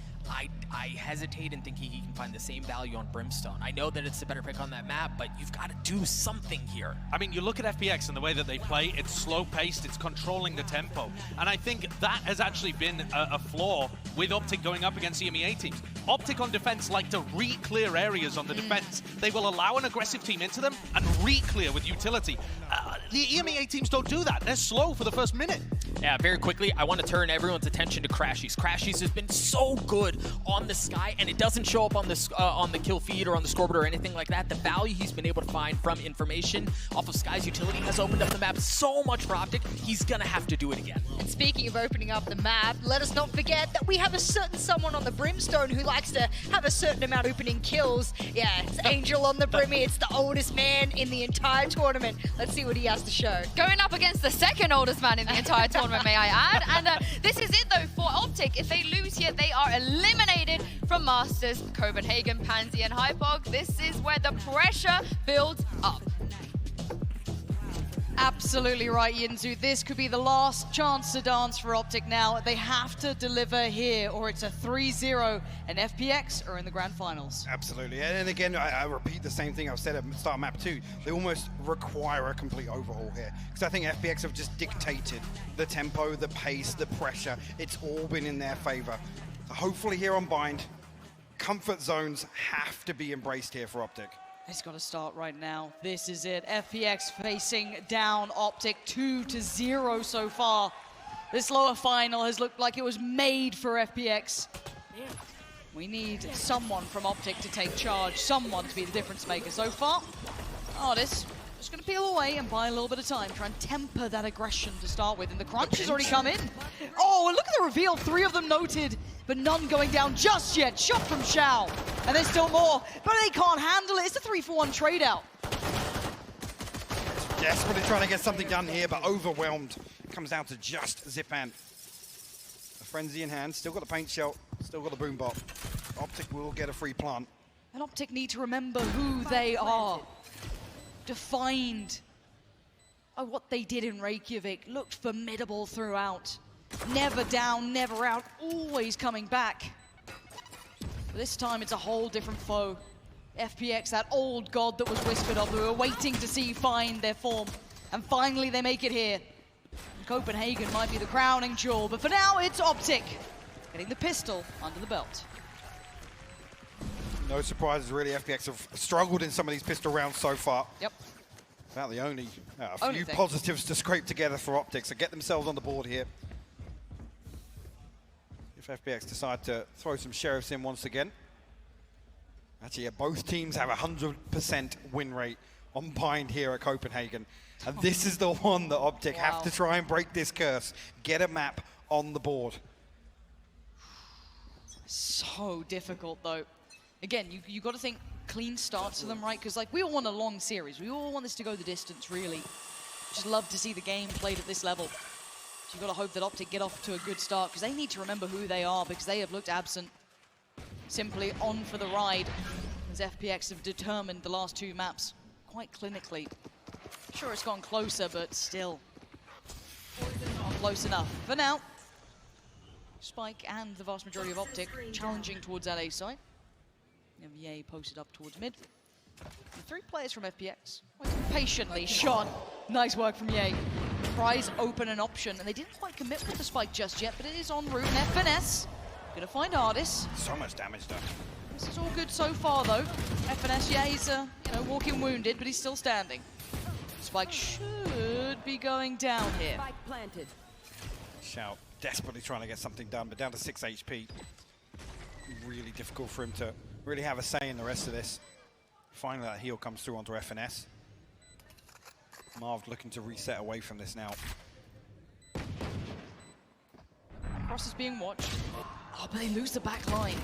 I hesitate in thinking he can find the same value on Brimstone. I know that it's the better pick on that map, but you've got to do something here. I mean, you look at FPX and the way that they play, it's slow-paced, it's controlling the tempo. And I think that has actually been a flaw with OPTIC going up against EMEA teams. OPTIC on defense like to re-clear areas on the defense. They will allow an aggressive team into them and re-clear with utility. the EMEA teams don't do that. They're slow for the first minute. Yeah, very quickly, I want to turn everyone's attention to Crashies. Crashies has been so good on the Sky, and it doesn't show up on the kill feed or on the scoreboard or anything like that. The value he's been able to find from information off of Sky's utility has opened up the map so much for Optic. He's gonna have to do it again. And speaking of opening up the map, let us not forget that we have a certain someone on the Brimstone who likes to have a certain amount opening kills. Yeah, it's Angel on the Brimmy. It's the oldest man in the entire tournament. Let's see what he has to show. Going up against the second oldest man in the entire tournament, may I add. And this is it, though, for Optic. If they lose here, they are eliminated from Masters, Copenhagen, Pansy, and Hypog. This is where the pressure builds up. Absolutely right, Yinzu. This could be the last chance to dance for Optic now. They have to deliver here, or it's a 3-0, and FPX are in the grand finals. Absolutely. And again, I repeat the same thing I've said at the start of map 2. They almost require a complete overhaul here. Because I think FPX have just dictated the tempo, the pace, the pressure. It's all been in their favor. So hopefully here on Bind, comfort zones have to be embraced here for Optic. It's got to start right now. This is it. FPX facing down Optic 2-0 so far. This lower final has looked like it was made for FPX. We need someone from Optic to take charge, someone to be the difference maker. So far, Artis just going to peel away and buy a little bit of time, try and temper that aggression to start with. And the crunch has already come in. Oh, and look at the reveal. 3 of them noted, but none going down just yet. Shot from Xiao. And there's still more, but they can't handle it. It's a 3-for-1 trade out. Desperately trying to get something done here, but overwhelmed. Comes down to just Zipan. A frenzy in hand, still got the paint shell, still got the boom bot. Optic will get a free plant. And Optic need to remember who they are. Defined by what they did in Reykjavik. Looked formidable throughout. Never down, never out, always coming back. But this time it's a whole different foe. FPX, that old god that was whispered of, who were waiting to see find their form. And finally they make it here. Copenhagen might be the crowning jewel, but for now it's Optic getting the pistol under the belt. No surprises really, FPX have struggled in some of these pistol rounds so far. Yep. About the only few positives to scrape together for Optic, so get themselves on the board here. If FPX decide to throw some sheriffs in once again. Actually, yeah, both teams have a 100% win rate on Bind here at Copenhagen. And this is the one that Optic have to try and break this curse. Get a map on the board. So difficult though. Again, you got to think clean starts for them, right? Because like we all want a long series. We all want this to go the distance, really. Just love to see the game played at this level. So you've got to hope that Optic get off to a good start, because they need to remember who they are, because they have looked absent. Simply on for the ride, as FPX have determined the last 2 maps quite clinically. Sure, it's gone closer, but still not close enough. For now, Spike and the vast majority of Optic challenging towards that A side. EMEA posted up towards mid. The 3 players from FPX waiting patiently. Shot. Nice work from Ye. Prize open an option, and they didn't quite commit with the spike just yet, but it is en route. And FNS gonna find Artis. So much damage done. This is all good so far, though. FNS, yeah, he's walking wounded, but he's still standing. Spike should be going down here. Spike planted. Shout desperately trying to get something done, but down to 6 HP. Really difficult for him to really have a say in the rest of this. Finally, that heal comes through onto FNS. Marv looking to reset away from this now. Cross is being watched. Oh, but they lose the back line.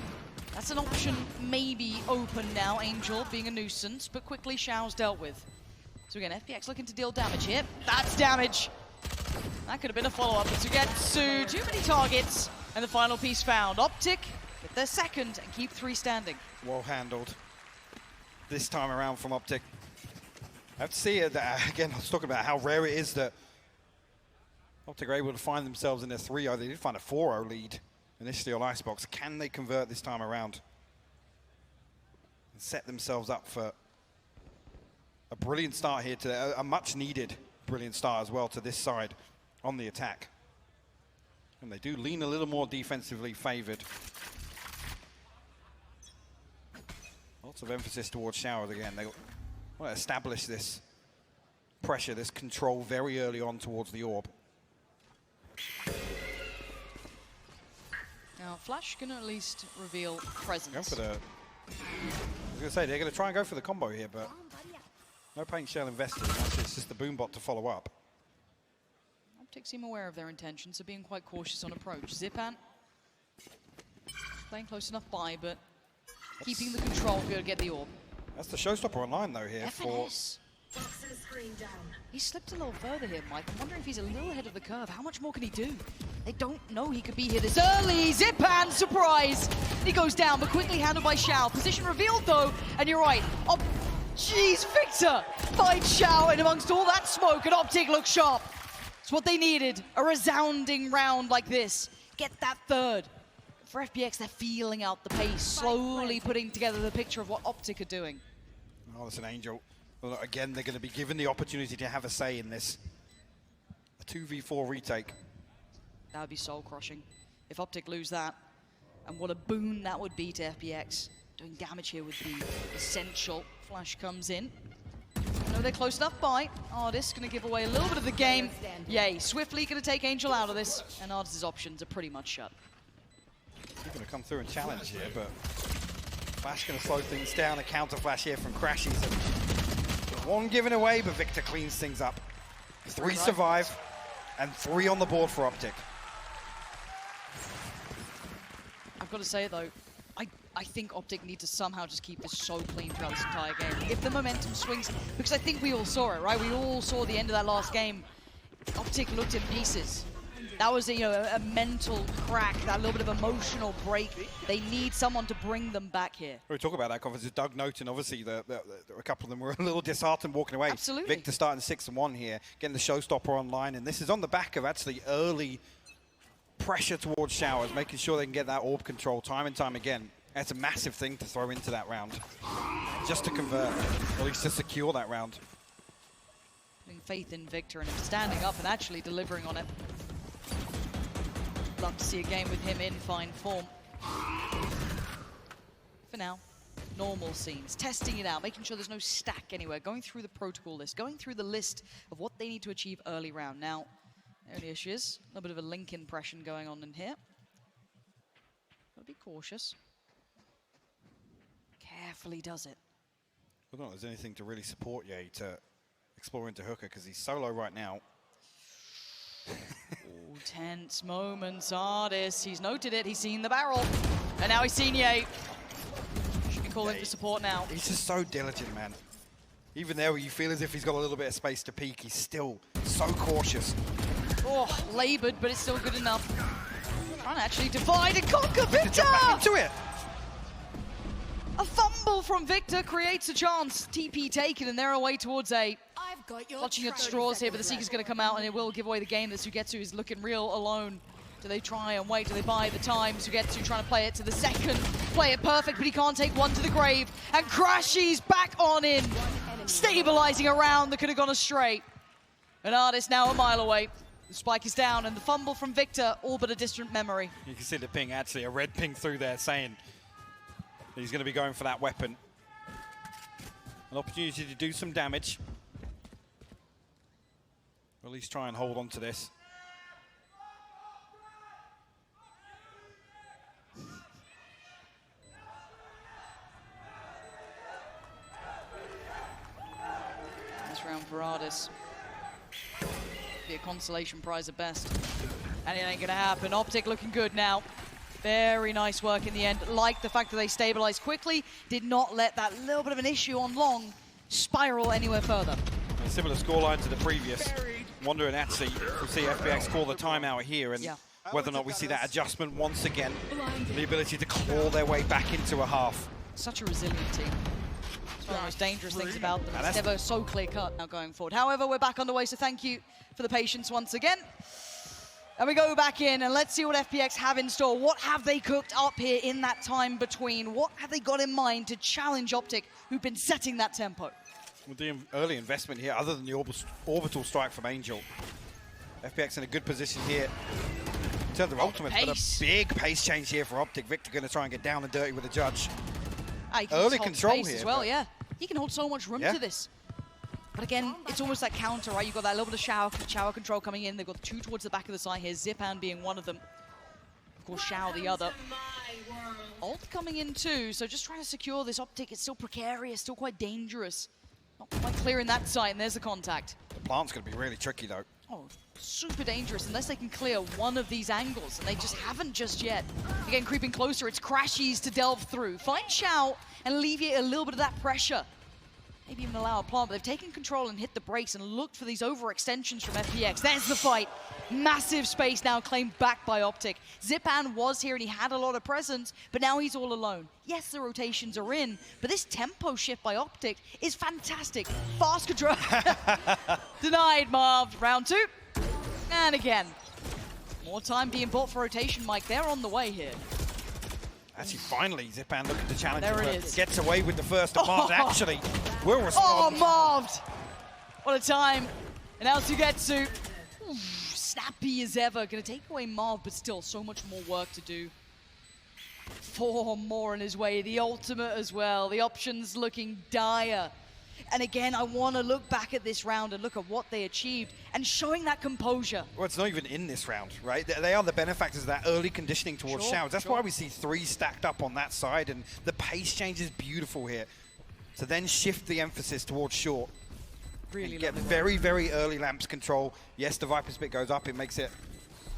That's an option maybe open now. Angel being a nuisance, but quickly Xiao's dealt with. So again, FPX looking to deal damage here. That's damage. That could have been a follow-up, but Sugetsu, too many targets, and the final piece found. Optic get their second and keep 3 standing. Well handled this time around from Optic. I have to see it, again, I was talking about how rare it is that Optic are able to find themselves in a 3-0. They did find a 4-0 lead initially on Icebox. Can they convert this time around and set themselves up for a brilliant start here today, a much needed brilliant start as well to this side on the attack. And they do lean a little more defensively favored. Lots of emphasis towards Showers again. They want to establish this pressure, this control very early on towards the orb. Now, Flash can at least reveal presence. Go for the... I was going to say, they're going to try and go for the combo here, but no paint shell invested. Actually, it's just the boom bot to follow up. OPTIC seem aware of their intentions, so being quite cautious on approach. Zipan playing close enough by, but keeping the control to be able to get the orb. That's the showstopper online, though, here for... He slipped a little further here, Mike. I'm wondering if he's a little ahead of the curve. How much more can he do? They don't know he could be here this early. Zipan, surprise! He goes down, but quickly handled by Xiao. Position revealed, though, and you're right. Oh, jeez, Victor finds Xiao, and amongst all that smoke, and OPTIC looks sharp. It's what they needed, a resounding round like this. Get that third. For FPX, they're feeling out the pace, slowly putting together the picture of what OPTIC are doing. Oh, that's an Angel. Well, again, they're going to be given the opportunity to have a say in this. A 2v4 retake. That would be soul-crushing if OPTIC lose that. And what a boon that would be to FPX. Doing damage here would be essential. Flash comes in. I know they're close enough by. Artis going to give away a little bit of the game. Yay, swiftly going to take Angel out of this. And Artis' options are pretty much shut. He's going to come through and challenge here, but Flash going to slow things down. A counter flash here from Crashies. One given away, but Victor cleans things up. 3 survive, and 3 on the board for OPTIC. I've got to say, though, I think OPTIC need to somehow just keep this so clean throughout this entire game. If the momentum swings, because I think we all saw it, right? We all saw the end of that last game. OPTIC looked in pieces. That was a mental crack, that little bit of emotional break. They need someone to bring them back here. We talk about that conference. Doug Noten, obviously, a couple of them were a little disheartened walking away. Absolutely. Victor starting 6-1 here, getting the showstopper online, and this is on the back of actually early pressure towards Showers, making sure they can get that orb control time and time again. That's a massive thing to throw into that round, just to convert, or at least to secure that round. Putting faith in Victor and him standing up and actually delivering on it. Love to see a game with him in fine form. For now, normal scenes, testing it out, making sure there's no stack anywhere, going through the protocol list, going through the list of what they need to achieve early round. Now, there the issue is, a little bit of a link impression going on in here. Gotta be cautious. Carefully does it. I don't know if there's anything to really support Ye to explore into Hooker, because he's solo right now. Ooh, tense moments, Artis. He's noted it, he's seen the barrel. And now he's seen Ye. Should be calling for support now. He's just so diligent, man. Even there where you feel as if he's got a little bit of space to peek, he's still so cautious. Oh, labored, but it's still good enough. Trying to actually divide and conquer Victor! Jump back into it! A fumble from Victor creates a chance. TP taken, and they're away towards A. Clutching at straws here, but the Seeker's going to come out, and it will give away the game. That Sugetsu is looking real alone. Do they try and wait? Do they buy the time? Sugetsu trying to play it to the second. Play it perfect, but he can't take one to the grave. And Crashies back on in. Stabilizing a round that could have gone astray. An Artis now a mile away. The spike is down, and the fumble from Victor, all but a distant memory. You can see the ping, actually, a red ping through there saying that he's going to be going for that weapon. An opportunity to do some damage. Or at least try and hold on to this. This round for Artis. Be a consolation prize at best. And it ain't gonna happen. OPTIC looking good now. Very nice work in the end. Like the fact that they stabilized quickly, did not let that little bit of an issue on long spiral anywhere further. A similar scoreline to the previous. Wondering actually if we see FPX call the timeout here and whether or not we see that adjustment once again. The ability to claw their way back into a half. Such a resilient team. It's one of the most dangerous things about them. It's never so clear-cut now going forward. However, we're back on the way, so thank you for the patience once again. And we go back in, and let's see what FPX have in store. What have they cooked up here in that time between? What have they got in mind to challenge OPTIC, who've been setting that tempo? With the early investment here, other than the orbital strike from Angel, FPX in a good position here in terms of ultimate, but a big pace change here for OPTIC. Victor going to try and get down and dirty with the judge. He can Early hold control pace here as well, yeah. He can hold so much room to this. But again, it's almost that counter, right? You've got that little bit of shower control coming in. They've got 2 towards the back of the side here, Zipan being one of them. Of course, Shao the other. Ult coming in too, so just trying to secure this Optic. It's still precarious, still quite dangerous. Not quite clear in that side, and there's the contact. The plant's going to be really tricky though. Oh, super dangerous unless they can clear one of these angles, and they just haven't just yet. Again, creeping closer, it's Crashies to delve through. Find Shao and alleviate a little bit of that pressure. Maybe even allow a plant, but they've taken control and hit the brakes and looked for these overextensions from FPX. There's the fight. Massive space now claimed back by Optic. Zipan was here and he had a lot of presence, but now he's all alone. Yes, the rotations are in, but this tempo shift by Optic is fantastic. Fast control. Denied, Marv. Round 2. And again. More time being bought for rotation, Mike. They're on the way here. Actually, finally, Zipan looking to challenge. There it is. Gets away with the first. Marv actually will respond. Oh, Marv! What a time. And now Sugetsu. Snappy as ever. Going to take away Marv, but still so much more work to do. 4 more in his way. The ultimate as well. The options looking dire. And again, I want to look back at this round and look at what they achieved and showing that composure. Well, it's not even in this round, right? They are the benefactors of that early conditioning towards Showers. That's why we see 3 stacked up on that side, and the pace change is beautiful here. To then shift the emphasis towards short. Really get very, very early lamps control. Yes, the Viper's bit goes up. It makes it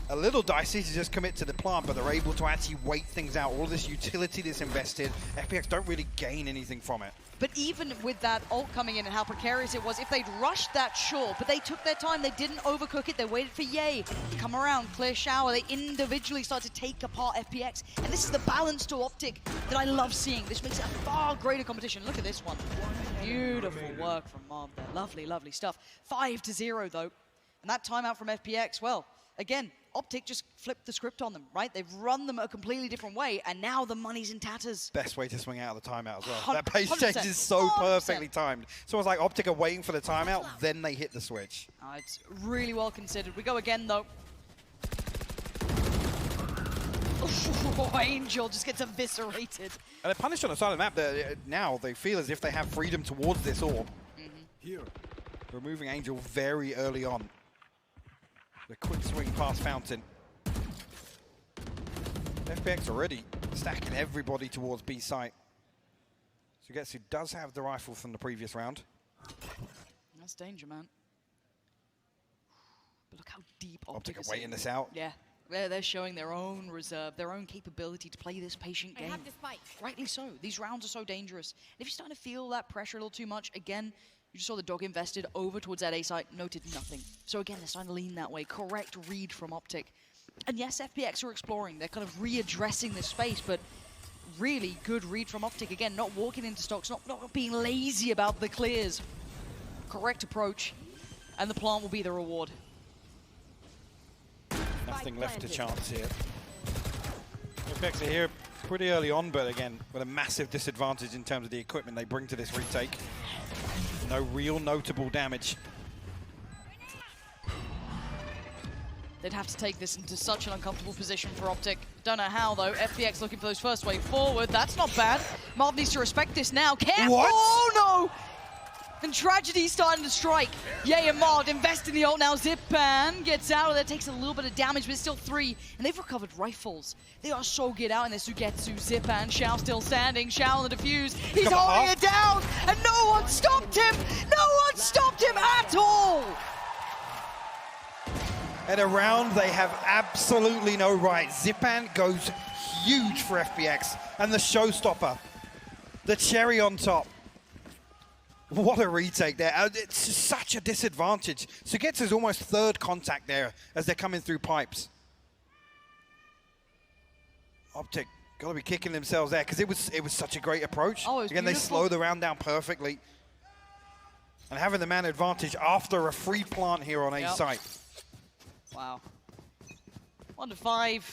a little dicey to just commit to the plant, but they're able to actually wait things out. All this utility that's invested, FPX don't really gain anything from it. But even with that ult coming in and how precarious it was, if they'd rushed that short, but they took their time, they didn't overcook it, they waited for Ye to come around, clear shower, they individually start to take apart FPX. And this is the balance to Optic that I love seeing. This makes it a far greater competition. Look at this one. Beautiful work from Marv there. Lovely, lovely stuff. 5-0 though. And that timeout from FPX, well, again, Optic just flipped the script on them, right? They've run them a completely different way, and now the money's in tatters. Best way to swing out of the timeout as well. That pace change is so perfectly timed. So it's like Optic are waiting for the timeout, then they hit the switch. It's really well considered. We go again, though. Oh, Angel just gets eviscerated. And they're punished on the side of the map. Now they feel as if they have freedom towards this orb. Here. Removing Angel very early on. The quick swing past Fountain. FPX already stacking everybody towards B site. Sugetsu does have the rifle from the previous round. That's danger, man. But look how deep Optic is are waiting this out. Yeah, they're showing their own reserve, their own capability to play this patient game. Rightly so. These rounds are so dangerous. And if you're starting to feel that pressure a little too much, again, you just saw the dog invested over towards that A site, noted nothing. So again, they're starting to lean that way. Correct read from Optic. And yes, FPX are exploring. They're kind of readdressing this space, but really good read from Optic. Again, not walking into stocks, not being lazy about the clears. Correct approach, and the plant will be the reward. Nothing left to chance here. FPX are here pretty early on, but again, with a massive disadvantage in terms of the equipment they bring to this retake. No real notable damage. They'd have to take this into such an uncomfortable position for Optic. Don't know how, though. FPX looking for those first wave forward. That's not bad. Marv needs to respect this now. Careful! What? Oh, no! And tragedy's starting to strike. Ye and Marv invest in the ult now. Zipan gets out of there, takes a little bit of damage, but it's still 3. And they've recovered rifles. They are so good out in this Sugetsu. Zipan, Shao still standing. Shao on the defuse. He's holding it down, and no one stopped him! No one stopped him at all! At a round, they have absolutely no right. Zipan goes huge for FPX, and the showstopper, the cherry on top. What a retake there. It's such a disadvantage. Sugetsu's almost third contact there as they're coming through pipes. Optic got to be kicking themselves there because it was such a great approach. Oh, it was Again, beautiful. They slow the round down perfectly. And having the man advantage after a free plant here on A site. Wow. 1-5.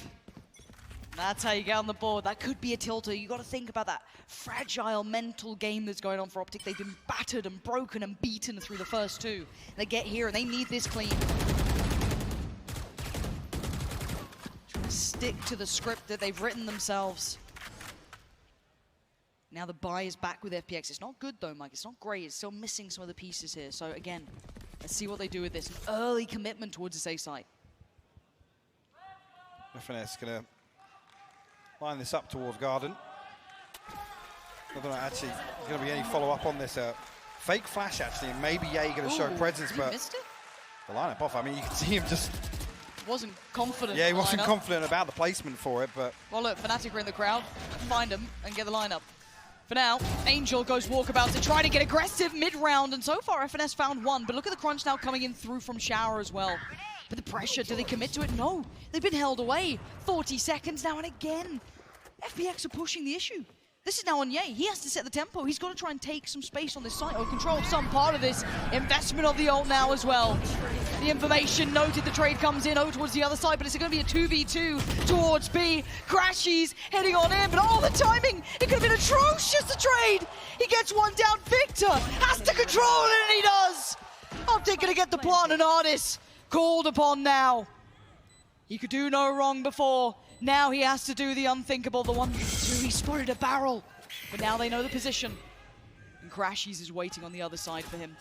That's how you get on the board. That could be a tilter. You got to think about that fragile mental game that's going on for Optic. They've been battered and broken and beaten through the first 2. They get here and they need this clean. Trying to stick to the script that they've written themselves. Now the buy is back with FPX. It's not good though, Mike. It's not great. It's still missing some of the pieces here. So again, let's see what they do with this. An early commitment towards this A site. FNS gonna line this up towards Garden. I don't know actually gonna be any follow-up on this. Fake flash actually, and maybe Ye gonna show presence, but missed it? The lineup off. I mean, you can see him just wasn't confident. Yeah, he wasn't confident about the placement for it, but well, look, Fnatic are in the crowd. Find him and get the lineup. For now, Angel goes walkabout to try to get aggressive mid-round, and so far FNS found one, but look at the crunch now coming in through from Shower as well. But the pressure, do they commit to it? No, they've been held away. 40 seconds now, and again, FPX are pushing the issue. This is now on Ye. He has to set the tempo. He's got to try and take some space on this site or control some part of this investment of the ult now as well. The information noted, the trade comes in over towards the other side, but it's going to be a 2v2 towards B. Crashies heading on in, but the timing, it could have been atrocious, the trade. He gets one down. Victor has to control it, and he does. OPTIC going to get the plant, and Artis called upon now. He could do no wrong before. Now he has to do the unthinkable, the 1v2. He spotted a barrel, but now they know the position. And Crashies is waiting on the other side for him.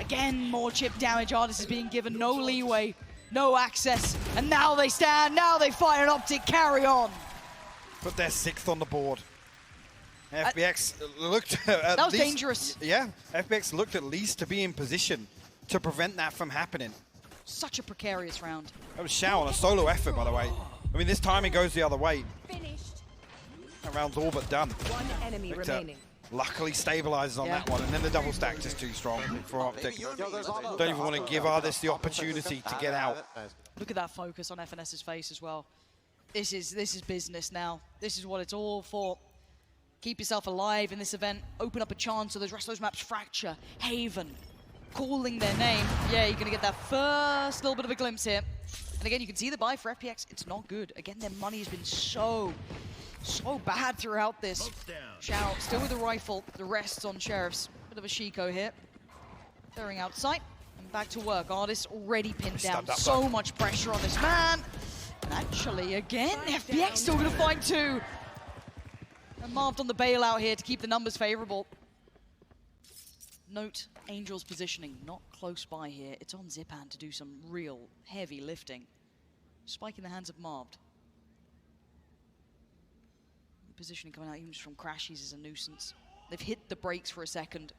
Again, more chip damage. Artis is being given no leeway, no access. And now they stand, now they fight, and OPTIC carry on. But they're 6th on the board. FPX looked at that was least, dangerous. Yeah, FPX looked at least to be in position to prevent that from happening. Such a precarious round. That was Shao on a solo effort, by the way. I mean, this timing goes the other way. Finished. That round's all but done. One enemy remaining. Luckily stabilizes on that one, and then the double stack just too strong for OPTIC. Don't even want to give Artis the opportunity to get out. Look at that focus on FNS's face as well. This is business now. This is what it's all for. Keep yourself alive in this event. Open up a chance so those rest of those maps. Fracture, Haven, calling their name. Yeah, you're going to get that first little bit of a glimpse here. And again, you can see the buy for FPX. It's not good. Again, their money has been so bad throughout this. Shao still with the rifle. The rest's on Sheriff's. Bit of a Shiko here. Throwing outside. And back to work. Artis already pinned down. So much pressure on this man. And actually, again, FPX still going to find two. And Marved on the bailout here to keep the numbers favorable. Note Angel's positioning, not close by here. It's on Zipan to do some real heavy lifting. Spike in the hands of Marved. The positioning coming out even just from Crashies is a nuisance. They've hit the brakes for a second.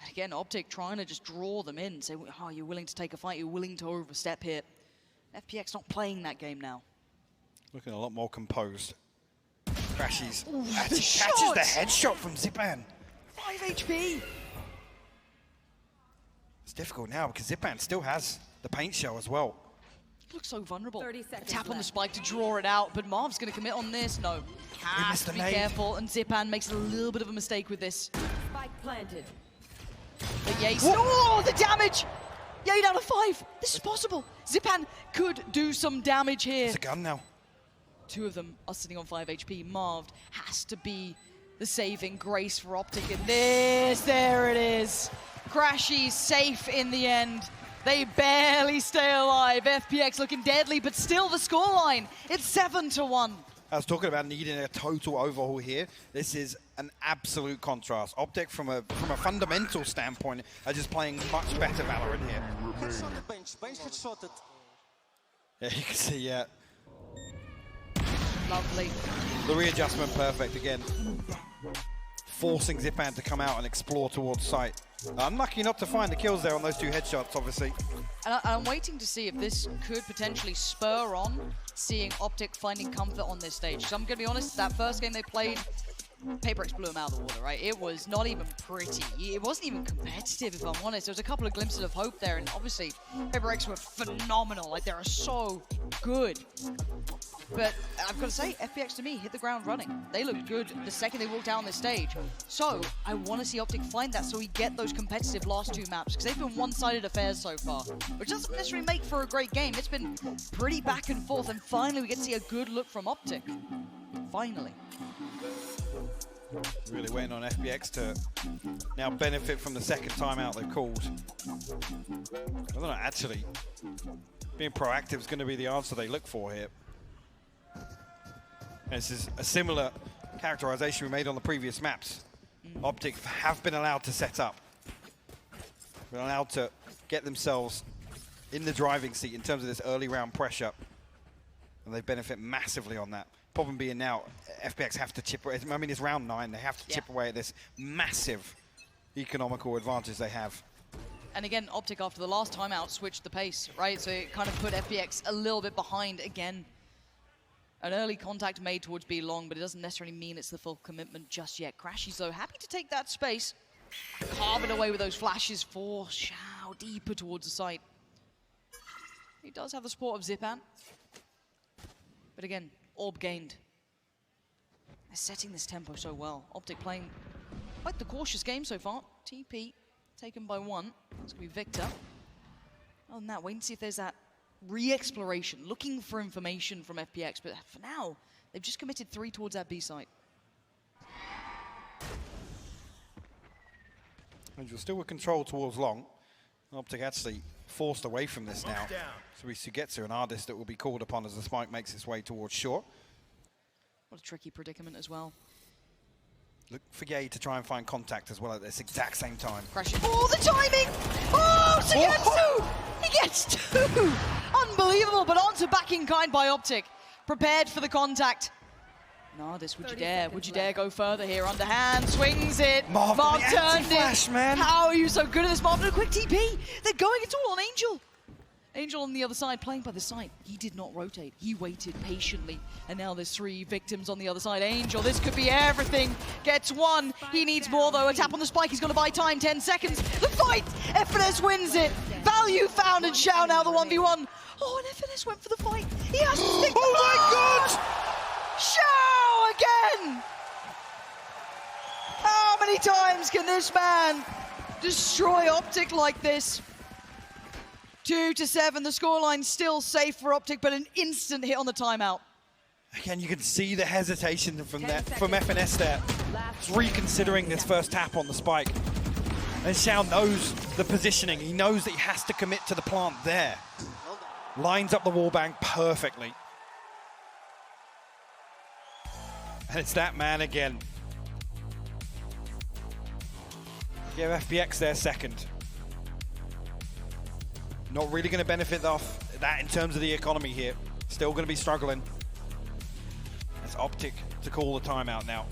And again, OPTIC trying to just draw them in. Say, oh, you're willing to take a fight, you're willing to overstep here. FPX not playing that game now. Looking a lot more composed. Crashies catches the headshot from Zipan. 5 HP. It's difficult now because Zipan still has the paint shell as well. He looks so vulnerable. 30 seconds Tap on the left. spike to draw it out, but Marv's going to commit on this. No, has to be careful, and Zipan makes a little bit of a mistake with this. Spike planted. But Ye, oh, the damage! Ye down to 5. This is possible. Zipan could do some damage here. It's a gun now. Two of them are sitting on 5 HP. Marved has to be the saving grace for OPTIC in this. There it is. Crashies safe in the end. They barely stay alive. FPX looking deadly, but still the scoreline. It's 7-1. I was talking about needing a total overhaul here. This is an absolute contrast. OPTIC, from a fundamental standpoint, are just playing much better Valorant here. Yeah, you can see, yeah. Lovely. The readjustment perfect again. Forcing Zipan to come out and explore towards site. Unlucky not to find the kills there on those 2 headshots, obviously. And I'm waiting to see if this could potentially spur on seeing OPTIC finding comfort on this stage. So I'm going to be honest, that first game they played, FPX blew them out of the water, right? It was not even pretty. It wasn't even competitive, if I'm honest. There was a couple of glimpses of hope there, and obviously FPX were phenomenal. Like, they are so good. But I've got to say, FPX to me hit the ground running. They looked good the second they walked down the stage. So I want to see OPTIC find that so we get those competitive last 2 maps, because they've been one-sided affairs so far, which doesn't necessarily make for a great game. It's been pretty back and forth, and finally we get to see a good look from OPTIC. Finally. Really waiting on FPX to now benefit from the second timeout they've called. I don't know, actually, being proactive is going to be the answer they look for here. And this is a similar characterization we made on the previous maps. OPTIC have been allowed to set up. Been allowed to get themselves in the driving seat in terms of this early round pressure. And they benefit massively on that. Problem being now, FPX have to chip away. I mean, it's round 9. They have to chip away at this massive economical advantage they have. And again, OPTIC after the last timeout switched the pace, right? So it kind of put FPX a little bit behind again. An early contact made towards B long, but it doesn't necessarily mean it's the full commitment just yet. Crashy's though happy to take that space, carve it away with those flashes for Xiao deeper towards the site. He does have the support of Zipan, but again, orb gained. They're setting this tempo so well. OPTIC playing quite the cautious game so far. TP taken by 1. That's gonna be Victor. Other than that, wait and see if there's that re-exploration, looking for information from FPX, but for now, they've just committed 3 towards that B site. And you're still with control towards long. OPTIC actually forced away from this now. So we Sugetsu, an artist that will be called upon as the spike makes its way towards short. What a tricky predicament as well. Look for Ye to try and find contact as well at this exact same time. Crashing. Oh, the timing! Oh, Sugetsu! He gets 2! Unbelievable, but onto back in kind by OPTIC. Prepared for the contact. Nardis, would you dare? Would you dare go further here? Underhand, swings it. Mark turned it. Man. How are you so good at this, Mark? No, quick TP. They're going, it's all on Angel. Angel on the other side, playing by the side. He did not rotate. He waited patiently. And now there's 3 victims on the other side. Angel, this could be everything. Gets 1. He needs more, though. A tap on the spike. He's going to buy time. 10 seconds. The fight! FNS wins it. Value found, and Xiao now the 1v1. Oh, and FNS went for the fight. He has to stick. Oh, my God! Xiao again! How many times can this man destroy OPTIC like this? 2-7, the scoreline still safe for OPTIC, but an instant hit on the timeout. Again, you can see the hesitation from FNS there. It's reconsidering this first tap on the spike. And Xiao knows the positioning. He knows that he has to commit to the plant there. Lines up the wallbang perfectly. And it's that man again. Give FPX their second. Not really going to benefit off that in terms of the economy here. Still going to be struggling. It's OPTIC to call the timeout now.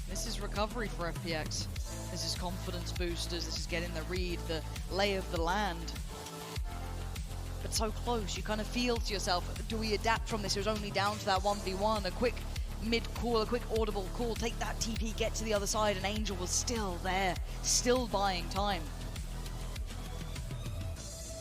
This is recovery for FPX. This is confidence boosters. This is getting the read, the lay of the land. But so close, you kind of feel to yourself, do we adapt from this? It was only down to that 1v1, a quick mid-call, a quick audible call, take that TP, get to the other side, and Angel was still there, still buying time.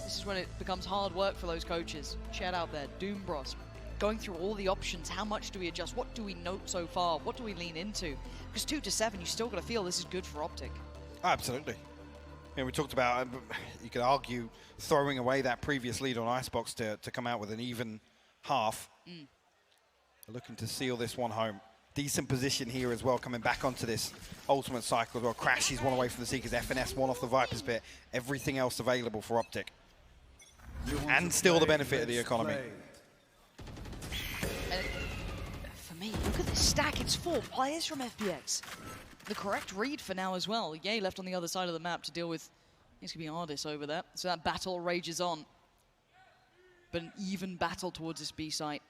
This is when it becomes hard work for those coaches. Chat out there, Doombros, going through all the options. How much do we adjust? What do we note so far? What do we lean into? Because 2-7, you still got to feel this is good for OPTIC. Absolutely. Yeah, we talked about, you could argue, throwing away that previous lead on Icebox to come out with an even half. Looking to seal this one home. Decent position here as well, coming back onto this ultimate cycle as well. Crashes one away from the Seekers, FNS one off the Viper's pit. Everything else available for OPTIC. And still the benefit of the economy. For me, look at this stack. It's 4 players from FPX. The correct read for now as well. Ye left on the other side of the map to deal with, it's going to be Ardis over there. So that battle rages on. But an even battle towards this B site.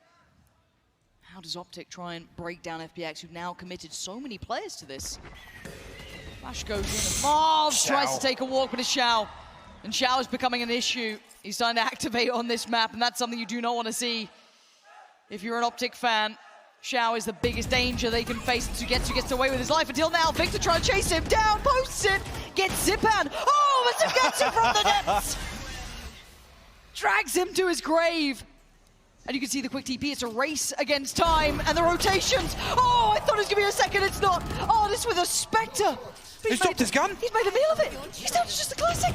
How does OPTIC try and break down FPX, who've now committed so many players to this? Flash goes in, and Marv tries to take a walk, but it's Xiao. And Xiao is becoming an issue. He's starting to activate on this map, and that's something you do not want to see. If you're an OPTIC fan, Xiao is the biggest danger they can face. Sugetsu gets away with his life until now. Victor trying to chase him down, posts it, gets Zipan. Oh, but Sugetsu from the nets! Drags him to his grave. And you can see the quick TP, it's a race against time, and the rotations. Oh, I thought it was gonna be a second, it's not. Oh, this with a Spectre. He's dropped his gun. He's made a meal of it. He's down to just a classic.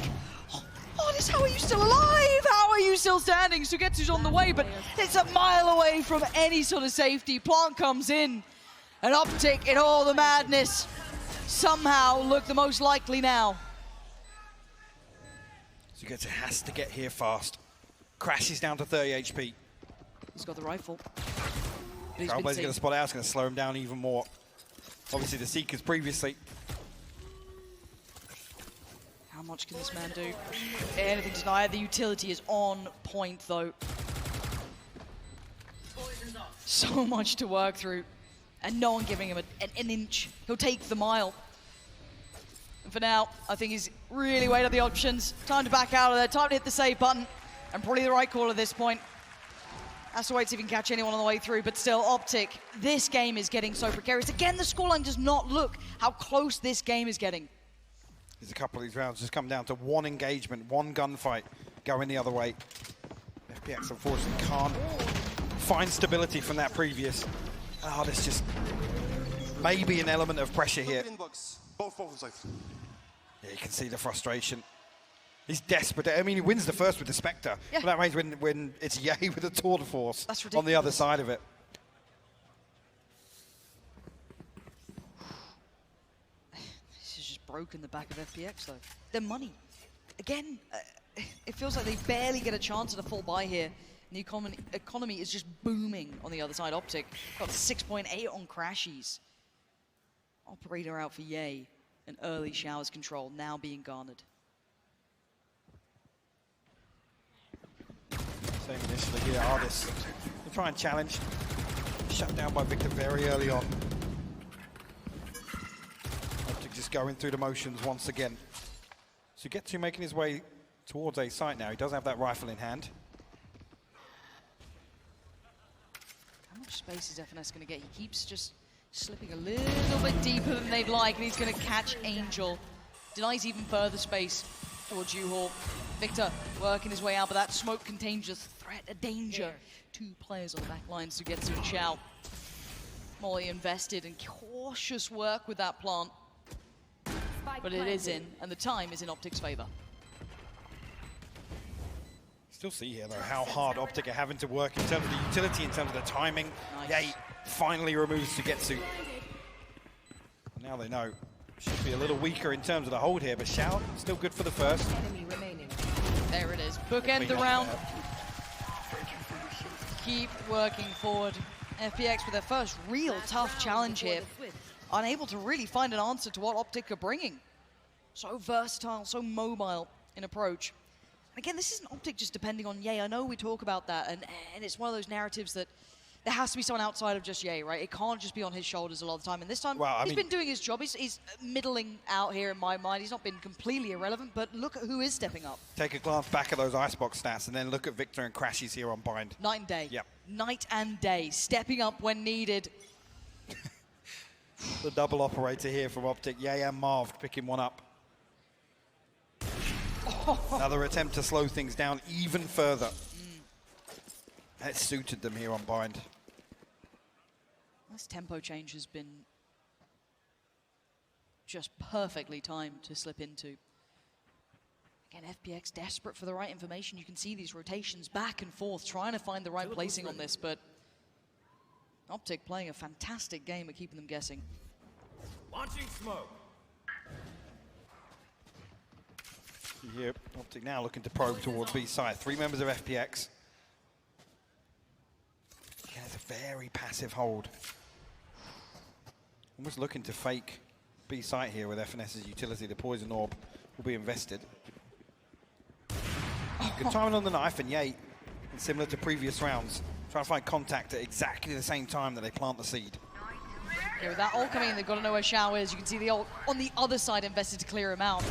Oh, this, how are you still alive? How are you still standing? Sugetsu's on the way, but it's a mile away from any sort of safety. Plant comes in, and OPTIC in all the madness somehow look the most likely now. Sugetsu has to get here fast. Crashes down to 30 HP. He's got the rifle. Trailblazer's going to spot out, it's going to slow him down even more. obviously the Seekers previously. How much can this man do? Anything to deny. The utility is on point, though. So much to work through, and no one giving him an inch. He'll take the mile. And for now, I think he's really weighed up the options. Time to back out of there, time to hit the save button, and probably the right call at this point. Has to wait to see if he can catch anyone on the way through, but still, OPTIC, this game is getting so precarious. Again, the scoreline does not look how close this game is getting. There's a couple of these rounds just come down to one engagement, one gunfight going the other way. FPX unfortunately can't find stability from that previous. Oh, there's just maybe an element of pressure here. Yeah, you can see the frustration. He's desperate. I mean, he wins the first with the Spectre. Yeah. But that means when it's Ye with a tour de force on the other side of it. This is just broken the back of FPX, though. Their money. Again, it feels like they barely get a chance at a full buy here. And the economy is just booming on the other side. OPTIC got 6.8 on Crashies. Operator out for Ye. And early showers control now being garnered. Same initially here, Artis. They try and challenge. Shut down by Victor very early on. OPTIC just going through the motions once again. So Getsu making his way towards a site now. He does have that rifle in hand. How much space is FNS going to get? He keeps just slipping a little bit deeper than they'd like, and he's going to catch Angel. Denies even further space towards U-Haul. Victor working his way out, but that smoke contains a threat, a danger. Two players on the back lines to get to Chow. Molly invested in cautious work with that plant. But it is in, and the time is in OPTIC's favor. Still see here, though, how hard OPTIC are having to work in terms of the utility, in terms of the timing. Nice. Ye finally removes Sugetsu. Now they know. Should be a little weaker in terms of the hold here, but Shao still good for the first. There it is. Bookend the round. Keep working forward. FPX with their first real tough challenge here. Unable to really find an answer to what OPTIC are bringing. So versatile, so mobile in approach. Again, this isn't OPTIC just depending on Ye. I know we talk about that, and it's one of those narratives that there has to be someone outside of just Ye, right? It can't just be on his shoulders a lot of the time. And this time, he's been doing his job. He's middling out here in my mind. He's not been completely irrelevant, but look at who is stepping up. Take a glance back at those Icebox stats and then look at Victor and Crashies here on Bind. Night and day. Yep. Night and day. Stepping up when needed. The double operator here from OPTIC. Ye and Marv picking one up. Another attempt to slow things down even further. That suited them here on Bind. This tempo change has been just perfectly timed to slip into. Again, FPX desperate for the right information. You can see these rotations back and forth, trying to find the right placing on this, but OPTIC playing a fantastic game at keeping them guessing. Launching smoke. Here, OPTIC now looking to probe towards B side. 3 members of FPX. Yeah, it's a very passive hold. Almost looking to fake B site here with FNS's utility. The poison orb will be invested. Good timing on the knife, and Ye, similar to previous rounds, trying to find contact at exactly the same time that they plant the seed. Yeah, with that ult coming in, they've got to know where Shao is. You can see the ult on the other side invested to clear him out.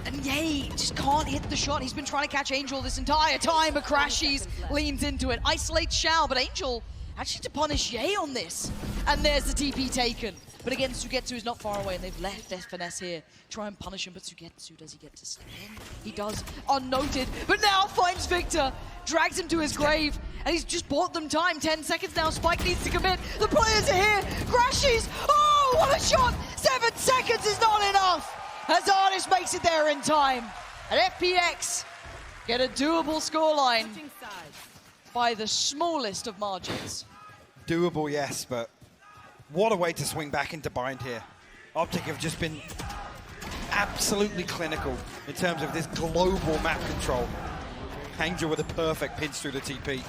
And Ye just can't hit the shot. He's been trying to catch Angel this entire time, but Crashies leans into it. Isolates Shao, but Angel actually to punish Ye on this. And there's the TP taken. But again, Sugetsu is not far away, and they've left FNS here. Try and punish him, but Sugetsu, does he get to slip in? He does, unnoted, but now finds Victor, drags him to his grave, and he's just bought them time. 10 seconds now, Spike needs to commit. The players are here, Crashies, oh, what a shot! 7 seconds is not enough, as Artis makes it there in time. And FPX get a doable scoreline by the smallest of margins. Doable, yes, but what a way to swing back into Bind here. OPTIC have just been absolutely clinical in terms of this global map control. Angel with a perfect pinch through the TP. Nice,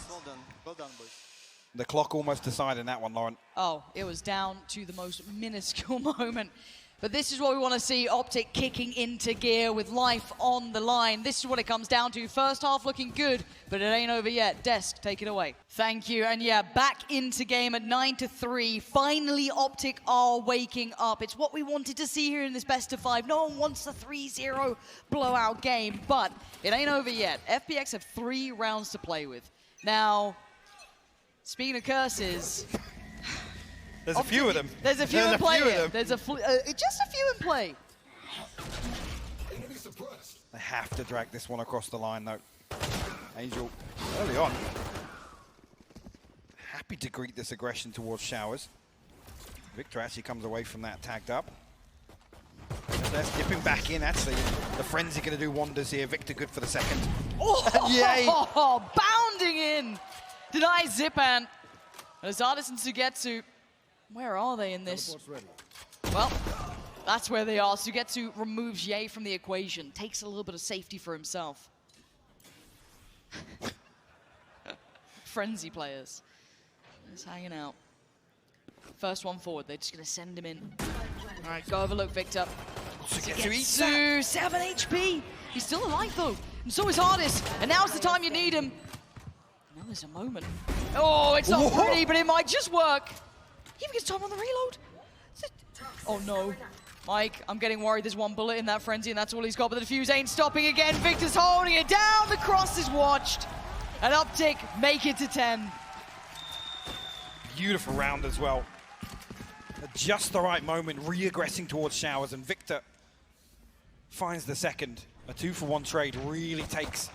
well done, boys. The clock almost deciding that one, Lauren. Oh, it was down to the most minuscule moment. But this is what we want to see, OPTIC kicking into gear with life on the line. This is what it comes down to. First half looking good, but it ain't over yet. Desk, take it away. Thank you, and yeah, back into game at 9-3. Finally, OPTIC are waking up. It's what we wanted to see here in this best of 5. No one wants a 3-0 blowout game, but it ain't over yet. FPX have 3 rounds to play with. Now, speaking of curses... There's a few of them. There's a few in play here. There's just a few in play. They have to drag this one across the line, though. Angel, early on. Happy to greet this aggression towards Showers. Victor actually comes away from that tagged up. They're dipping back in, actually. The Frenzy going to do wonders here. Victor good for the second. Oh, yay! Bounding in. Denies Zipan. Azardis and Sugetsu. Where are they in this? Well, that's where they are. Sugetsu removes Ye from the equation. Takes a little bit of safety for himself. Frenzy players. Just hanging out. First one forward. They're just going to send him in. All right, go overlook Victor. Sugetsu, 7 HP. He's still alive, though. And so is Hardis. And now's the time you need him. Now there's a moment. Oh, it's not pretty, but it might just work. He even gets time on the reload. Oh no. Mike, I'm getting worried. There's one bullet in that Frenzy, and that's all he's got. But the defuse ain't stopping again. Victor's holding it down. The cross is watched. And OPTIC make it to 10. Beautiful round as well. At just the right moment, re-aggressing towards Showers, and Victor finds the second. A 2-for-1 trade really takes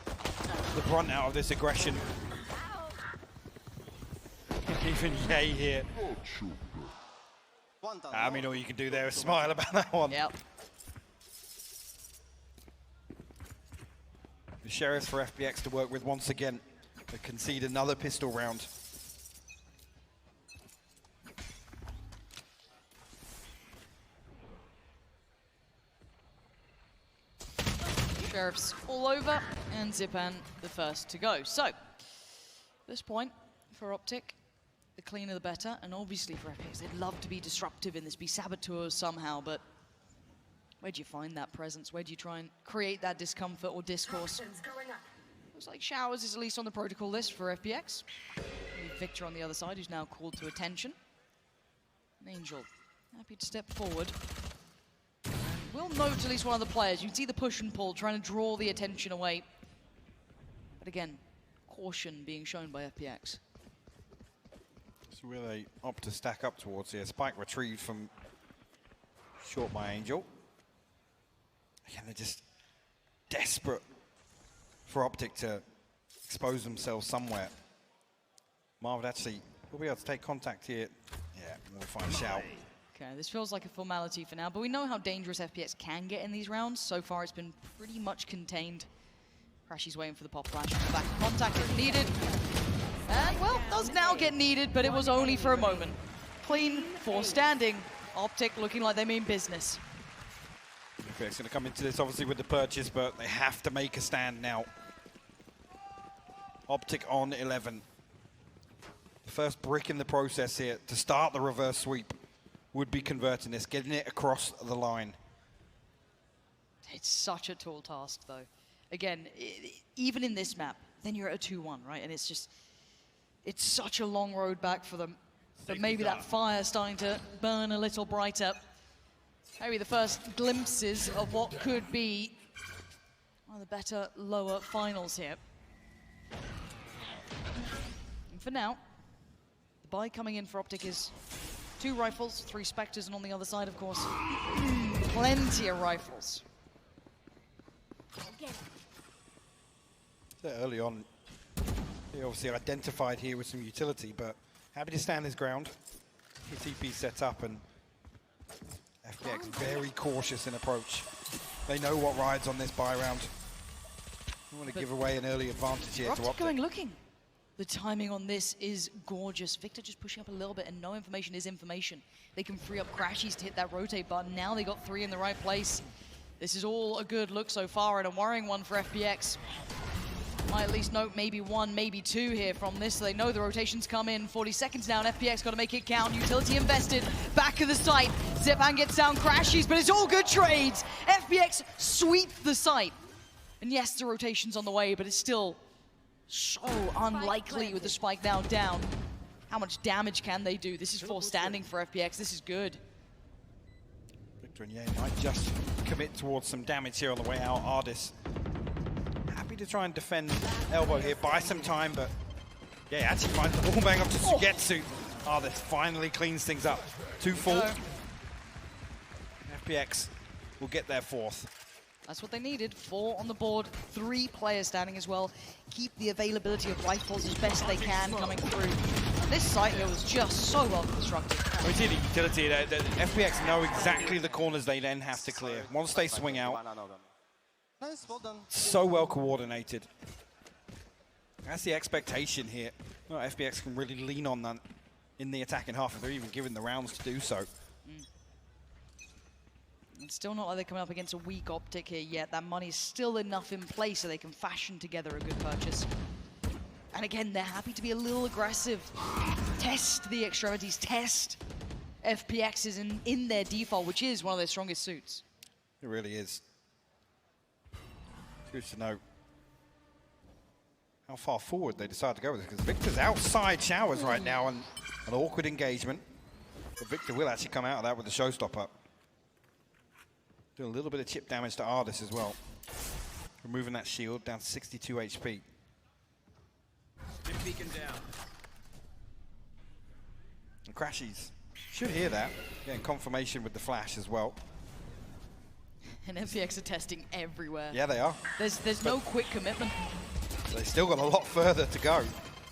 the brunt out of this aggression. Even Ye here. I mean, all you can do there is smile about that one. Yep. The Sheriffs for FPX to work with once again. They concede another pistol round. Sheriffs all over, and Zipan the first to go. So, at this point, for OPTIC, the cleaner the better, and obviously for FPX, they'd love to be disruptive in this, be saboteurs somehow, but where do you find that presence? Where do you try and create that discomfort or discourse? Looks like Showers is at least on the protocol list for FPX. Victor on the other side, who's now called to attention. And Angel, happy to step forward. We'll note at least one of the players. You can see the push and pull, trying to draw the attention away. But again, caution being shown by FPX. So where they opt to stack up towards here. Spike retrieved from short by Angel. Again, they're just desperate for OPTIC to expose themselves somewhere. Marv actually will be able to take contact here. Yeah, we'll find Shout. Okay, this feels like a formality for now, but we know how dangerous FPX can get in these rounds. So far, it's been pretty much contained. Crashy's waiting for the pop flash. Back in contact if needed. And, well, does now get needed, but it was only for a moment. Clean for standing. OPTIC looking like they mean business. FPX going to come into this, obviously, with the purchase, but they have to make a stand now. OPTIC on 11. The first brick in the process here to start the reverse sweep would be converting this, getting it across the line. It's such a tall task, though. Again, even in this map, then you're at a 2-1, right? And it's just, it's such a long road back for them. But maybe that fire's starting to burn a little brighter. Maybe the first glimpses of what could be one of the better lower finals here. And for now, the buy coming in for OPTIC is 2 rifles, 3 Spectres, and on the other side, of course, plenty of rifles. Early on, he obviously identified here with some utility, but happy to stand his ground. His TP set up, and FPX very cautious in approach. They know what rides on this buy round. They want to give away an early advantage here to OPTIC. Going looking. The timing on this is gorgeous. Victor just pushing up a little bit, and no information is information. They can free up Crashies to hit that rotate button. Now they got 3 in the right place. This is all a good look so far, and a worrying one for FPX. Might at least note maybe 1, maybe 2 here from this. So they know the rotations come in. 40 seconds now, and FPX got to make it count. Utility invested, back of the site. Zipan gets down, crashes, but it's all good trades. FPX sweep the site. And yes, the rotation's on the way, but it's still so unlikely with the spike now down. How much damage can they do? This is 4 standing for FPX. This is good. Victor and Ye might just commit towards some damage here on the way out. Ardis happy to try and defend elbow here, buy some time, but yeah, actually finds the wall bang up to Sugetsu. Ardis finally cleans things up. 2-4. FPX will get their 4th. That's what they needed. 4 on the board, 3 players standing as well. Keep the availability of rifles as best they can coming through. This site here was just so well constructed. We see the utility. The FPX know exactly the corners they then have to clear. Once they swing out, Nice, well done. so well coordinated. That's the expectation here. Well, FPX can really lean on that in the attacking half if they're even given the rounds to do so. It's still not like they're coming up against a weak Optic here yet. That money's still enough in place so they can fashion together a good purchase. And again, they're happy to be a little aggressive. Test the extremities, test FPXs in their default, which is one of their strongest suits. It really is. Good to know how far forward they decide to go with this, because Victor's outside showers right now, and an awkward engagement. But Victor will actually come out of that with the showstopper. Do a little bit of chip damage to Ardis as well. Removing that shield down to 62 HP. Beacon down. And Crashies should hear that. Getting confirmation with the flash as well. And FPX are testing everywhere. Yeah, they are. There's no quick commitment. They still got a lot further to go.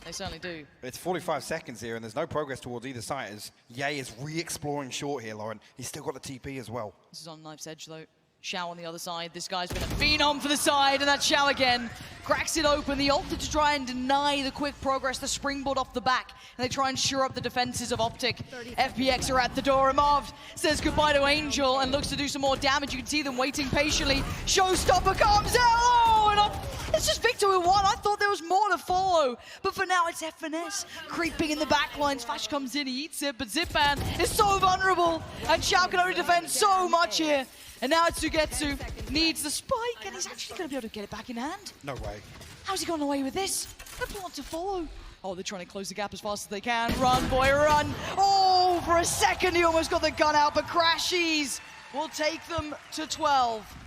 They certainly do. It's 45 seconds here, and there's no progress towards either side as Ye is re-exploring short here, Lauren. He's still got the TP as well. This is on knife's edge, though. Xiao on the other side. This guy's been a phenom for the side, and that's Xiao again. Cracks it open. The opted to try and deny the quick progress, the springboard off the back, and they try and shore up the defenses of Optic. FPX are at the door. Marv says goodbye to Angel and looks to do some more damage. You can see them waiting patiently. Showstopper comes out. Oh, and it's just Victor with 1. I thought there was more to follow, but for now it's FNS creeping in the back lines. Flash comes in, he eats it, but Zipan is so vulnerable, and Xiao can only defend so much here. And now Sugetsu needs the spike, and he's actually going to be able to get it back in hand. No way. How's he gone away with this? The plot to follow. Oh, they're trying to close the gap as fast as they can. Run, boy, run. Oh, for a second he almost got the gun out, but Crashies will take them to 12.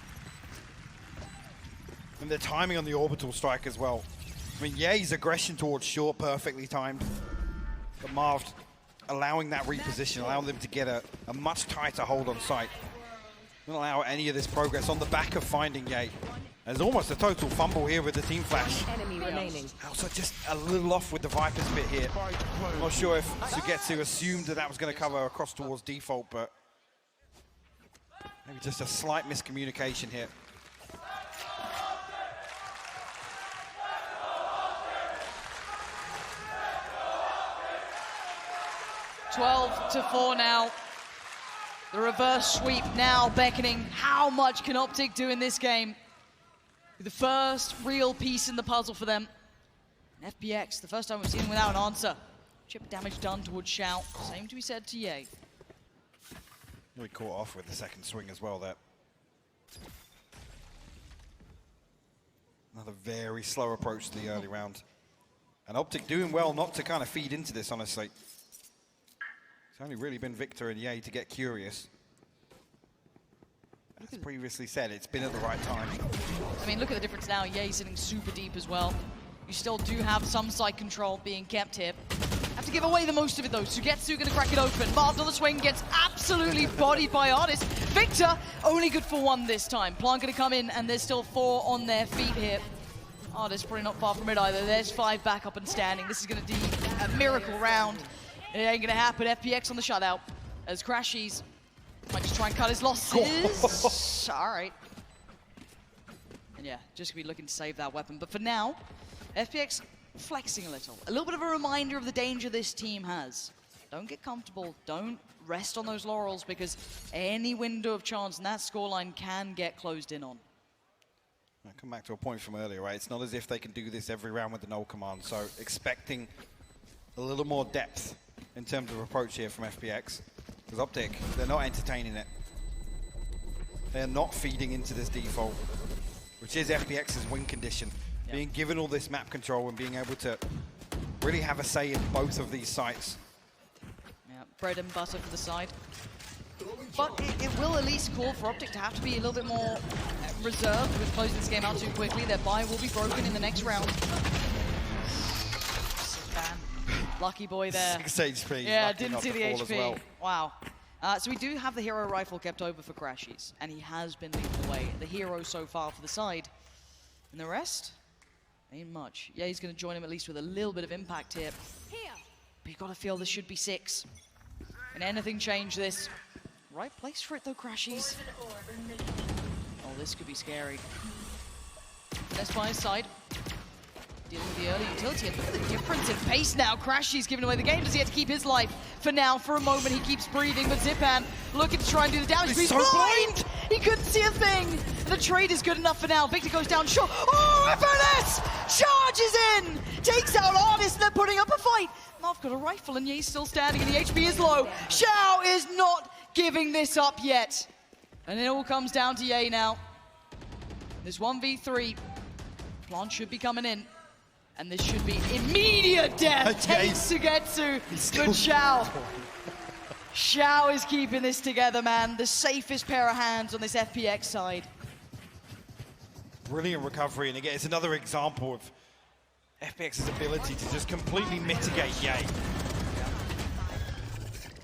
And the timing on the orbital strike as well. I mean, Ye's aggression towards short perfectly timed. But Marv allowing that reposition, allowing them to get a much tighter hold on site. Don't allow any of this progress on the back of finding Ye. There's almost a total fumble here with the team flash. Enemy remaining. Also just a little off with the Viper's bit here. Not sure if Sugetsu assumed that was going to cover across towards default, but maybe just a slight miscommunication here. $12-4 now. The reverse sweep now beckoning. How much can Optic do in this game? The first real piece in the puzzle for them. And FPX, the first time we've seen them without an answer. Chip damage done towards Xiao. Same to be said to Ye. Really caught off with the second swing as well there. Another very slow approach to the early round. And Optic doing well not to kind of feed into this, honestly. It's only really been Victor and Ye to get curious. As previously said, it's been at the right time. I mean, look at the difference now. Ye sitting super deep as well. You still do have some side control being kept here. Have to give away the most of it though. Sugetsu gonna crack it open. Marv on the swing, gets absolutely bodied by Ardis. Victor, only good for 1 this time. Plant gonna come in, and there's still 4 on their feet here. Ardis probably not far from it either. There's 5 back up and standing. This is gonna be a miracle round. It ain't gonna happen. FPX on the shutout as Crashies might just try and cut his losses. All right. And yeah, just gonna be looking to save that weapon. But for now, FPX flexing a little. A little bit of a reminder of the danger this team has. Don't get comfortable. Don't rest on those laurels, because any window of chance in that scoreline can get closed in on. I come back to a point from earlier, right? It's not as if they can do this every round with the null command, so expecting a little more depth in terms of approach here from FPX. Because OPTIC, they're not entertaining it. They're not feeding into this default, which is FPX's win condition. Yep. Being given all this map control and being able to really have a say in both of these sites. Yeah, bread and butter for the side. But it will at least call for OPTIC to have to be a little bit more reserved with closing this game out too quickly. Their buy will be broken in the next round. Bam. Lucky boy there. 6 HP. Yeah, didn't see the HP. Well. Wow. So we do have the hero rifle kept over for Crashies, and he has been leading the way. The hero so far for the side. And the rest? Ain't much. Yeah, he's going to join him at least with a little bit of impact here. But you've got to feel this should be 6. Can anything change this? Right place for it though, Crashies. Oh, this could be scary. That's by his side. Dealing with the early utility, and look at the difference in pace now. Crashies giving away the game. Does he have to keep his life? For now, for a moment, he keeps breathing, but Zipan looking to try and do the damage. He's so blind! He couldn't see a thing! And the trade is good enough for now. Victor goes down short. Oh, FNS! Charges in! Takes out Artist, and they're putting up a fight. Marv got a rifle, and Ye's still standing, and the HP is low. Xiao is not giving this up yet. And it all comes down to Ye now. There's 1v3. Plant should be coming in. And this should be immediate death. Takes Sugetsu. Good Xiao. Xiao is keeping this together, man. The safest pair of hands on this FPX side. Brilliant recovery. And again, it's another example of FPX's ability to just completely mitigate Ye.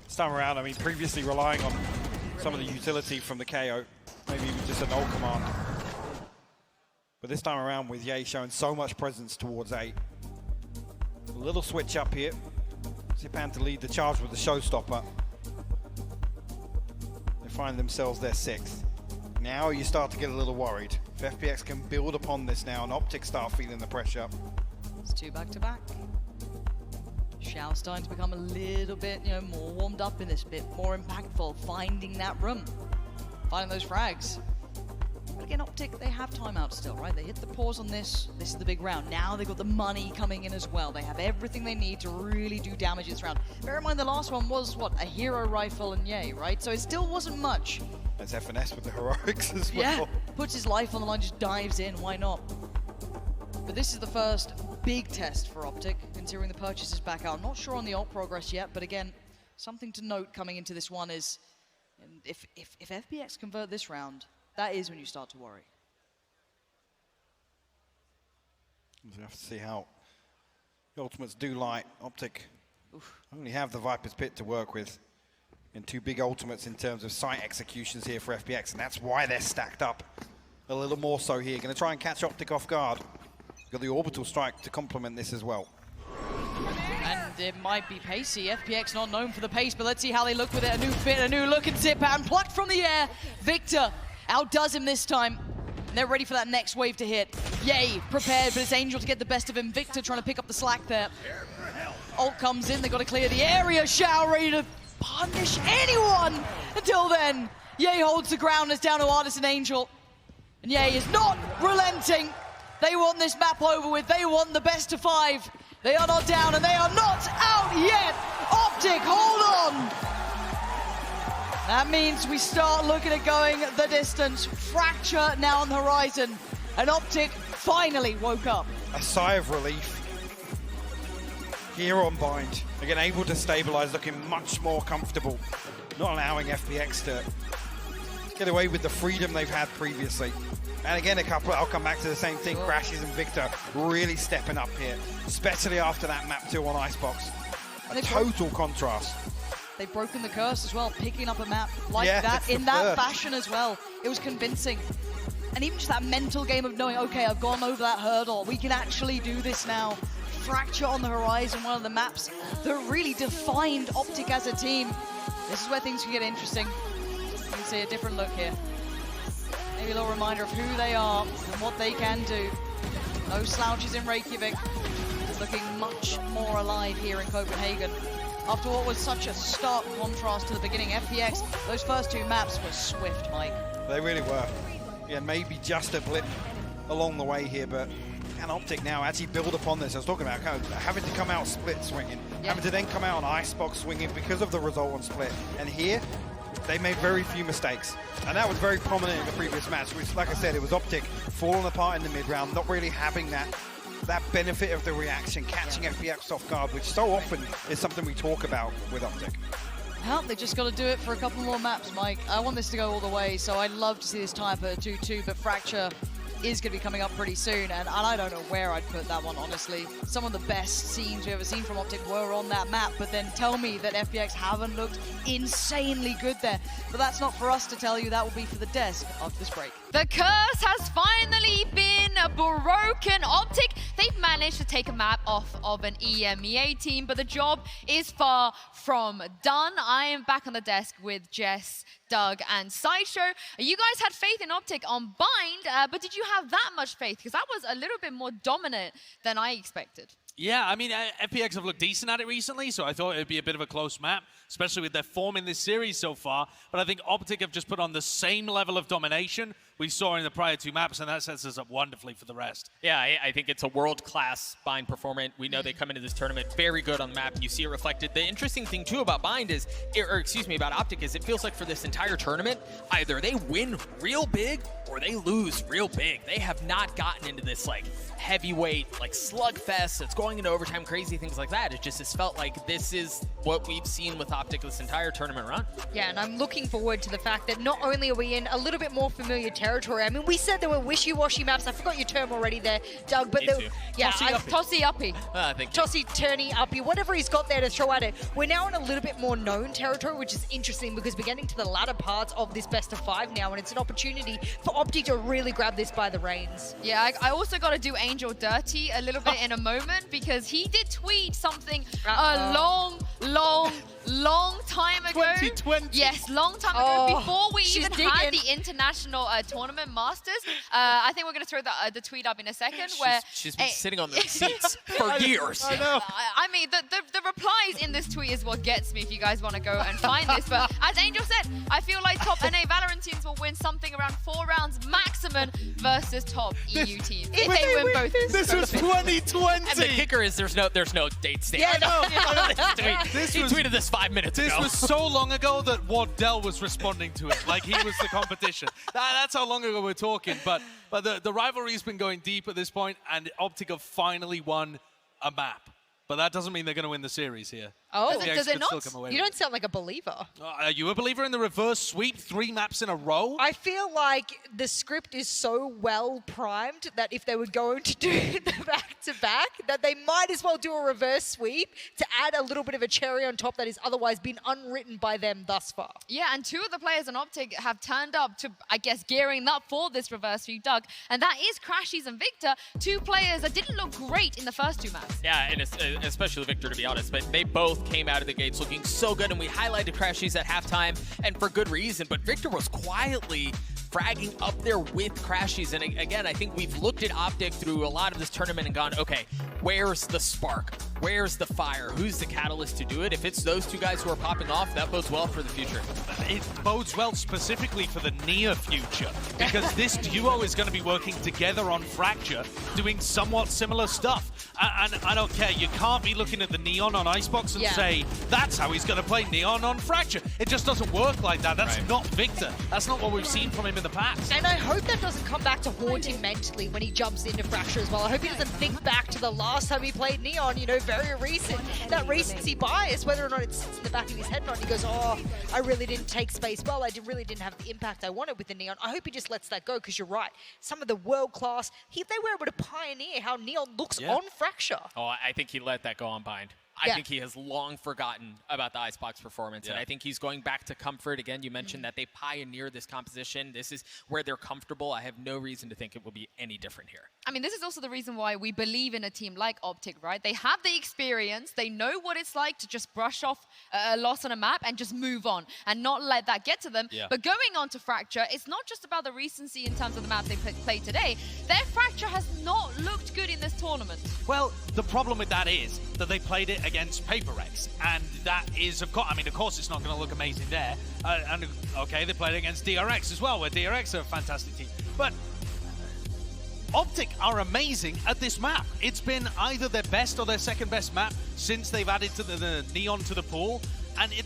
This time around, I mean, previously relying on some of the utility from the KO, maybe even just a null command. But this time around with Ye showing so much presence towards A. A little switch up here. Zipan to lead the charge with the showstopper. They find themselves their 6th. Now you start to get a little worried. If FPX can build upon this now and OPTIC start feeling the pressure. It's 2 back-to-back. Xiao starting to become a little bit, more warmed up in this, bit more impactful, finding that room, finding those frags. But again, OPTIC, they have timeouts still, right? They hit the pause on this. This is the big round. Now they've got the money coming in as well. They have everything they need to really do damage this round. Bear in mind the last one was, what, a hero rifle and Ye, right? So it still wasn't much. There's FNS with the heroics as well. Yeah, puts his life on the line, just dives in. Why not? But this is the first big test for OPTIC, considering the purchase is back out. I'm not sure on the ult progress yet, but again, something to note coming into this one is if FPX convert this round, that is when you start to worry. We'll have to see how the ultimates do light. OPTIC only have the Viper's Pit to work with in 2 big ultimates in terms of site executions here for FPX, and that's why they're stacked up a little more so here. Going to try and catch OPTIC off guard. Got the orbital strike to complement this as well. And it might be pacey. FPX not known for the pace, but let's see how they look with it. A new fit, a new look, and Zipan plucked from the air. Victor outdoes him this time. And they're ready for that next wave to hit. Ye prepared, but it's Angel to get the best of him. Victor trying to pick up the slack there. Ult comes in, they got to clear the area. Xiao ready to punish anyone. Until then, Ye holds the ground. It's down to Artist and Angel. And Ye is not relenting. They want this map over with. They want the best of 5. They are not down, and they are not out yet. OPTIC, hold on. That means we start looking at going the distance. Fracture now on the horizon. And OPTIC finally woke up. A sigh of relief. Here on Bind. Again, able to stabilize, looking much more comfortable. Not allowing FPX to get away with the freedom they've had previously. And again, I'll come back to the same thing. Crashies and Victor really stepping up here, especially after that map 2 on Icebox. A total contrast. They've broken the curse as well, picking up a map like that in that fashion as well. It was convincing. And even just that mental game of knowing, okay, I've gone over that hurdle. We can actually do this now. Fracture on the horizon, one of the maps that really defined OPTIC as a team. This is where things can get interesting. You can see a different look here. Maybe a little reminder of who they are and what they can do. No slouches in Reykjavik. Looking much more alive here in Copenhagen. After what was such a stark contrast to the beginning, FPX, those first 2 maps were swift, Mike. They really were. Yeah, maybe just a blip along the way here, but can OPTIC now actually build upon this? I was talking about kind of having to come out split swinging, having to then come out on Icebox swinging because of the result on split. And here, they made very few mistakes. And that was very prominent in the previous match, which, like I said, it was OPTIC falling apart in the mid-round, not really having that benefit of the reaction, catching FPX off guard, which so often is something we talk about with OPTIC. Well, they just got to do it for a couple more maps, Mike. I want this to go all the way, so I'd love to see this tie up at 2-2, but Fracture is going to be coming up pretty soon, and I don't know where I'd put that one, honestly. Some of the best scenes we've ever seen from OPTIC were on that map, but then tell me that FPX haven't looked insanely good there. But that's not for us to tell you, that will be for the desk after this break. The curse has finally been broken. OPTIC, they've managed to take a map off of an EMEA team, but the job is far from done. I am back on the desk with Jess, Doug, and Sideshow. You guys had faith in OPTIC on Bind, but did you have that much faith? Because that was a little bit more dominant than I expected. Yeah, I mean, FPX have looked decent at it recently, so I thought it would be a bit of a close map, especially with their form in this series so far. But I think OPTIC have just put on the same level of domination we saw in the prior two maps, and that sets us up wonderfully for the rest. Yeah, I think it's a world-class Bind performance. We know they come into this tournament very good on the map, and you see it reflected. The interesting thing, too, about Bind is, about OPTIC is it feels like for this entire tournament, either they win real big or they lose real big. They have not gotten into this, like, heavyweight, like, slugfest that's going into overtime, crazy things like that. It just has felt like this is what we've seen with OPTIC this entire tournament run. Yeah, and I'm looking forward to the fact that not only are we in a little bit more familiar territory, I mean, we said there were wishy-washy maps. I forgot your term already there, Doug, but yeah, Tossy-uppy. Tossy, turny, uppy, whatever he's got there to throw at it. We're now in a little bit more known territory, which is interesting because we're getting to the latter parts of this best of 5 now, and it's an opportunity for OPTIC to really grab this by the reins. Yeah, I also got to do Angel dirty a little bit in a moment because he did tweet something a long time ago. 2020. Yes, long time ago, before we even had the international tournament masters. I think we're going to throw the tweet up in a second. She's been sitting on the seats for years. I know. I mean, the replies in this tweet is what gets me if you guys want to go and find this. But as Angel said, I feel like top NA Valorant teams will win something around 4 rounds maximum versus top EU teams. If they win both. This was 2020. And the kicker is there's no date stamp. Yeah, no. He tweeted this 5 minutes ago. This was so long ago that Wardell was responding to it like he was the competition. That's how long ago we're talking. But the rivalry's been going deep at this point, and OPTIC have finally won a map. But that doesn't mean they're going to win the series here. Oh, does it not? You don't sound like a believer. Are you a believer in the reverse sweep? 3 maps in a row? I feel like the script is so well primed that if they were going to do the back-to-back, that they might as well do a reverse sweep to add a little bit of a cherry on top that has otherwise been unwritten by them thus far. Yeah, and 2 of the players on OPTIC have turned up to, I guess, gearing up for this reverse sweep, Doug. And that is Crashies and Victor, 2 players that didn't look great in the first 2 maps. Yeah, and especially Victor, to be honest, but they both came out of the gates looking so good, and we highlighted Crashies at halftime, and for good reason, but Victor was quietly fragging up there with Crashies, and again, I think we've looked at OPTIC through a lot of this tournament and gone, okay, where's the spark? Where's the fire? Who's the catalyst to do it? If it's those 2 guys who are popping off, that bodes well for the future. It bodes well specifically for the near future, because this duo is going to be working together on Fracture, doing somewhat similar stuff. And I don't care, you can't be looking at the Neon on Icebox and say, that's how he's going to play Neon on Fracture. It just doesn't work like that. That's not Victor. That's not what we've seen from him in the past. And I hope that doesn't come back to haunt him mentally when he jumps into Fracture as well. I hope he doesn't think back to the last time he played Neon, you know, very recent. That recency bias, whether or not it sits in the back of his head or not, he goes, oh, I really didn't take space well. I really didn't have the impact I wanted with the Neon. I hope he just lets that go, because you're right. Some of the world-class, they were able to pioneer how Neon looks on Fracture. Oh, I think he let that go on Bind. I think he has long forgotten about the Icebox performance, and I think he's going back to comfort. Again, you mentioned that they pioneer this composition. This is where they're comfortable. I have no reason to think it will be any different here. I mean, this is also the reason why we believe in a team like OPTIC, right? They have the experience. They know what it's like to just brush off a loss on a map and just move on and not let that get to them. Yeah. But going on to Fracture, it's not just about the recency in terms of the map they played today. Their Fracture has not looked good in this tournament. Well, the problem with that is that they played it against FPX, and that is, of course, I mean, of course it's not going to look amazing there. And okay, they played against DRX as well, where DRX are a fantastic team. But OPTIC are amazing at this map. It's been either their best or their second best map since they've added to the Neon to the pool, and it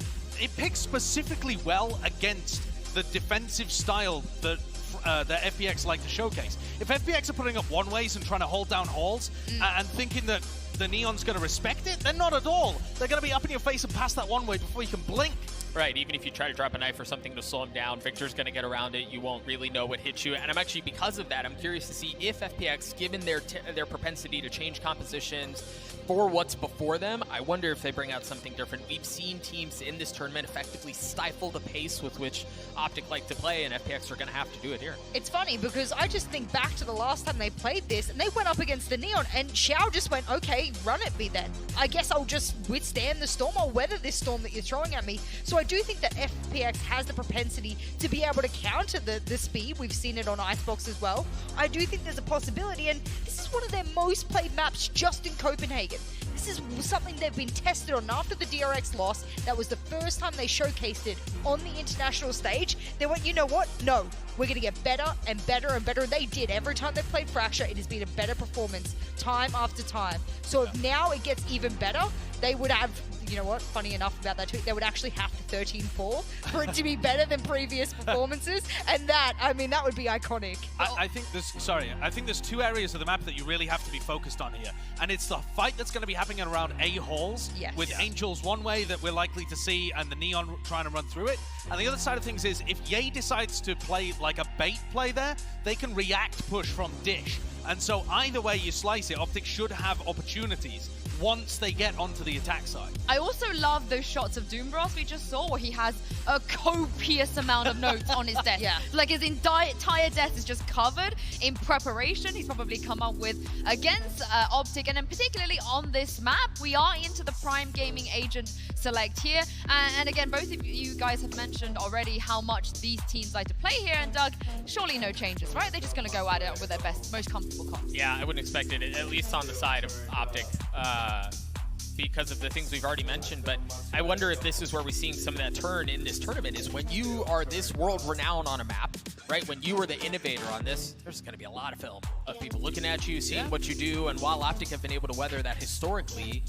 picks specifically well against the defensive style that the FPX like to showcase. If FPX are putting up one-ways and trying to hold down halls and thinking that the Neon's going to respect it, they're not at all. They're going to be up in your face and pass that one-way before you can blink. Right, even if you try to drop a knife or something to slow him down, Victor's going to get around it. You won't really know what hits you. And I'm actually, because of that, I'm curious to see if FPX, given their propensity to change compositions for what's before them, I wonder if they bring out something different. We've seen teams in this tournament effectively stifle the pace with which OPTIC like to play, and FPX are going to have to do it here. It's funny because I just think back to the last time they played this, and they went up against the Neon, and Xiao just went, okay, run at me then. I guess I'll just withstand the storm. I'll weather this storm that you're throwing at me. So I do think that FPX has the propensity to be able to counter the speed. We've seen it on Icebox as well. I do think there's a possibility, and this is one of their most played maps just in Copenhagen. This is something they've been tested on. After the DRX loss, that was the first time they showcased it on the international stage. They went, you know what? No, we're going to get better and better and better. They did. Every time they played Fracture, it has been a better performance time after time. So if now it gets even better, they would have, you know what, funny enough about that tweet, they would actually have to 13-4 for it to be better than previous performances. And that, I mean, that would be iconic. I think there's two areas of the map that you really have to be focused on here. And it's the fight that's going to be happening around A halls with Angels one way that we're likely to see and the Neon trying to run through it. And the other side of things is if Ye decides to play like a bait play there, they can react push from Dish. And so either way you slice it, OPTIC should have opportunities once they get onto the attack side. I also love those shots of Doombrass we just saw where he has a copious amount of notes on his desk. Like his entire desk is just covered in preparation. He's probably come up with against OPTIC, and then particularly on this map, we are into the Prime Gaming Agent select here. And again, both of you guys have mentioned already how much these teams like to play here, and Doug, surely no changes, right? They're just going to go at it with their best, most comfortable comps. Yeah, I wouldn't expect it, at least on the side of OPTIC. Because of the things we've already mentioned, but I wonder if this is where we're seeing some of that turn in this tournament, is when you are this world renowned on a map, right? When you are the innovator on this, there's going to be a lot of film of people looking at you, seeing what you do, and while OPTIC have been able to weather that historically,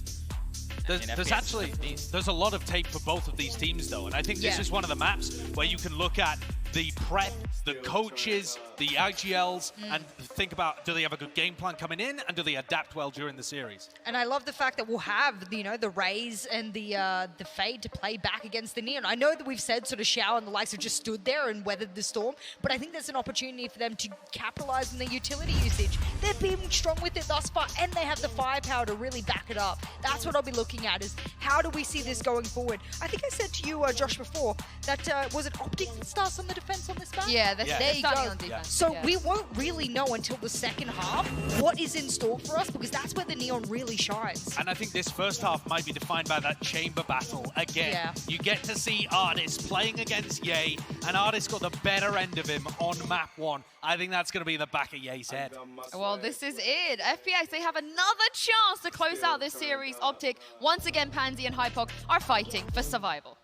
there's a lot of tape for both of these teams though, and I think this is one of the maps where you can look at the prep, the coaches, the IGLs, and think about, do they have a good game plan coming in, and do they adapt well during the series? And I love the fact that we'll have, you know, the Rays and the Fade to play back against the Neon. I know that we've said sort of Xiao and the likes have just stood there and weathered the storm, but I think there's an opportunity for them to capitalize on their utility usage. They've been strong with it thus far, and they have the firepower to really back it up. That's what I'll be looking at, is how do we see this going forward? I think I said to you, Josh, before, that was it OPTIC that starts on the defense on this map? Yeah, there you go. On defense. So we won't really know until the second half what is in store for us, because that's where the Neon really shines. And I think this first half might be defined by that chamber battle again. You get to see Artis playing against Ye, and Artis got the better end of him on map 1. I think that's going to be in the back of Ye's head. Well, this is it. FPX, they have another chance to close out this series. OPTIC, once again, Pansy and Hypok are fighting for survival.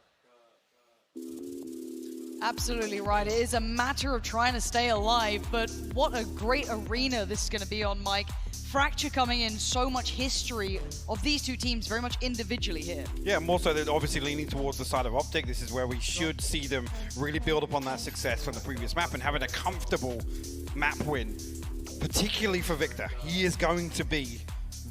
Absolutely right. It is a matter of trying to stay alive, but what a great arena this is going to be on, Mike. Fracture coming in, so much history of these two teams very much individually here. Yeah, more so they're obviously leaning towards the side of OPTIC. This is where we should see them really build upon that success from the previous map and having a comfortable map win, particularly for Victor. He is going to be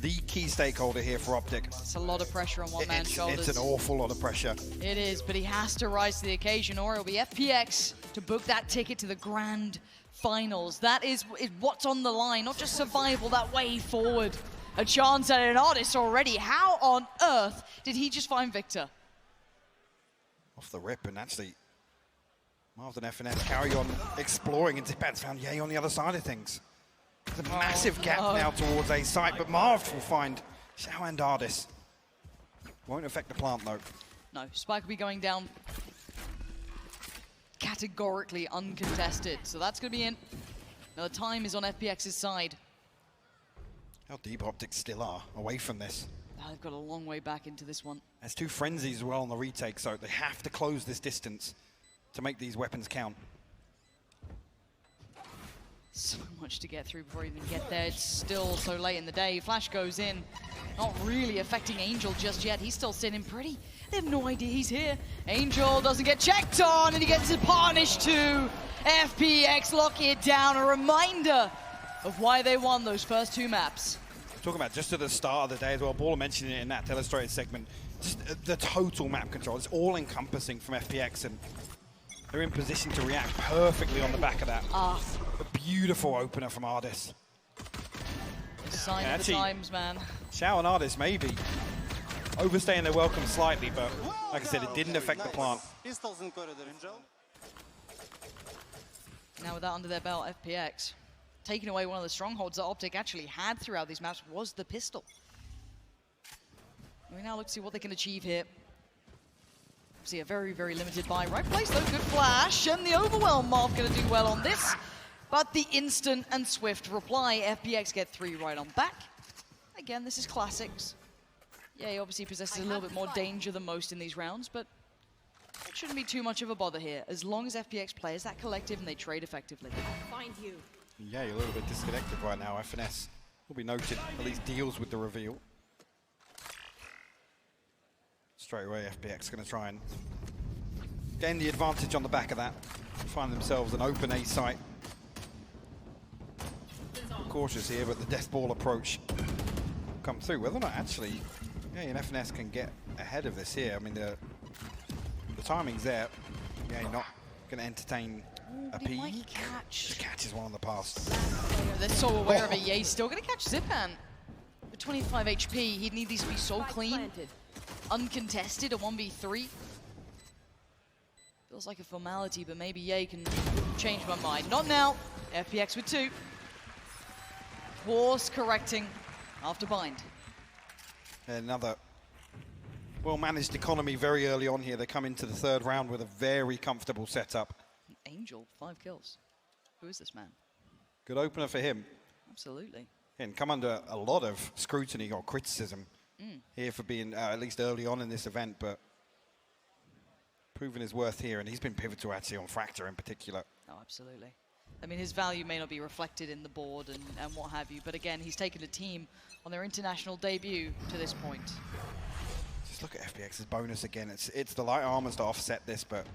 the key stakeholder here for OPTIC. It's a lot of pressure on one man's shoulders. It's an awful lot of pressure. It is, but he has to rise to the occasion, or it'll be FPX to book that ticket to the grand finals. That is what's on the line, not just survival, that way forward. A chance at an Artist already. How on earth did he just find Victor? Off the rip, and actually, Marv and FNS carry on exploring, and Zipat's found Ye on the other side of things. There's a massive gap now towards A site, but Marv will find Xiao and Ardis. Won't affect the plant though. No, Spike will be going down categorically uncontested, so that's going to be in. Now the time is on FPX's side. How deep OPTIC still are away from this. They've got a long way back into this one. There's 2 frenzies as well on the retake, so they have to close this distance to make these weapons count. So much to get through before you even get there. It's still so late in the day. Flash goes in. Not really affecting Angel just yet. He's still sitting pretty. They have no idea he's here. Angel doesn't get checked on, and he gets punished too. FPX lock it down. A reminder of why they won those first 2 maps. Talking about just at the start of the day as well, Baller mentioned it in that illustrated segment, just the total map control. It's all-encompassing from FPX, and they're in position to react perfectly on the back of that. A beautiful opener from Ardis. Sign of the times, man. Xiao and Ardis maybe overstaying their welcome slightly, but like I said, it didn't affect the plant. Now with that under their belt, FPX taking away one of the strongholds that OPTIC actually had throughout these maps was the pistol. We now look to see what they can achieve here. See a very, very limited buy. Right place though, good flash, and the Overwhelm Marv gonna do well on this. But the instant and swift reply, FPX get 3 right on back. Again, this is classics. Yeah, he obviously possesses a little bit more danger than most in these rounds, but it shouldn't be too much of a bother here, as long as FPX plays that collective and they trade effectively. Find you. Yeah, you're a little bit disconnected right now. FNS will be noted, at least deals with the reveal. Straight away, FPX going to try and gain the advantage on the back of that. Find themselves an open A site. Cautious here, but the death ball approach come through. Whether or not actually, yeah, and FNS can get ahead of this here. I mean, the timing's there. Yeah, you're not going to entertain a P. Just catches one on the pass. They're so aware of it. Yeah, he's still going to catch Zipan. With 25 HP, he'd need these to be so clean. Uncontested, a 1v3. Feels like a formality, but maybe Ye can change my mind. Not now. FPX with 2. Course correcting after bind. Another well-managed economy very early on here. They come into the 3rd round with a very comfortable setup. Angel, 5 kills. Who is this man? Good opener for him. Absolutely. And come under a lot of scrutiny or criticism here for being at least early on in this event, but proving his worth here, and he's been pivotal actually on Fracture in particular. Oh, absolutely. I mean, his value may not be reflected in the board and what have you, but again, he's taken a team on their international debut to this point. Just look at FPX's bonus again. It's the light armors to offset this, but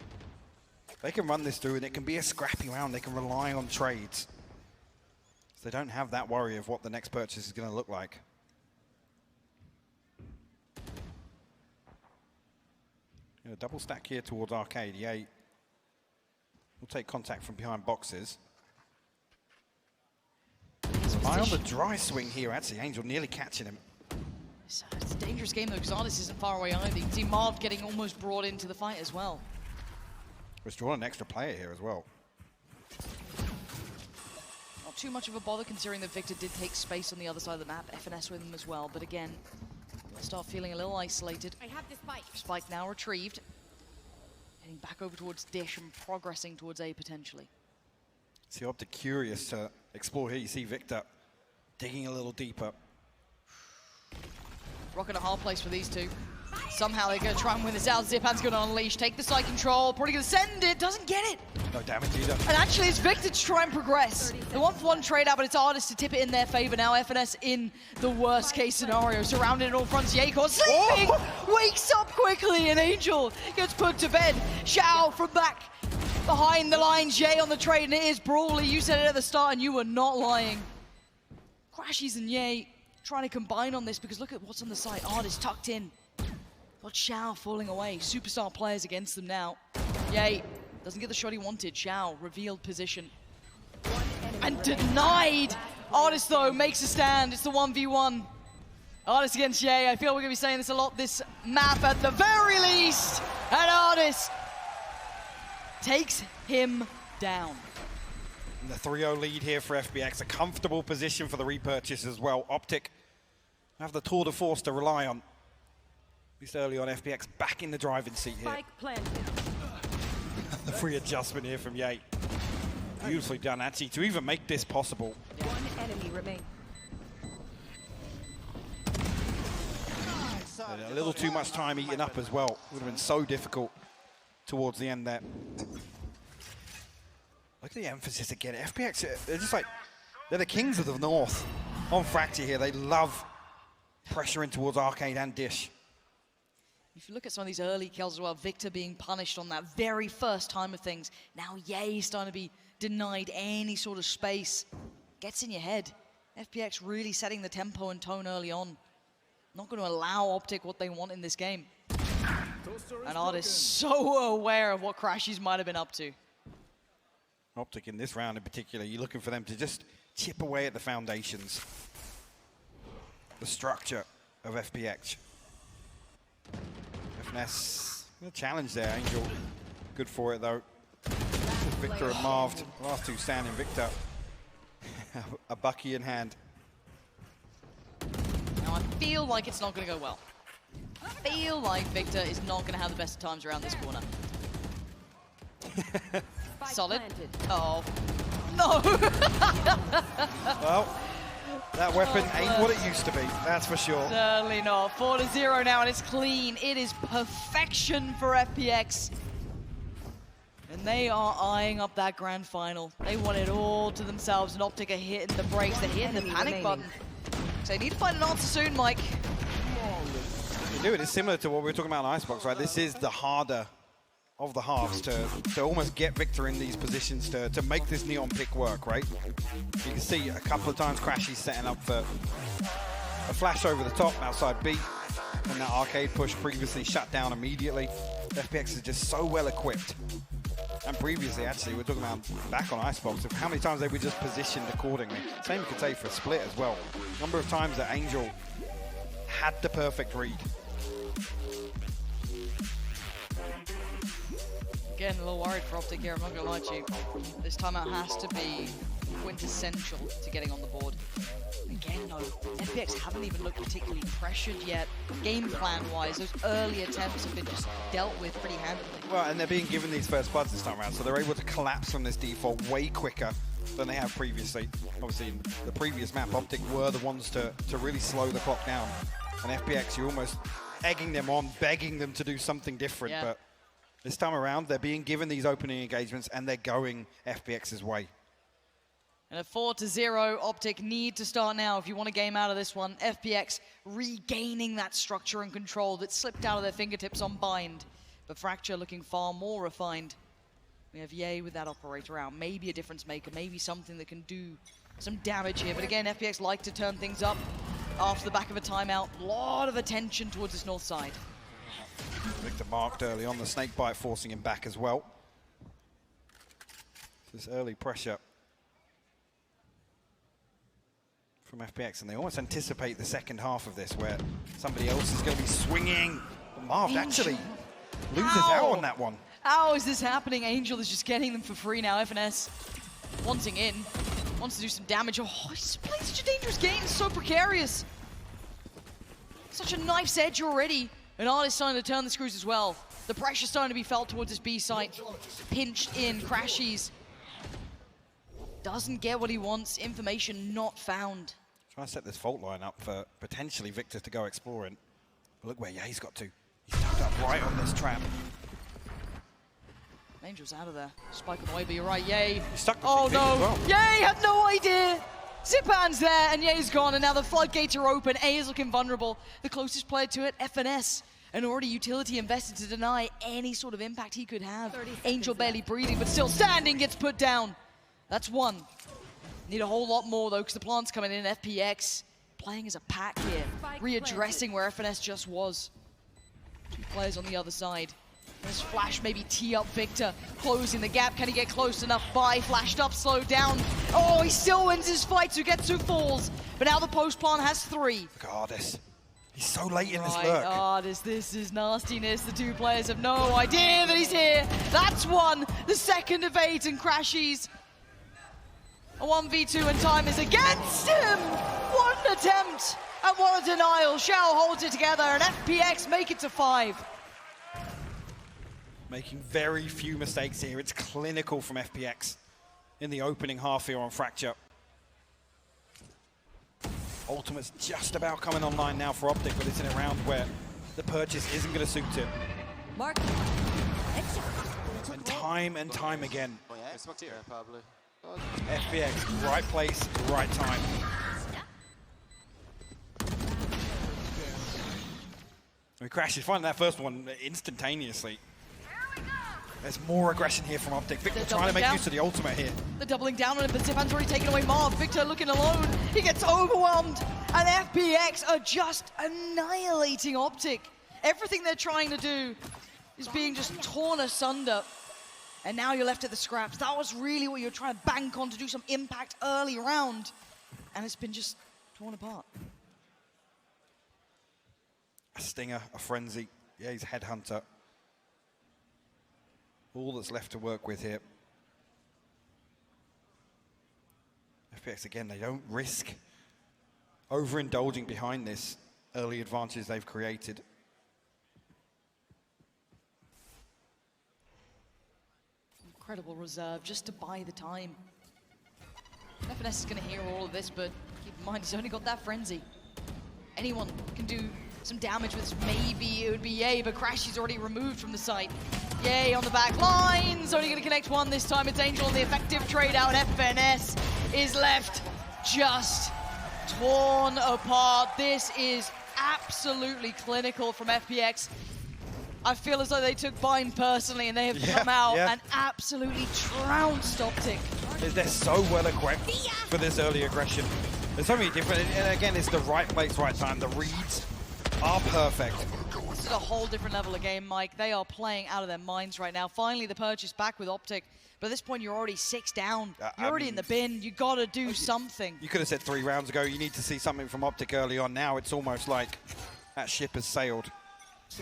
they can run this through and it can be a scrappy round. They can rely on trades. So they don't have that worry of what the next purchase is going to look like. Yeah, double stack here towards Arcade. Yeah, we'll take contact from behind boxes. Eye on the dry swing here, actually. Angel nearly catching him. It's a dangerous game though, because Ardis isn't far away either. You can see Marv getting almost brought into the fight as well. We're drawing an extra player here as well. Not too much of a bother considering that Victor did take space on the other side of the map. FNS with him as well, but again, they'll start feeling a little isolated. I have this spike. Spike now retrieved. Heading back over towards Dish and progressing towards A potentially. See, OPTIC curious to explore here. You see Victor digging a little deeper. Rock in a hard place for these two. Somehow they're going to try and win this out. Zipan's going to unleash, take the side control, probably going to send it, doesn't get it. No damage either. And actually it's Victor to try and progress. The 1-for-1 trade out, but it's Ardis to tip it in their favor now. FNS in the worst case scenario, surrounded in all fronts. Yekor sleeping, wakes up quickly, and Angel gets put to bed. Xiao from back behind the lines, Ye on the trade, and it is Brawly. You said it at the start, and you were not lying. Crashies and Ye trying to combine on this, because look at what's on the side. Ardis tucked in. Got Xiao falling away. Superstar players against them now. Ye doesn't get the shot he wanted. Xiao revealed position. And denied! Ardis, though, makes a stand. It's the 1v1. Ardis against Ye. I feel we're going to be saying this a lot this map at the very least. And Ardis takes him down. And the 3-0 lead here for FPX. A comfortable position for the repurchase as well. OPTIC have the tour de force to rely on. At least early on, FPX back in the driving seat here. Spike planted. The free adjustment here from Ye. Beautifully done, actually, to even make this possible. One enemy remains. A little too much time eaten up as well. Would have been so difficult towards the end there. Look at the emphasis again. FPX, they're just like, they're the kings of the North on Fracture here. They love pressuring towards Arcade and Dish. If you look at some of these early kills as well, Victor being punished on that very first time of things. Now Ye starting to be denied any sort of space. Gets in your head. FPX really setting the tempo and tone early on. Not going to allow OPTIC what they want in this game. And Art is so aware of what Crashies might have been up to. OPTIC in this round in particular, you're looking for them to just chip away at the foundations. The structure of FPX. FNS, a challenge there, Angel. Good for it though. Victor and Marved, last two standing. Victor, a Bucky in hand. Now I feel like it's not going to go well. I feel like Victor is not going to have the best of times around this corner. Solid. Oh. No! Well, that weapon ain't what it used to be, that's for sure. Certainly not. 4-0 now, and it's clean. It is perfection for FPX. And they are eyeing up that grand final. They want it all to themselves, and OPTIC are hitting the brakes, they're hitting the panic button. So they need to find an answer soon, Mike. You do it, it's similar to what we were talking about in Icebox, right? This is the harder of the halves to almost get Victor in these positions to make this Neon pick work, right? You can see a couple of times Crashies setting up for a flash over the top outside B, and that arcade push previously shut down immediately. FPX is just so well equipped. And previously, actually, we're talking about back on Icebox of how many times they were just positioned accordingly. Same you could say for a split as well. Number of times that Angel had the perfect read. Again, a little worried for OPTIC here, I'm not going to lie to you. This timeout has to be quintessential to getting on the board. Again, no, FPX haven't even looked particularly pressured yet. Game plan-wise, those early attempts have been just dealt with pretty handily. Well, and they're being given these first bloods this time around, so they're able to collapse from this default way quicker than they have previously. Obviously, in the previous map, OPTIC were the ones to really slow the clock down. And FPX, you're almost egging them on, begging them to do something different, but this time around, they're being given these opening engagements and they're going FPX's way. And at 4-0, OPTIC need to start now if you want a game out of this one. FPX regaining that structure and control that slipped out of their fingertips on Bind. But Fracture looking far more refined. We have Ye with that operator out. Maybe a difference maker, maybe something that can do some damage here. But again, FPX like to turn things up after the back of a timeout. A lot of attention towards this north side. Victor marked early on, the snake bite forcing him back as well. This early pressure from FPX, and they almost anticipate the second half of this where somebody else is going to be swinging. But Marv actually loses out on that one. How is this happening? Angel is just getting them for free now. FNS wanting in, wants to do some damage. Oh, he's playing such a dangerous game, so precarious. Such a knife's edge already. And Art is starting to turn the screws as well. The pressure's starting to be felt towards this B site. Pinched in, Crashies. Doesn't get what he wants, information not found. Trying to set this fault line up for potentially Victor to go exploring. But look where Ye's got to. He's tucked up right on this trap. Angel's out of there. Spike on the way, but you're right, Ye. He's stuck the oh no, well. Ye had no idea. Zipan's there, and Ye's gone, and now the floodgates are open. A is looking vulnerable. The closest player to it, FNS. And already utility invested to deny any sort of impact he could have. Angel barely breathing, but still standing, gets put down. That's one. Need a whole lot more, though, because the plant's coming in. FPX playing as a pack here, readdressing where FNS just was. Two players on the other side. This flash maybe tee up Victor, closing the gap. Can he get close enough? By flashed up, slowed down. Oh, he still wins his fight, so he gets 2 falls. But now the post plant has 3. Look at Ardis. He's so late in this lurk. Ardis, this is nastiness. The 2 players have no idea that he's here. That's 1. The second of 8, and Crashies. A 1v2, and time is against him. What an attempt, and what a denial. Shao holds it together, and FPX make it to 5. Making very few mistakes here. It's clinical from FPX in the opening half here on Fracture. Ultimate's just about coming online now for OPTIC, but it's in a round where the purchase isn't going to suit it. And time again, Yeah, probably. FPX, right place, right time. We crashes, finding that first one instantaneously. There's more aggression here from Optic. Victor trying to make use of the ultimate here. They're doubling down on him, but Zipan's already taken away Marv. Victor looking alone. He gets overwhelmed. And FPX are just annihilating Optic. Everything they're trying to do is being just torn asunder. And now you're left at the scraps. That was really what you're trying to bank on to do some impact early round. And it's been just torn apart. A stinger, a frenzy. Yeah, he's a headhunter. All that's left to work with here. FPX, again, they don't risk overindulging behind this early advantage they've created. Incredible reserve just to buy the time. FNS is going to hear all of this, but keep in mind, he's only got that frenzy. Anyone can do some damage with this. Maybe it would be Yay, but Crashy's already removed from the site. Yay on the back lines, only going to connect one this time. It's Angel on the effective trade out. FNS is left just torn apart. This is absolutely clinical from FPX. I feel as though they took Bind personally and they have come out and absolutely trounced Optic. They're so well equipped for this early aggression. There's so many different, and again, it's the right place, right time. The reads are perfect. This is a whole different level of game, Mike. They are playing out of their minds right now. Finally, the purchase back with Optic. But at this point, you're already 6 down. You're already in the bin. You got to do something. You could have said 3 rounds ago, you need to see something from Optic early on. Now it's almost like that ship has sailed.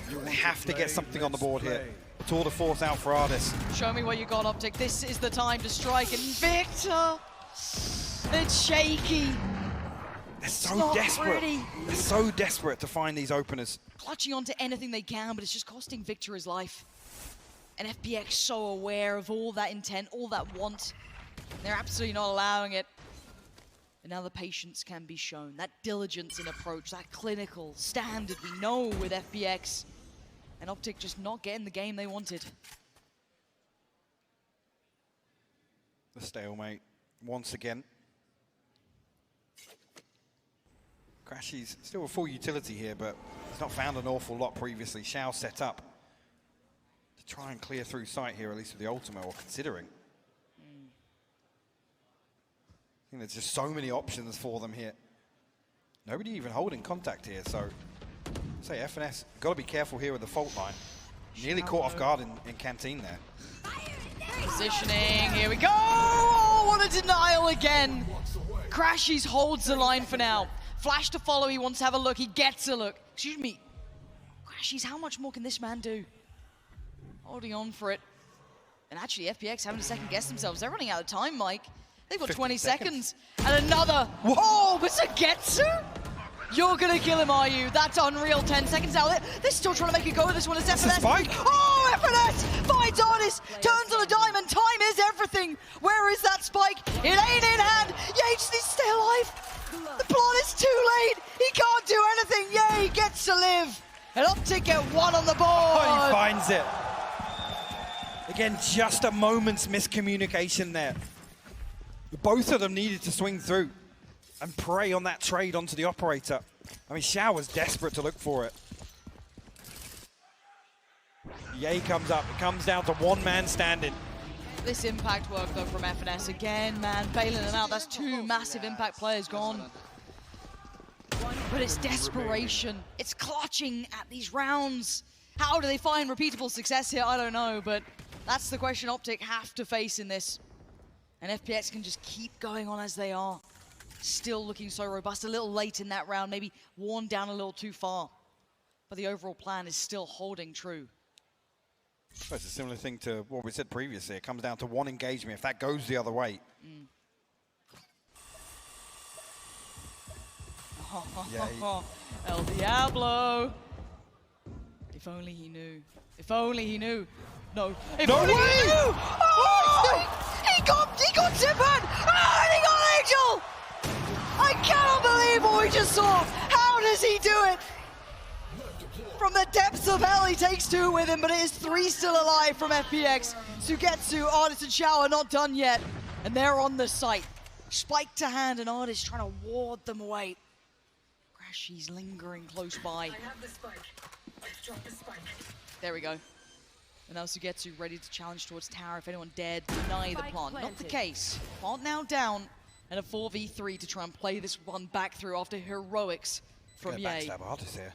You have to get something on the board here. A tour de force out for Ardis. Show me what you got, Optic. This is the time to strike. And Victor, it's shaky. They're so desperate. Pretty. They're so desperate to find these openers. Clutching onto anything they can, but it's just costing Victor his life. And FPX so aware of all that intent, all that want. They're absolutely not allowing it. And now the patience can be shown. That diligence in approach, that clinical standard we know with FPX. And Optic just not getting the game they wanted. The stalemate once again. Crashy's still a full utility here, but he's not found an awful lot previously. Xiao set up to try and clear through sight here, at least with the ultimate, or considering. I think there's just so many options for them here. Nobody even holding contact here, so I'd say FNS got to be careful here with the fault line. Nearly caught off guard in Canteen there. Positioning, here we go! Oh, what a denial again! Crashies holds the line for now. Flash to follow, he wants to have a look, he gets a look. Excuse me, Crashies, how much more can this man do? Holding on for it. And actually, FPX having to second guess themselves. They're running out of time, Mike. They've got 20 seconds. And another. Whoa, oh, but Zagetsu? You're gonna kill him, are you? That's unreal. 10 seconds out. They're still trying to make a go of this one. It's FNS. Spike. Oh, FNS finds Ardis, turns on a dime, and time is everything. Where is that spike? It ain't in hand. Yates needs to stay alive. The plot is too late. He can't do anything. Yay, gets to live. And Optic get 1 on the board. Oh, he finds it. Again, just a moment's miscommunication there. Both of them needed to swing through and prey on that trade onto the operator. I mean, Xiao was desperate to look for it. Yay comes up. It comes down to 1 man standing. This impact work, though, from FNS again, man, bailing them out. That's 2 massive impact players gone. But it's desperation. It's clutching at these rounds. How do they find repeatable success here? I don't know, but that's the question Optic have to face in this. And FPX can just keep going on as they are. Still looking so robust. A little late in that round, maybe worn down a little too far. But the overall plan is still holding true. Well, it's a similar thing to what we said previously. It comes down to 1 engagement. If that goes the other way. El Diablo. If only he knew. If only he knew. No. If only he knew! Oh! He got Zipan! Oh, and he got Angel! I cannot believe what we just saw! How does he do it? from the depths of hell, he takes 2 with him, but it is 3 still alive from FPX. Sugetsu, Artist, and Xiao are not done yet, and they're on the site. Spike to hand, and Artist trying to ward them away. Crashy's lingering close by. I have the spike. Let's drop the spike. There we go. And now Sugetsu ready to challenge towards tower if anyone dared deny the plant. Not the case. Plant now down, and a 4v3 to try and play this one back through after heroics from Ye. Backstab Artist here.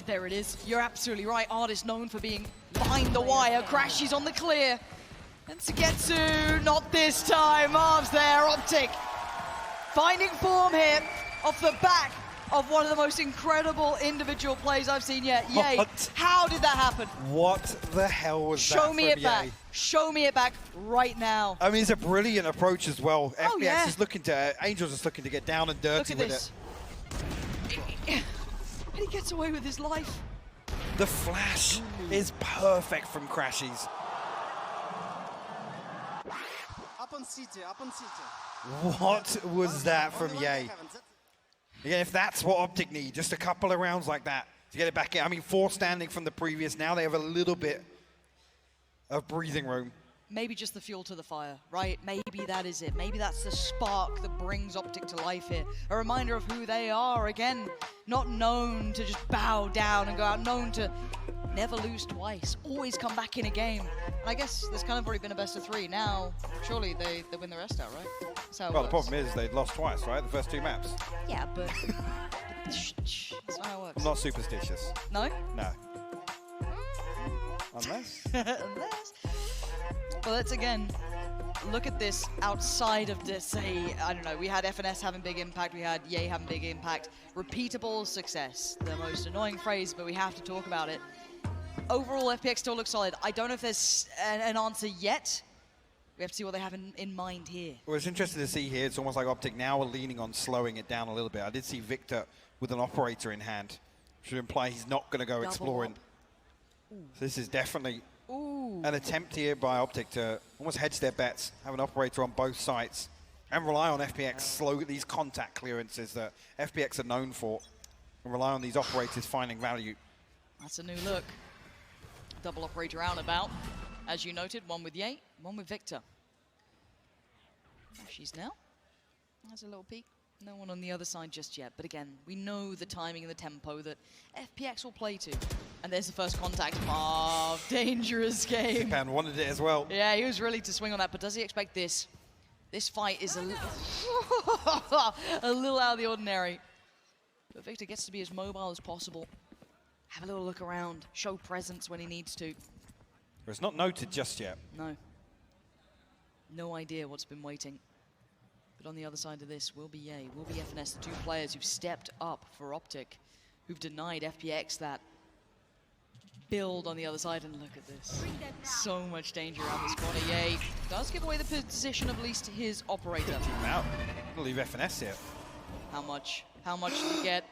There it is. You're absolutely right. Artist known for being behind the wire. Crashy's on the clear. And Sugetsu, not this time. Marv's there. OPTIC finding form here off the back of one of the most incredible individual plays I've seen yet. Ye, how did that happen? What the hell was that? Show me it Ye? back. Show me it back right now. I mean, it's a brilliant approach as well. Oh, FPX yeah. is looking to, Angel's just looking to get down and dirty Look at with this. it. And he gets away with his life. The flash is perfect from Crashies. Up on CT, up on CT. What was that from Ye? Again, if that's what OPTIC need, just a couple of rounds like that to get it back in. I mean, 4 standing from the previous. Now they have a little bit of breathing room. Maybe just the fuel to the fire, right? Maybe that is it. Maybe that's the spark that brings OPTIC to life here. A reminder of who they are. Again, not known to just bow down and go out. Known to never lose twice. Always come back in a game. And I guess there's kind of already been a best of 3. Now, surely they win the rest out, right? That's how it Well, works. the problem is they'd lost twice, right? The first 2 maps. Yeah, but that's not how it works. I'm not superstitious. No? No. Unless? Unless. Well, let's again look at this outside of this. Say, I don't know, we had FNS having big impact, we had Ye having big impact. Repeatable success, the most annoying phrase, but we have to talk about it. Overall, FPX still looks solid. I don't know if there's an answer yet. We have to see what they have in mind here. Well, it's interesting to see here. It's almost like OPTIC now are leaning on slowing it down a little bit. I did see Victor with an operator in hand, which would imply he's not going to go exploring. So this is definitely an attempt here by OPTIC to almost hedge their bets, have an operator on both sides, and rely on FPX slow these contact clearances that FPX are known for, and rely on these operators finding value. That's a new look. Double operator out and about. As you noted, one with Ye, one with Victor. There she's now. There's a little peek. No one on the other side just yet. But again, we know the timing and the tempo that FPX will play to. And there's the first contact. Marv, dangerous game. Zipan wanted it as well. Yeah, he was ready to swing on that, but does he expect this? This fight is a little out of the ordinary. But Victor gets to be as mobile as possible. Have a little look around, show presence when he needs to. It's not noted just yet. No. No idea what's been waiting. But on the other side of this will be Ye, will be FNS, the 2 players who've stepped up for OPTIC, who've denied FPX that build on the other side. And look at this. So much danger around this corner. Ye does give away the position of at least his operator. Out. I'll leave FNS here. How much? How much did he get?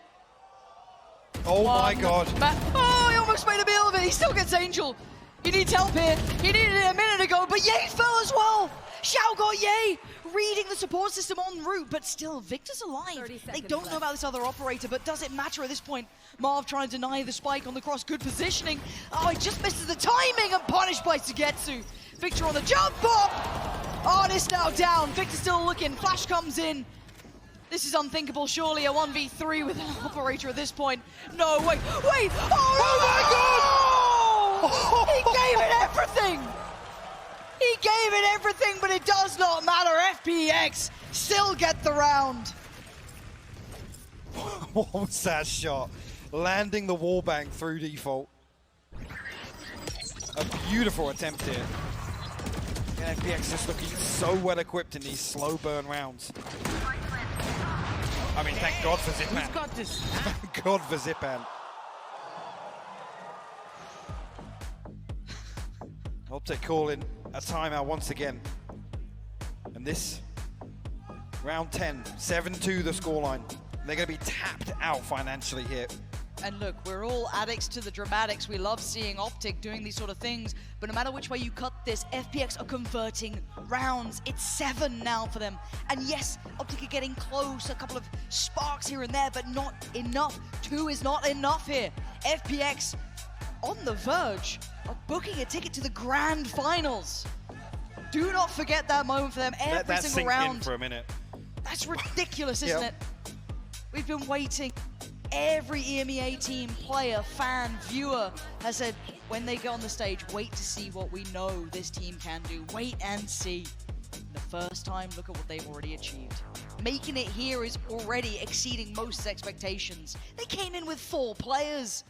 Oh my god. Oh, he almost made a meal of it. He still gets Angel. He needs help here. He needed it a minute ago, but Ye fell as well. Xiao got Ye, reading the support system en route, but still, Victor's alive. They don't know about this other operator, but does it matter at this point? Marv trying to deny the spike on the cross. Good positioning. Oh, he just misses the timing and punished by Sugetsu. Victor on the jump bop. Artist now down. Victor still looking. Flash comes in. This is unthinkable, surely a 1v3 with an operator at this point. No, wait. Oh my god! He gave it everything! He gave it everything, but it does not matter. FPX still get the round. What was that shot? Landing the wallbang through default. A beautiful attempt here. Yeah, FPX just looking so well equipped in these slow burn rounds. I mean, thank God for Zipan. Who's got this? Thank God for Zipan. OPTIC calling a timeout once again. And this, round 10, 7-2 the scoreline. They're going to be tapped out financially here. And look, we're all addicts to the dramatics. We love seeing OPTIC doing these sort of things, but no matter which way you cut this, FPX are converting rounds. It's 7 now for them. And yes, OPTIC are getting close, a couple of sparks here and there, but not enough. 2 is not enough here. FPX on the verge of booking a ticket to the grand finals. Do not forget that moment for them every single round. In for a minute. That's ridiculous, isn't it? We've been waiting. Every EMEA team, player, fan, viewer has said when they go on the stage, wait to see what we know this team can do. Wait and see. The first time, look at what they've already achieved. Making it here is already exceeding most expectations. They came in with 4 players.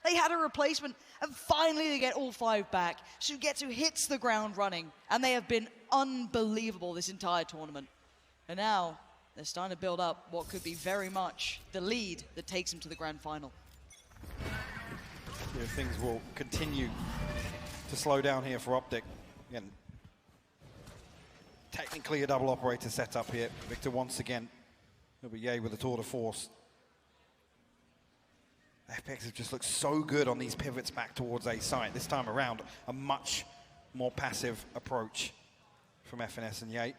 They had a replacement, and finally they get all 5 back. Sugetsu hits the ground running, and they have been unbelievable this entire tournament. And now, they're starting to build up what could be very much the lead that takes them to the grand final. Yeah, things will continue to slow down here for OPTIC. Again, technically a double operator setup here. Victor once again, it'll be Yay with a tour de force. FPX have just looked so good on these pivots back towards A site. This time around, a much more passive approach from FNS and Yay.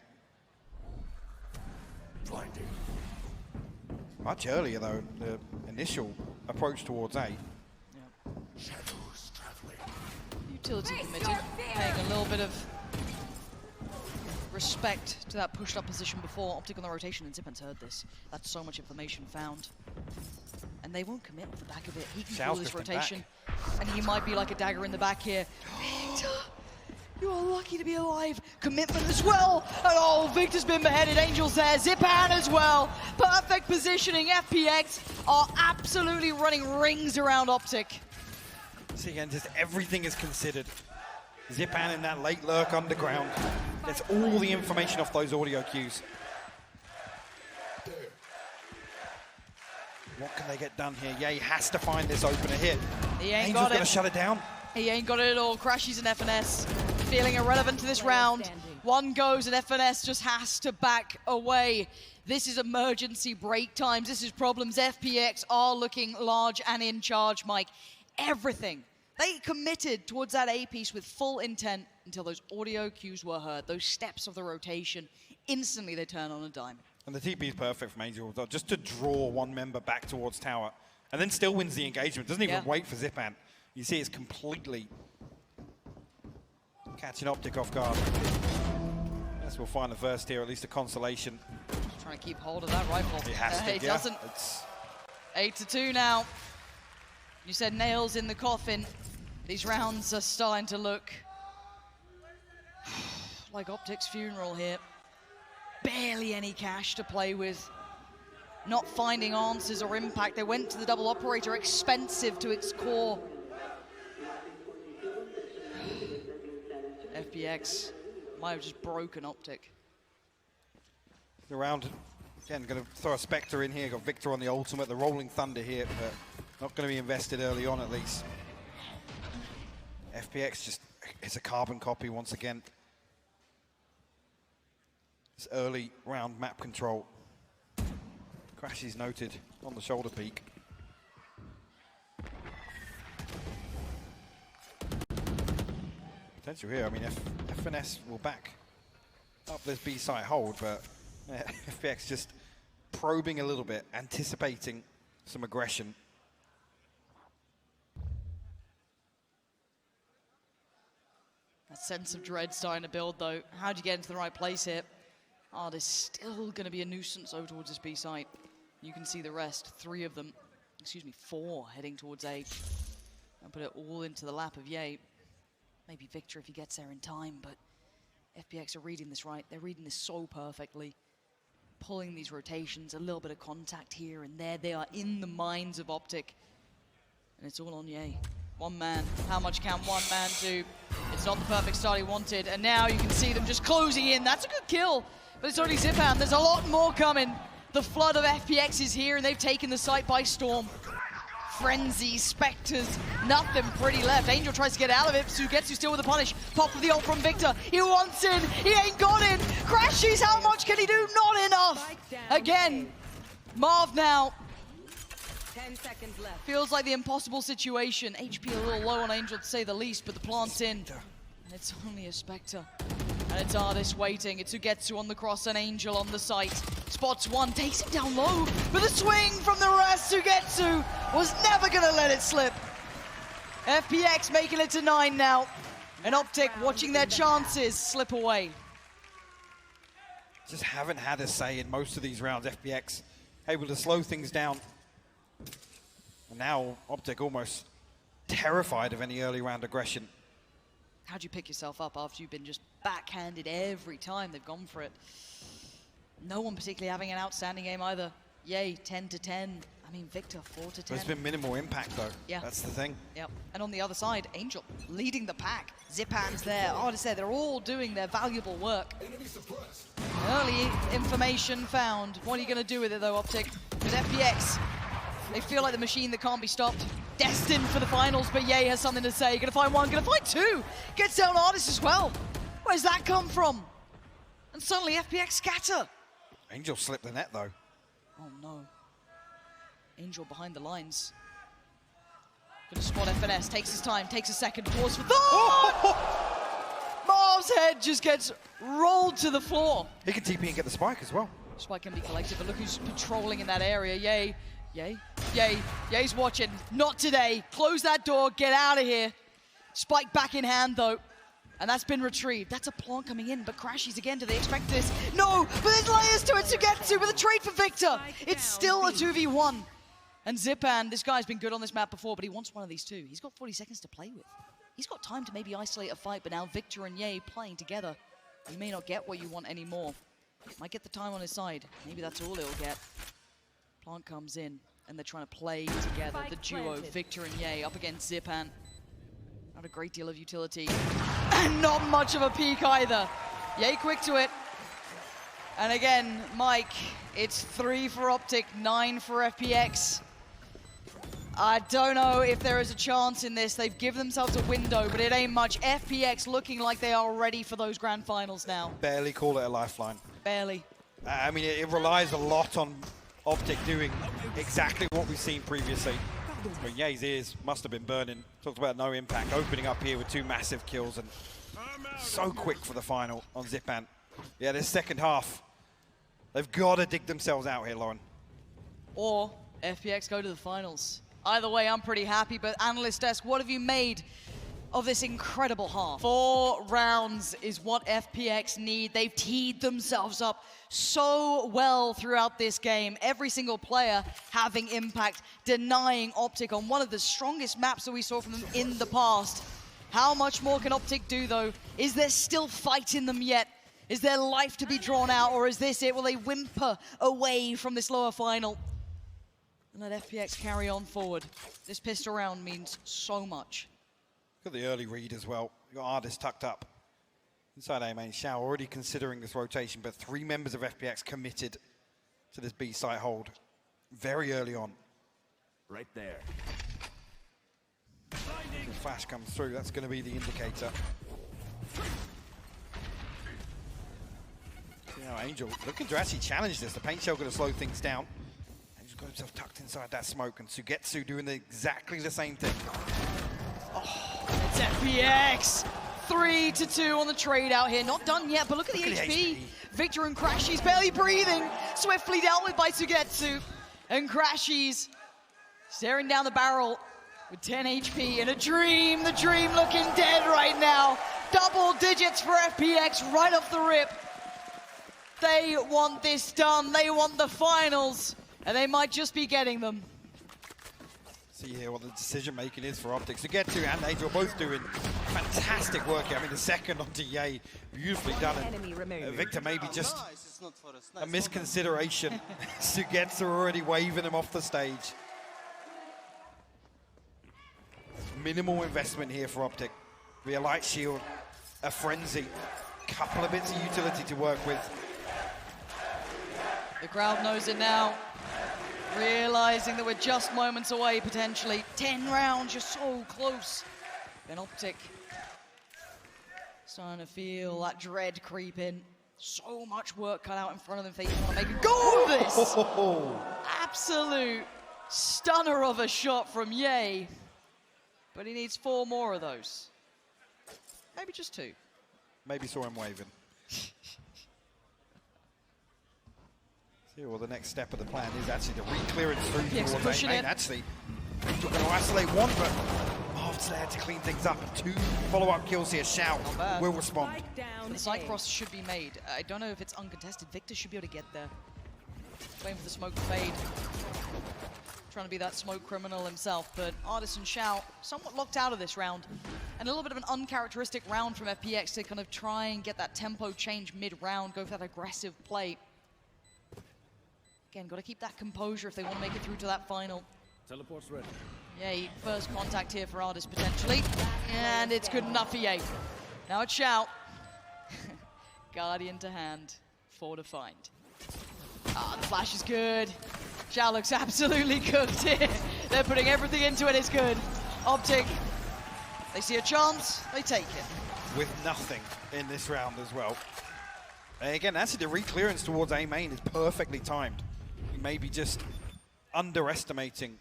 Blinding. Much earlier though, the initial approach towards A. Shadows traveling. Utility committed, paying a little bit of respect to that pushed up position before. OPTIC on the rotation, and Zipan's heard this. That's so much information found. And they won't commit off the back of it. He can pull this rotation, and he might be like a dagger in the back here. Victor, you are lucky to be alive. Commitment as well. And oh, Victor's been beheaded. Angel's there. Zipan as well. Perfect positioning. FPX are absolutely running rings around OPTIC. See again, just everything is considered. Zipan in that late lurk underground. Gets all the information off those audio cues. What can they get done here? Yay has to find this opener hit. He ain't Angel's got it. gonna shut it down. He ain't got it at all. Crashes and FNS feeling irrelevant to this round. One goes and FNS just has to back away. This is emergency break times. This is problems. FPX are looking large and in charge, Mike. Everything. They committed towards that A piece with full intent until those audio cues were heard. Those steps of the rotation, instantly they turn on a dime. And the TP is perfect from Angel, just to draw one member back towards tower, and then still wins the engagement. Doesn't even wait for Zipan. You see it's completely catching OPTIC off guard. Guess we'll find the first here, at least a consolation. Just trying to keep hold of that rifle. He has to, He doesn't. It's 8-2 now. You said nails in the coffin. These rounds are starting to look like OPTIC's funeral here. Barely any cash to play with. Not finding answers or impact. They went to the double operator, expensive to its core. FPX might have just broken OPTIC. the round. Again, going to throw a Spectre in here. Got Victor on the ultimate, the Rolling Thunder here, but not going to be invested early on at least. FPX just, it's a carbon copy once again. This early round map control. Crashes noted on the shoulder peak. Potential here, I mean, FNS will back up this B site hold, but FPX just probing a little bit, anticipating some aggression. That sense of dread starting to build, though. How do you get into the right place here? Oh, there's still going to be a nuisance over towards this B site. You can see the rest, 3 of them, excuse me, 4 heading towards A. And put it all into the lap of Ye. Maybe Victor if he gets there in time, but FPX are reading this right. They're reading this so perfectly. Pulling these rotations, a little bit of contact here and there. They are in the minds of OPTIC. And it's all on Ye. One man. How much can one man do? It's not the perfect start he wanted. And now you can see them just closing in. That's a good kill. But it's only Zipan. There's a lot more coming. The flood of FPX is here and they've taken the site by storm. Frenzy, Spectres, nothing pretty left. Angel tries to get out of it. Sugetsu still with the punish. Pop of the ult from Victor. He wants in. He ain't got in. Crashes, how much can he do? Not enough. Again, Marv now 10 seconds left. Feels like the impossible situation. HP a little low on Angel to say the least, but the plant's in. And it's only a Spectre. And it's Ardis waiting. It's Ugetsu on the cross and Angel on the site. Spots one, takes him down low. With a swing from the rest, Ugetsu was never gonna let it slip. FPX making it to 9 now. And OPTIC watching their chances slip away. Just haven't had a say in most of these rounds. FPX able to slow things down. And now OPTIC almost terrified of any early round aggression. How'd you pick yourself up after you've been just backhanded every time they've gone for it? No one particularly having an outstanding game either. Yay, 10 to 10. I mean, Victor, 4 to 10. There's been minimal impact though. Yeah. That's the thing. Yep. And on the other side, Angel leading the pack. Zipan's there, Ardis there. They're all doing their valuable work. Early information found. What are you going to do with it though, OPTIC? Because FPX, they feel like the machine that can't be stopped. Destined for the finals, but Ye has something to say. Gonna find one, gonna find two. Gets down Ardis as well. Where's that come from? And suddenly FPX scatter. Angel slipped the net though. Oh no. Angel behind the lines. Gonna spot FNS, takes his time, takes a second, pause for thought! Marv's head just gets rolled to the floor. He can TP and get the spike as well. Spike can be collected, but look who's patrolling in that area. Yay. Yay, Yay, Yay's watching. Not today. Close that door, get out of here. Spike back in hand though. And that's been retrieved. That's a plant coming in, but crashes again. Do they expect this? No, but there's layers to it to get to with a trade for Victor. It's still a 2v1. And Zipan, this guy's been good on this map before, but he wants one of these two. He's got 40 seconds to play with. He's got time to maybe isolate a fight, but now Victor and Ye playing together. You may not get what you want anymore. Might get the time on his side. Maybe that's all he'll get. Plant comes in, and they're trying to play together. The duo, Victor and Ye, up against Zipan. Not a great deal of utility. And not much of a peek either. Ye quick to it. And again, Mike, it's 3 for OPTIC, 9 for FPX. I don't know if there is a chance in this. They've given themselves a window, but it ain't much. FPX looking like they are ready for those grand finals now. Barely call it a lifeline. Barely. I mean, it relies a lot on OPTIC doing exactly what we've seen previously. But Ye's ears must have been burning. Talked about no impact. Opening up here with 2 massive kills and so quick for the final on Zipan. Yeah, this second half, they've got to dig themselves out here, Lauren. Or FPX go to the finals. Either way, I'm pretty happy, but Analyst Desk, what have you made of this incredible half? 4 rounds is what FPX need. They've teed themselves up so well throughout this game. Every single player having impact, denying OPTIC on one of the strongest maps that we saw from them in the past. How much more can OPTIC do, though? Is there still fight in them yet? Is there life to be drawn out, or is this it? Will they whimper away from this lower final? And let FPX carry on forward. This pistol round means so much. Look at the early read as well. You got Ardis tucked up. Inside A main, Shao already considering this rotation, but 3 members of FPX committed to this B site hold very early on. Right there. The flash comes through, that's going to be the indicator. You know, Angel looking to actually challenge this. The paint shell going to slow things down. Angel's got himself tucked inside that smoke, and Sugetsu doing exactly the same thing. Oh, it's FPX! 3 to 2 on the trade out here. Not done yet, but look at the HP. Victor and Crashies barely breathing. Swiftly dealt with by Sugetsu. And Crashies staring down the barrel with 10 HP and a dream. The dream looking dead right now. Double digits for FPX right off the rip. They want this done. They want the finals. And they might just be getting them. See here what the decision making is for OPTIC. Sugetsu and Angel both doing fantastic work here. I mean, the second onto Ye, beautifully done. And Victor maybe just a misconsideration. Sugetsu already waving him off the stage. Minimal investment here for OPTIC. Be a light shield, a frenzy, couple of bits of utility to work with. The crowd knows it now. Realizing that we're just moments away, potentially. 10 rounds, you're so close. Then OPTIC starting to feel that dread creep in. So much work cut out in front of them. They want to make a go of this. Absolute Stunner of a shot from Ye. But he needs 4 more of those. Maybe just 2. Maybe saw him waving. See, well, the next step of the plan is actually the re-clearance through towards A-Main. Actually, we're going to isolate one, but Marv's there to clean things up. And 2 follow-up kills here. Shao will respond. The side cross should be made. I don't know if it's uncontested. Victor should be able to get there. Waiting for the smoke to fade. Trying to be that smoke criminal himself, but Artis and Shao somewhat locked out of this round. And a little bit of an uncharacteristic round from FPX to kind of try and get that tempo change mid-round, go for that aggressive play. Again, got to keep that composure if they want to make it through to that final. Teleport's ready. Ye, first contact here for Artis potentially. And it's good enough for Ye. Now it's Shao. Guardian to hand, 4 to find. Ah, the flash is good. Shao looks absolutely cooked here. They're putting everything into it, it's good. OPTIC, they see a chance, they take it. With nothing in this round as well. And again, actually the re-clearance towards A-Main is perfectly timed. We may be just underestimating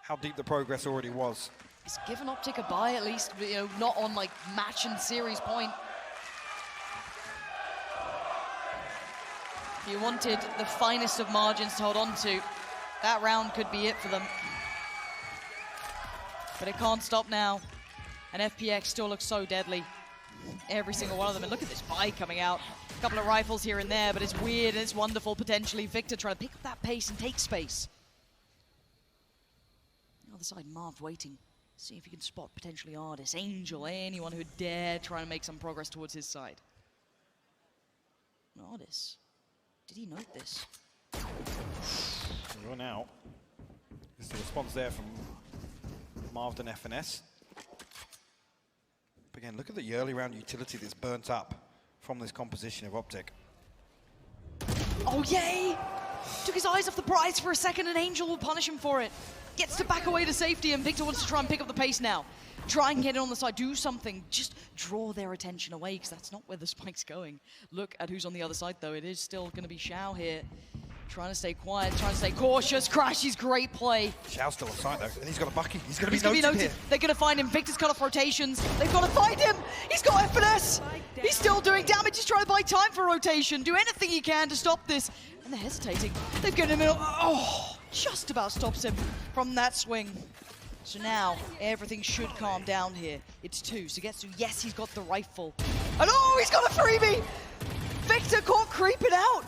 how deep the progress already was. It's given OPTIC a bye at least, you know, not on like match and series point. If you wanted the finest of margins to hold on to, that round could be it for them. But it can't stop now. And FPX still looks so deadly. Every single one of them. And look at this bike coming out. A couple of rifles here and there, but it's weird and it's wonderful potentially. Victor trying to pick up that pace and take space. On the other side, Marv waiting. See if he can spot potentially Artis, Angel, anyone who dare try and make some progress towards his side. Artis. Did he note this? Well, now, there's the response there from Marv and FNS. But again, look at the early round utility that's burnt up from this composition of OPTIC. Oh, yay! Took his eyes off the prize for a second, and Angel will punish him for it. Gets to back away to safety, and Victor wants to try and pick up the pace now. Try and get it on the side, do something, just draw their attention away, because that's not where the spike's going. Look at who's on the other side, though. It is still going to be Shao here. Trying to stay quiet, trying to stay cautious. Crashy's great play. Shao's still offside, though, and he's got a bucky. He's going to be noted here. They're going to find him. Victor's cut off rotations. They've got to find him. He's got FNS. He's still doing damage. He's trying to buy time for rotation. Do anything he can to stop this. And they're hesitating. They've given him just about stops him from that swing. So now, everything should calm down here. It's 2. Sugetsu, yes, he's got the rifle. And he's got a freebie! Victor caught creeping out!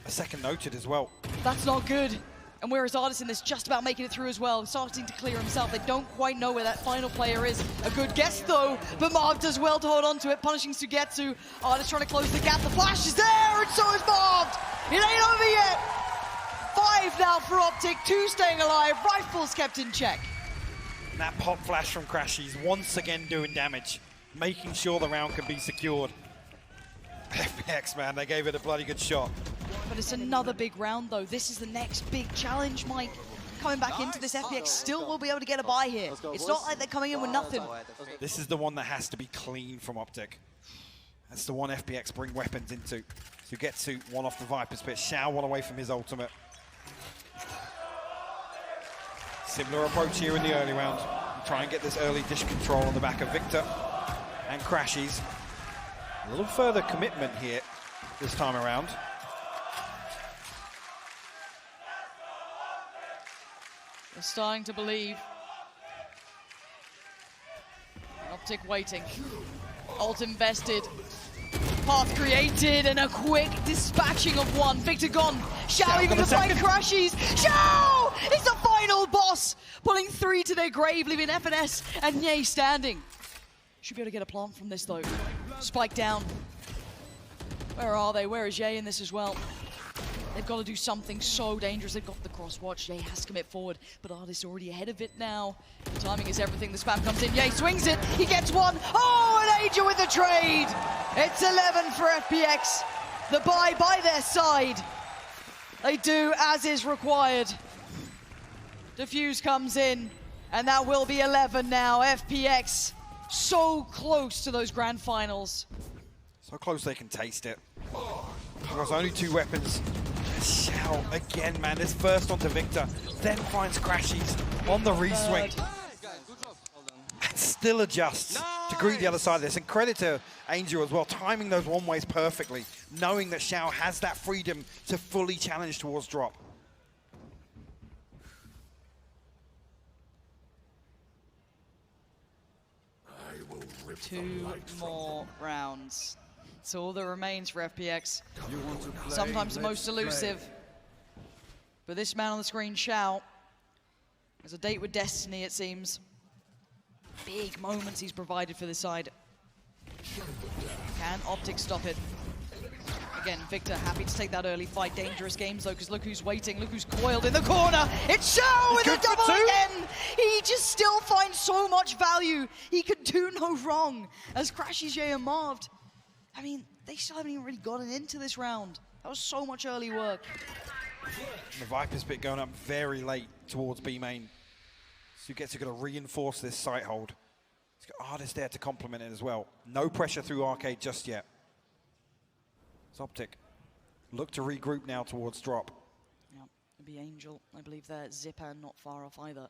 A second noted as well. That's not good. And whereas Artis in this just about making it through as well, starting to clear himself. They don't quite know where that final player is. A good guess though, but Marv does well to hold on to it, punishing Sugetsu. Artis trying to close the gap. The flash is there, and so is Marv! It ain't over yet! 5 now for OPTIC, 2 staying alive, rifles kept in check. And that pop flash from Crashy's once again doing damage, making sure the round can be secured. FPX, man, they gave it a bloody good shot. But it's another big round, though. This is the next big challenge, Mike. Coming back into this, FPX still will be able to get a bye here. It's not like they're coming in with nothing. This is the one that has to be clean from OPTIC. That's the one FPX bring weapons into. Sugetsu, one off the Viper's pit. Shao, one away from his ultimate. Similar approach here in the early round. Try and get this early dish control on the back of Victor and Crashies. A little further commitment here this time around. They're starting to believe. OPTIC waiting. Ult invested. Path created and a quick dispatching of one. Victor gone. Shao even to find Crashies. Shao is the final boss. Pulling 3 to their grave, leaving FNS and Ye standing. Should be able to get a plant from this though. Spike down. Where are they? Where is Ye in this as well? They've got to do something so dangerous. They've got the cross watch. Ye has to commit forward, but Artis already ahead of it now. The timing is everything. The spam comes in. Ye swings it. He gets one. Oh, an Angel with the trade. It's 11 for FPX. The buy by their side. They do as is required. Diffuse comes in, and that will be 11 now. FPX so close to those grand finals. So close they can taste it. There's only 2 weapons Xiao again, man. This first onto Victor, then finds Crashies on the re-swing. And still adjusts to greet the other side of this. And credit to Angel as well, timing those one-ways perfectly, knowing that Xiao has that freedom to fully challenge towards drop. Two more rounds. It's all that remains for FPX. Sometimes the most elusive. But this man on the screen, Xiao, has a date with destiny, it seems. Big moments he's provided for this side. Can OPTIC stop it? Again, Victor happy to take that early fight. Dangerous games though, because look who's waiting, look who's coiled in the corner. It's Xiao with a double again. He just still finds so much value. He could do no wrong as Crashies and Marved. I mean, they still haven't even really gotten into this round. That was so much early work. The Viper's bit going up very late towards B main. Sugetsu going to reinforce this site hold. He's got Artist there to complement it as well. No pressure through Arcade just yet. It's OPTIC. Look to regroup now towards drop. Yeah, it'd be Angel, I believe there. Zipan not far off either.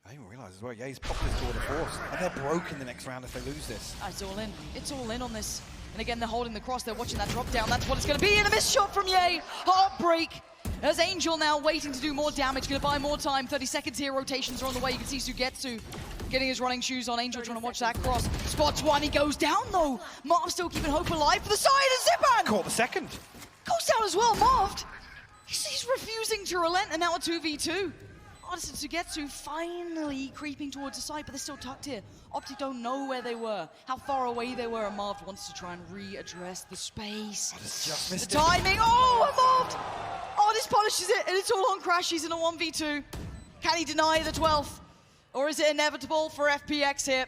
I didn't realize as well, yeah, he's popped this tour de force. And they're broken the next round if they lose this. It's all in. It's all in on this. And again, they're holding the cross. They're watching that drop down. That's what it's going to be. And a missed shot from Ye. Heartbreak. As Angel now waiting to do more damage. Going to buy more time. 30 seconds here. Rotations are on the way. You can see Sugetsu getting his running shoes on. Angel trying to watch that cross. Spots one. He goes down though. Marv still keeping hope alive for the side. And Zipan caught the second. Goes down as well. Marv. He's refusing to relent. And now a 2v2. Artist and Sugetsu finally creeping towards the side, but they're still tucked here. OPTIC don't know where they were, how far away they were, and Marv wants to try and readdress the space. Just missed the timing, oh, Marv! Artist punishes it, and it's all on Crashies in a 1v2. Can he deny the 12th? Or is it inevitable for FPX here?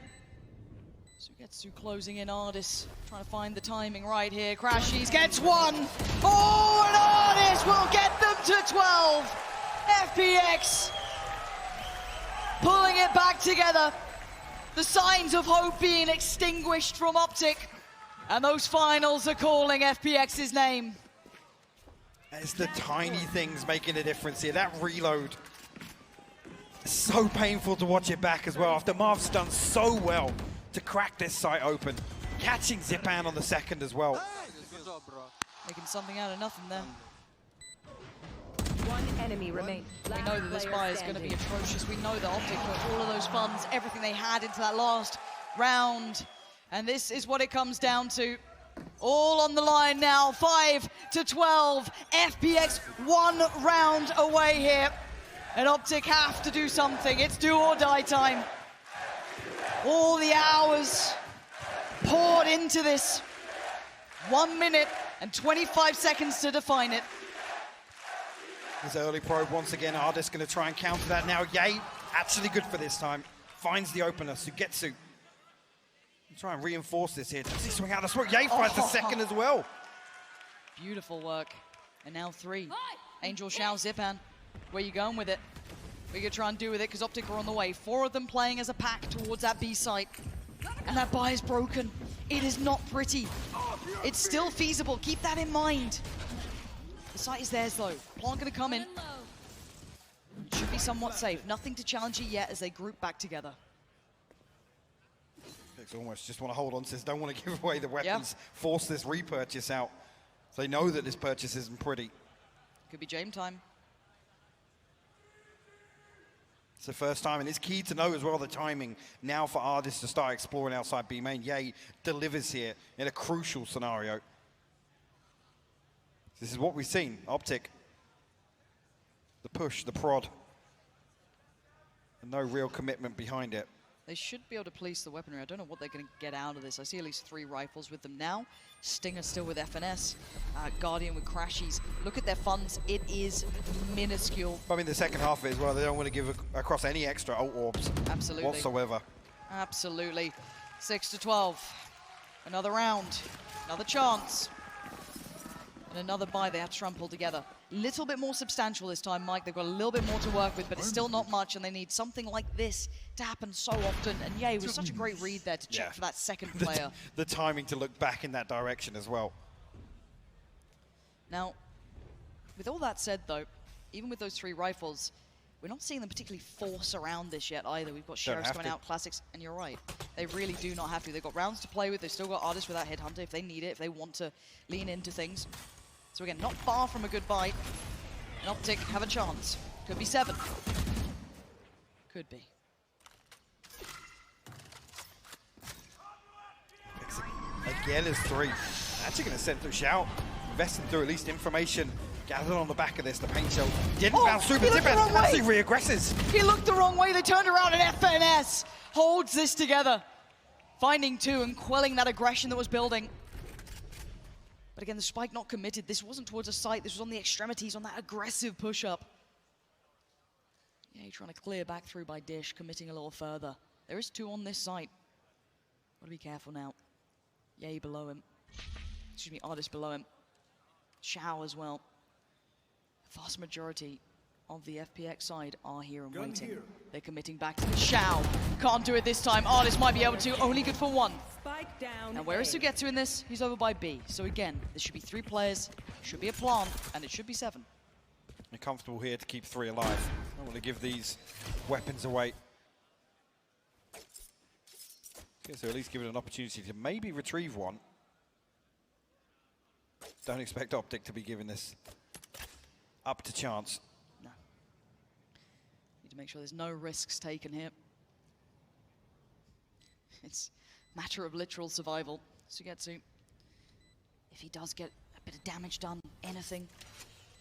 Sugetsu closing in Artist, trying to find the timing right here. Crashies gets one. Oh, and Artist will get them to 12. FPX pulling it back together. The signs of hope being extinguished from OPTIC. And those finals are calling FPX's name. It's the tiny things making a difference here. That reload, so painful to watch it back as well. After Marv's done so well to crack this site open. Catching Zipan on the second as well. Making something out of nothing there. One enemy remains. We know that this buy is going to be atrocious. We know that OPTIC put all of those funds, everything they had into that last round. And this is what it comes down to. All on the line now, 5-12. FPX 1 round away here. And OPTIC have to do something. It's do or die time. All the hours poured into this. 1 minute and 25 seconds to define it. His early probe once again. Artist going to try and counter that now. Ye, actually good for this time. Finds the opener. Sugetsu. Try and reinforce this here. Does he swing out the smoke? Ye finds the second as well. Beautiful work. And now 3. Angel, Xiao, Zipan. Where you going with it? What are you going to try and do with it? Because OPTIC are on the way. 4 of them playing as a pack towards that B site. And that buy is broken. It is not pretty. It's still feasible. Keep that in mind. The site is theirs though. Plant gonna come in. Should be somewhat safe. Nothing to challenge it yet as they group back together. It's almost just want to hold on to this. Don't want to give away the weapons. Force this repurchase out. So they know that this purchase isn't pretty. Could be Jame time. It's the first time, and it's key to know as well the timing now for Artist to start exploring outside B main. Ye delivers here in a crucial scenario. This is what we've seen, OPTIC. The push, the prod. And no real commitment behind it. They should be able to police the weaponry. I don't know what they're going to get out of this. I see at least 3 rifles with them now. Stinger still with FNS. Guardian with Crashies. Look at their funds. It is minuscule. I mean, the second half of it as well, they don't want to give across any extra ult orbs. Absolutely. Whatsoever. Absolutely. 6-12. Another round. Another chance. And another buy they have to try and pull together. Little bit more substantial this time, Mike. They've got a little bit more to work with, but it's still not much, and they need something like this to happen so often. And yeah, it was such a great read there to check for that second player. The timing to look back in that direction as well. Now, With all that said, though, even with those 3 rifles, we're not seeing them particularly force around this yet either. We've got Sheriffs coming out, Classics, and you're right. They really do not have to. They've got rounds to play with. They've still got Artists without Headhunter if they need it, if they want to lean into things. So again, not far from a good buy. And OPTIC have a chance. Could be 7. Could be. Again is 3. Actually going to send through Shout. Investing through at least information gathered on the back of this. The paint shell didn't bounce through, but Zipan actually re-aggresses. He looked the wrong way. They turned around, and FNS holds this together. Finding 2 and quelling that aggression that was building. But again, the spike not committed. This wasn't towards a site. This was on the extremities, on that aggressive push-up. Yeah, trying to clear back through by Dish, committing a little further. There is 2 on this site. Gotta be careful now. Yay below him. Excuse me, Artist below him. Shao as well. Vast majority of the FPX side are here and waiting. They're committing back to the Shao. Can't do it this time. Artist might be able to, only good for 1. Spike down. And where is Sugetsu in this? He's over by B. So again, there should be 3 players, should be a plant, and it should be 7. They're comfortable here to keep 3 alive. Don't want to give these weapons away. Okay, so at least give it an opportunity to maybe retrieve 1. Don't expect OPTIC to be giving this up to chance. No. Need to make sure there's no risks taken here. It's a matter of literal survival. Sugetsu, if he does get a bit of damage done, anything,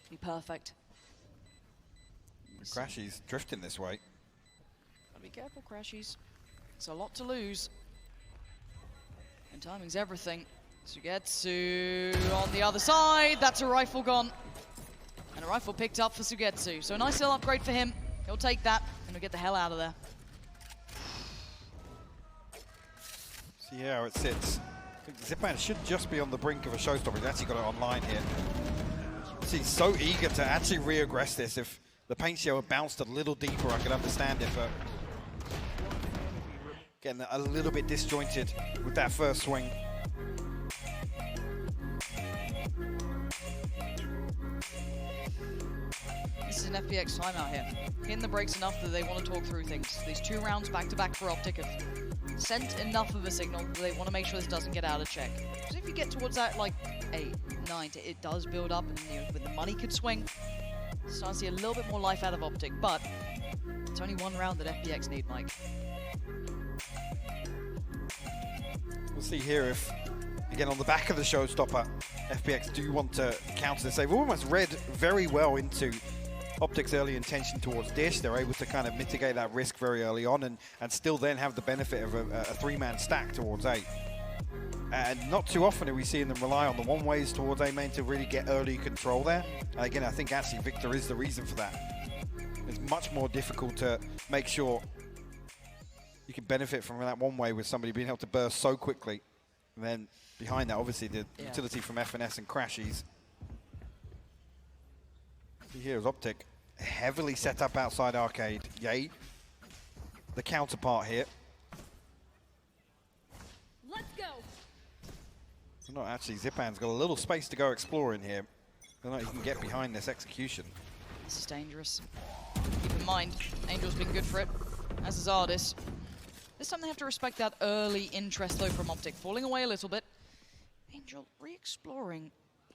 be perfect. Crashy's drifting this way. Gotta be careful, Crashies. It's a lot to lose. And timing's everything. Sugetsu on the other side. That's a rifle gone. And a rifle picked up for Sugetsu. So a nice little upgrade for him. He'll take that and he'll get the hell out of there. See how it sits. Zipan should just be on the brink of a showstopper. He's actually got it online here. See, he's so eager to actually re-aggress this. If the paint shell had bounced a little deeper, I could understand it, but getting a little bit disjointed with that first swing. This is an FPX timeout here. Hitting the brakes enough that they want to talk through things. These 2 rounds back-to-back for OPTIC have sent enough of a signal that they want to make sure this doesn't get out of check. Because if you get towards that, like, 8, 9, it does build up, and you know, when the money could swing, start to see a little bit more life out of OPTIC, but it's only 1 round that FPX need, Mike. We'll see here if, again, on the back of the showstopper, FPX do want to counter this. They've almost read very well into OPTIC's early intention towards Dish. They're able to kind of mitigate that risk very early on and still then have the benefit of a 3-man stack towards A. And not too often are we seeing them rely on the one-ways towards A main to really get early control there. And again, I think actually Victor is the reason for that. It's much more difficult to make sure you can benefit from that one-way with somebody being able to burst so quickly. And then behind that, obviously, the utility from FNS and Crashies. See here is OPTIC, heavily set up outside arcade. Yay, the counterpart here. Let's go. Not actually, Zipan's got a little space to go exploring here. I don't know if he can get behind this execution. This is dangerous. Keep in mind, Angel's been good for it, as is Ardis. This time they have to respect that early interest, though, from OPTIC. Falling away a little bit. Angel re-exploring.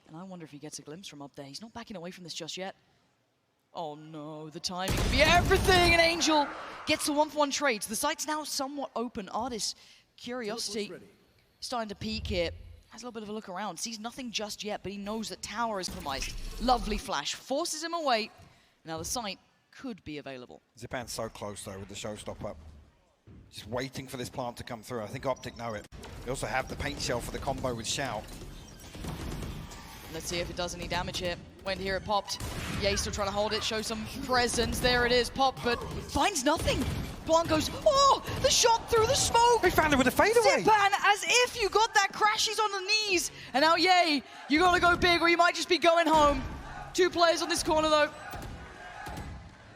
And I wonder if he gets a glimpse from up there. He's not backing away from this just yet. Oh no, the timing could be everything, and Angel gets the 1-for-1 trades. The site's now somewhat open. Ardis, curiosity, starting to peek here. Has a little bit of a look around. Sees nothing just yet, but he knows that tower is compromised. Lovely flash. Forces him away. Now the site could be available. Zipan's so close, though, with the showstopper. Just waiting for this plant to come through. I think OPTIC know it. They also have the paint shell for the combo with Shao. Let's see if it does any damage here. When here it popped. Yay still trying to hold it, show some presence. There it is, popped, but finds nothing. Plant goes, oh, the shot through the smoke. They found it with a fadeaway. Zipan, as if you got that Crashies on the knees. And now, Yay, you gotta go big or you might just be going home. 2 players on this corner, though.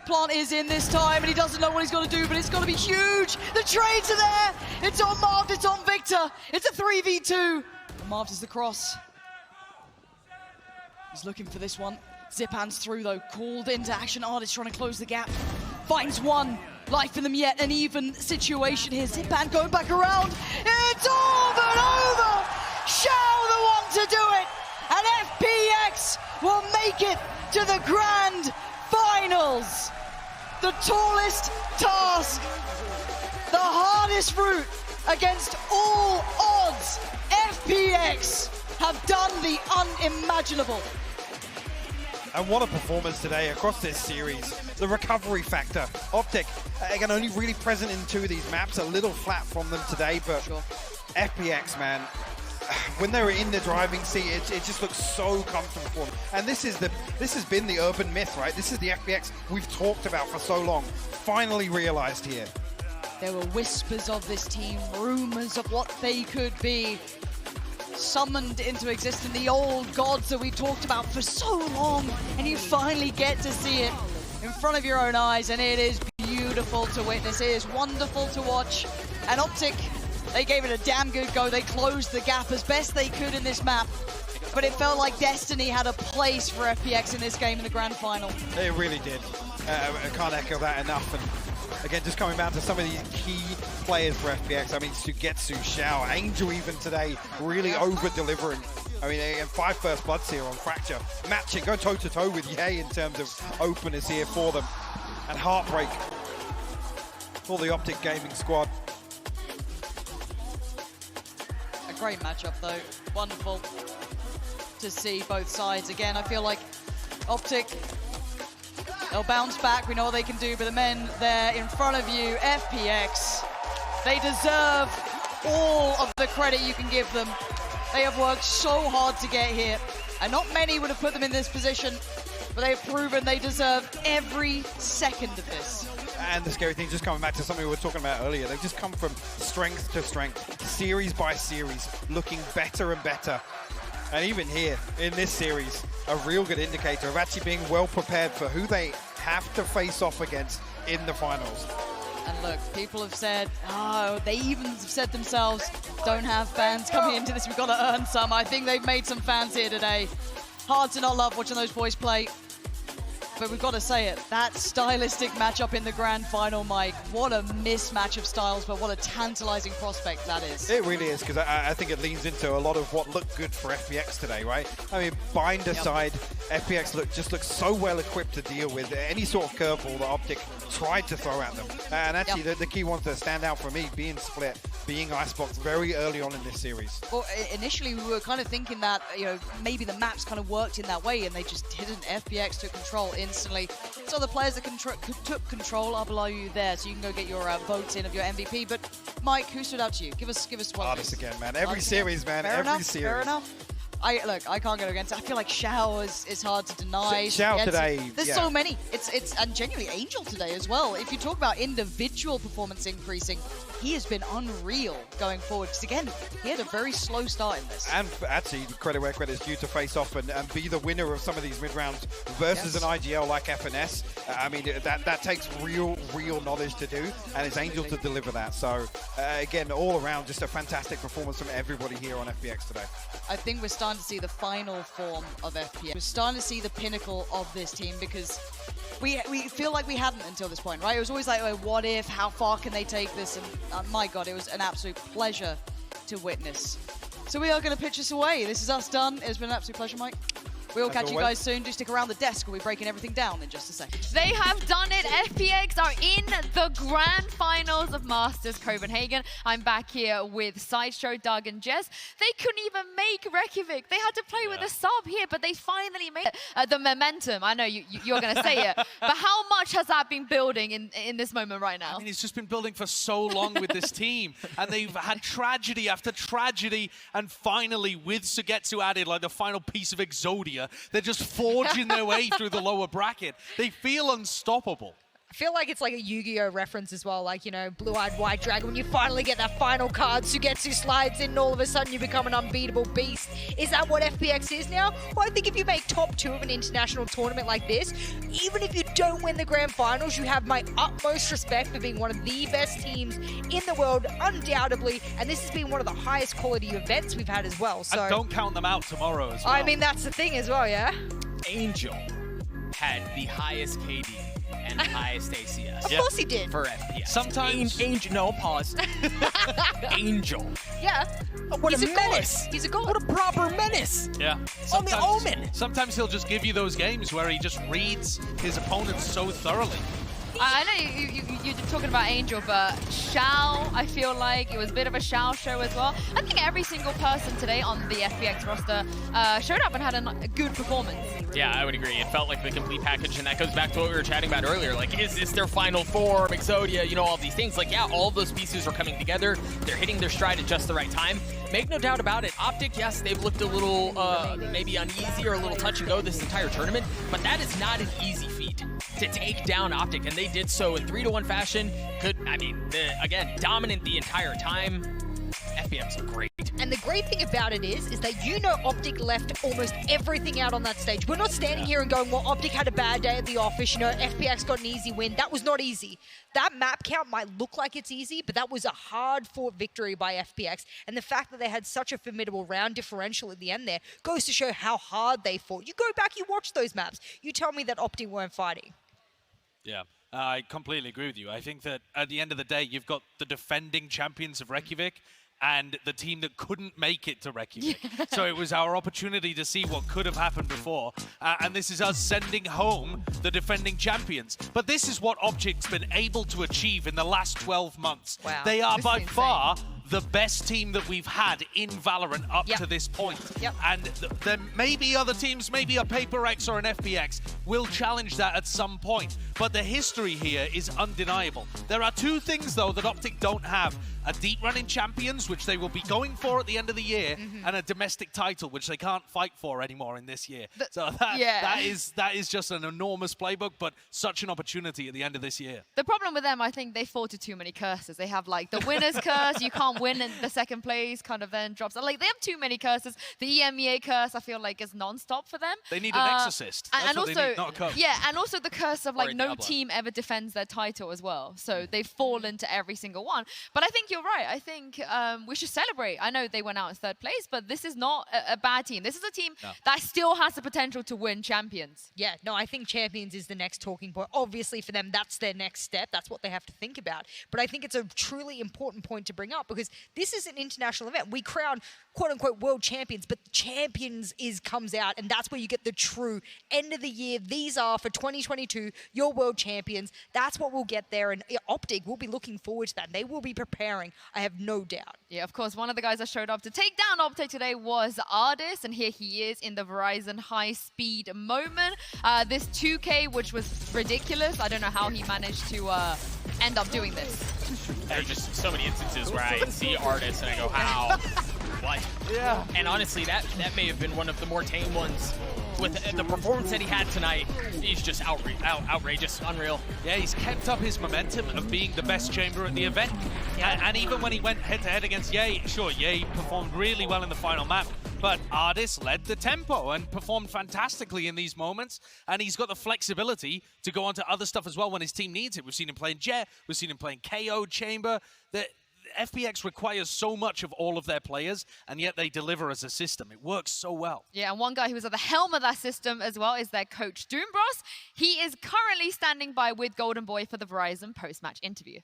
Plant is in this time, and he doesn't know what he's got to do, but it's got to be huge. The trades are there. It's on Marv, it's on Victor. It's a 3v2. And Marv does the cross. He's looking for this one. Zipan's through though, called into action. Artist trying to close the gap. Finds one. Life in them yet, an even situation here. Zipan going back around. It's all but over. Xiao the one to do it. And FPX will make it to the grand finals. The tallest task, the hardest route against all odds. FPX have done the unimaginable. And what a performance today across this series. The recovery factor. OPTIC, again, only really present in 2 of these maps. A little flat from them today, but sure. FPX, man, when they were in the driving seat, it just looks so comfortable for them. And this has been the urban myth, right? This is the FPX we've talked about for so long. Finally realized here. There were whispers of this team, rumors of what they could be. Summoned into existence, the old gods that we talked about for so long, and you finally get to see it in front of your own eyes, and it is beautiful to witness. It is wonderful to watch. And OPTIC, they gave it a damn good go. They closed the gap as best they could in this map, but it felt like destiny had a place for FPX in this game in the grand final. It really did. I can't echo that enough. And again, just coming back to some of these key players for FPX. I mean, Sugetsu, Xiao, Angel even today, really over-delivering. I mean, again, 5 first bloods here on Fracture. Matching, go toe-to-toe with Ye in terms of openers here for them. And Heartbreak for the OPTIC gaming squad. A great matchup, though. Wonderful to see both sides. Again, I feel like OPTIC, they'll bounce back. We know what they can do, but the men there in front of you, FPX, they deserve all of the credit you can give them. They have worked so hard to get here, and not many would have put them in this position, but they've proven they deserve every second of this. And the scary thing, just coming back to something we were talking about earlier, they've just come from strength to strength, series by series, looking better and better. And even here, in this series, a real good indicator of actually being well prepared for who they have to face off against in the finals. And look, people have said, oh, they even have said themselves, don't have fans coming into this, we've got to earn some. I think they've made some fans here today. Hard to not love watching those boys play. But we've got to say it, that stylistic matchup in the grand final, Mike, what a mismatch of styles, but what a tantalizing prospect that is. It really is, because I think it leans into a lot of what looked good for FPX today, right? I mean, bind aside, FPX just looks so well equipped to deal with any sort of curveball that OPTIC tried to throw at them. And actually, the key ones that stand out for me, being split, being icebox very early on in this series. Well, initially we were kind of thinking that, you know, maybe the maps kind of worked in that way, and they just didn't. FPX took control instantly. So the players that took control are below you there, so you can go get your votes in of your MVP. But Mike, who stood out to you? Give us one. Artists again, man. Every series, man. Fair every enough, series. Fair enough. I can't go against it. I feel like Xiao is hard to deny. Xiao today, there's so many. And genuinely Angel today as well. If you talk about individual performance increasing, he has been unreal going forward. Because again, he had a very slow start in this. And actually, credit where credit is due to face off and be the winner of some of these mid rounds versus an IGL like FNS. I mean, that takes real knowledge to do, and it's Angel to deliver that. So again, all around, just a fantastic performance from everybody here on FPX today. I think we're starting to see the final form of FPX. We're starting to see the pinnacle of this team, because we feel like we hadn't until this point, right? It was always like, oh, what if, how far can they take this? And my God, it was an absolute pleasure to witness. So we are going to pitch this away. This is us done. It's been an absolute pleasure, Mike. We'll catch you guys soon. Do stick around the desk. We'll be breaking everything down in just a second. They have done it. FPX are in the grand finals of Masters Copenhagen. I'm back here with Sideshow, Doug, and Jez. They couldn't even make Reykjavik. They had to play with a sub here, but they finally made it. The momentum, I know you're going to say it, but how much has that been building in this moment right now? I mean, it's just been building for so long with this team, and they've had tragedy after tragedy, and finally, with Sugetsu added, like the final piece of Exodia, they're just forging their way through the lower bracket. They feel unstoppable. I feel like it's like a Yu-Gi-Oh reference as well, like, you know, Blue-Eyed White Dragon. When you finally get that final card, Sugetsu slides in and all of a sudden you become an unbeatable beast. Is that what FPX is now? Well, I think if you make top 2 of an international tournament like this, even if you don't win the grand finals, you have my utmost respect for being one of the best teams in the world, undoubtedly, and this has been one of the highest quality events we've had as well. So and don't count them out tomorrow as well. I mean, that's the thing as well, yeah? Angel had the highest KD and the highest ACS. Of course he did. For FPS. Sometimes... Angel, no, pause. Angel. Yeah. What He's a menace. He's a god. What a proper menace. Yeah. On the Omen. Sometimes he'll just give you those games where he just reads his opponents so thoroughly. I know you're talking about Angel, but Shao, I feel like it was a bit of a Shao show as well. I think every single person today on the FPX roster showed up and had a good performance. Yeah, I would agree. It felt like the complete package, and that goes back to what we were chatting about earlier. Like, is this their final form, Exodia, you know, all these things? Like, yeah, all of those pieces are coming together. They're hitting their stride at just the right time. Make no doubt about it. OPTIC, yes, they've looked a little maybe uneasy or a little touch and go this entire tournament, but that is not an easy feat to take down OPTIC, and they did so in 3-1 fashion. Again, dominant the entire time. FPX are great. And the great thing about it is that you know OPTIC left almost everything out on that stage. We're not standing here and going, well, OPTIC had a bad day at the office, you know, FPX got an easy win. That was not easy. That map count might look like it's easy, but that was a hard-fought victory by FPX. And the fact that they had such a formidable round differential at the end there goes to show how hard they fought. You go back, you watch those maps. You tell me that OPTIC weren't fighting. Yeah, I completely agree with you. I think that at the end of the day, you've got the defending champions of Reykjavik and the team that couldn't make it to Reykjavik. So it was our opportunity to see what could have happened before. And this is us sending home the defending champions. But this is what OPTIC's been able to achieve in the last 12 months. Wow. They are by far the best team that we've had in Valorant up to this point. And there may be other teams, maybe a PaperX or an FPX, will challenge that at some point. But the history here is undeniable. There are two things, though, that OPTIC don't have. A deep run in champions, which they will be going for at the end of the year, and a domestic title, which they can't fight for anymore in this year. So that is just an enormous playbook, but such an opportunity at the end of this year. The problem with them, I think they fall to too many curses. They have like the winner's curse, you can't win in the second place, kind of then drops. Like they have too many curses. The EMEA curse, I feel like, is non-stop for them. They need an exorcist. That's and what also, they need, not a coach. Yeah, and also the curse of like no Diablo. team ever defends their title as well. So they fall into every single one. But I think you're right. I think we should celebrate. I know they went out in third place, but this is not a bad team. This is a team that still has the potential to win champions. Yeah, no, I think champions is the next talking point. Obviously for them, that's their next step. That's what they have to think about. But I think it's a truly important point to bring up because this is an international event. We crown quote-unquote world champions, but champions comes out, and that's where you get the true end of the year. These are, for 2022, your world champions. That's what we'll get there, and OPTIC will be looking forward to that. They will be preparing, I have no doubt. Yeah, of course, one of the guys that showed up to take down OPTIC today was Ardis, and here he is in the Verizon high-speed moment. This 2K, which was ridiculous. I don't know how he managed to end up doing this. There are just so many instances where I see Ardis and I go, how? What? Yeah. And honestly, that may have been one of the more tame ones. With the performance that he had tonight, he's just outrageous, unreal. Yeah, he's kept up his momentum of being the best chamber at the event. And even when he went head-to-head against Ye, sure, Ye performed really well in the final map, but Ardis led the tempo and performed fantastically in these moments. And he's got the flexibility to go on to other stuff as well when his team needs it. We've seen him playing Jet, we've seen him playing KO Chamber. FPX requires so much of all of their players, and yet they deliver as a system. It works so well. Yeah, and one guy who was at the helm of that system as well is their coach, Doombros. He is currently standing by with Golden Boy for the Verizon post-match interview.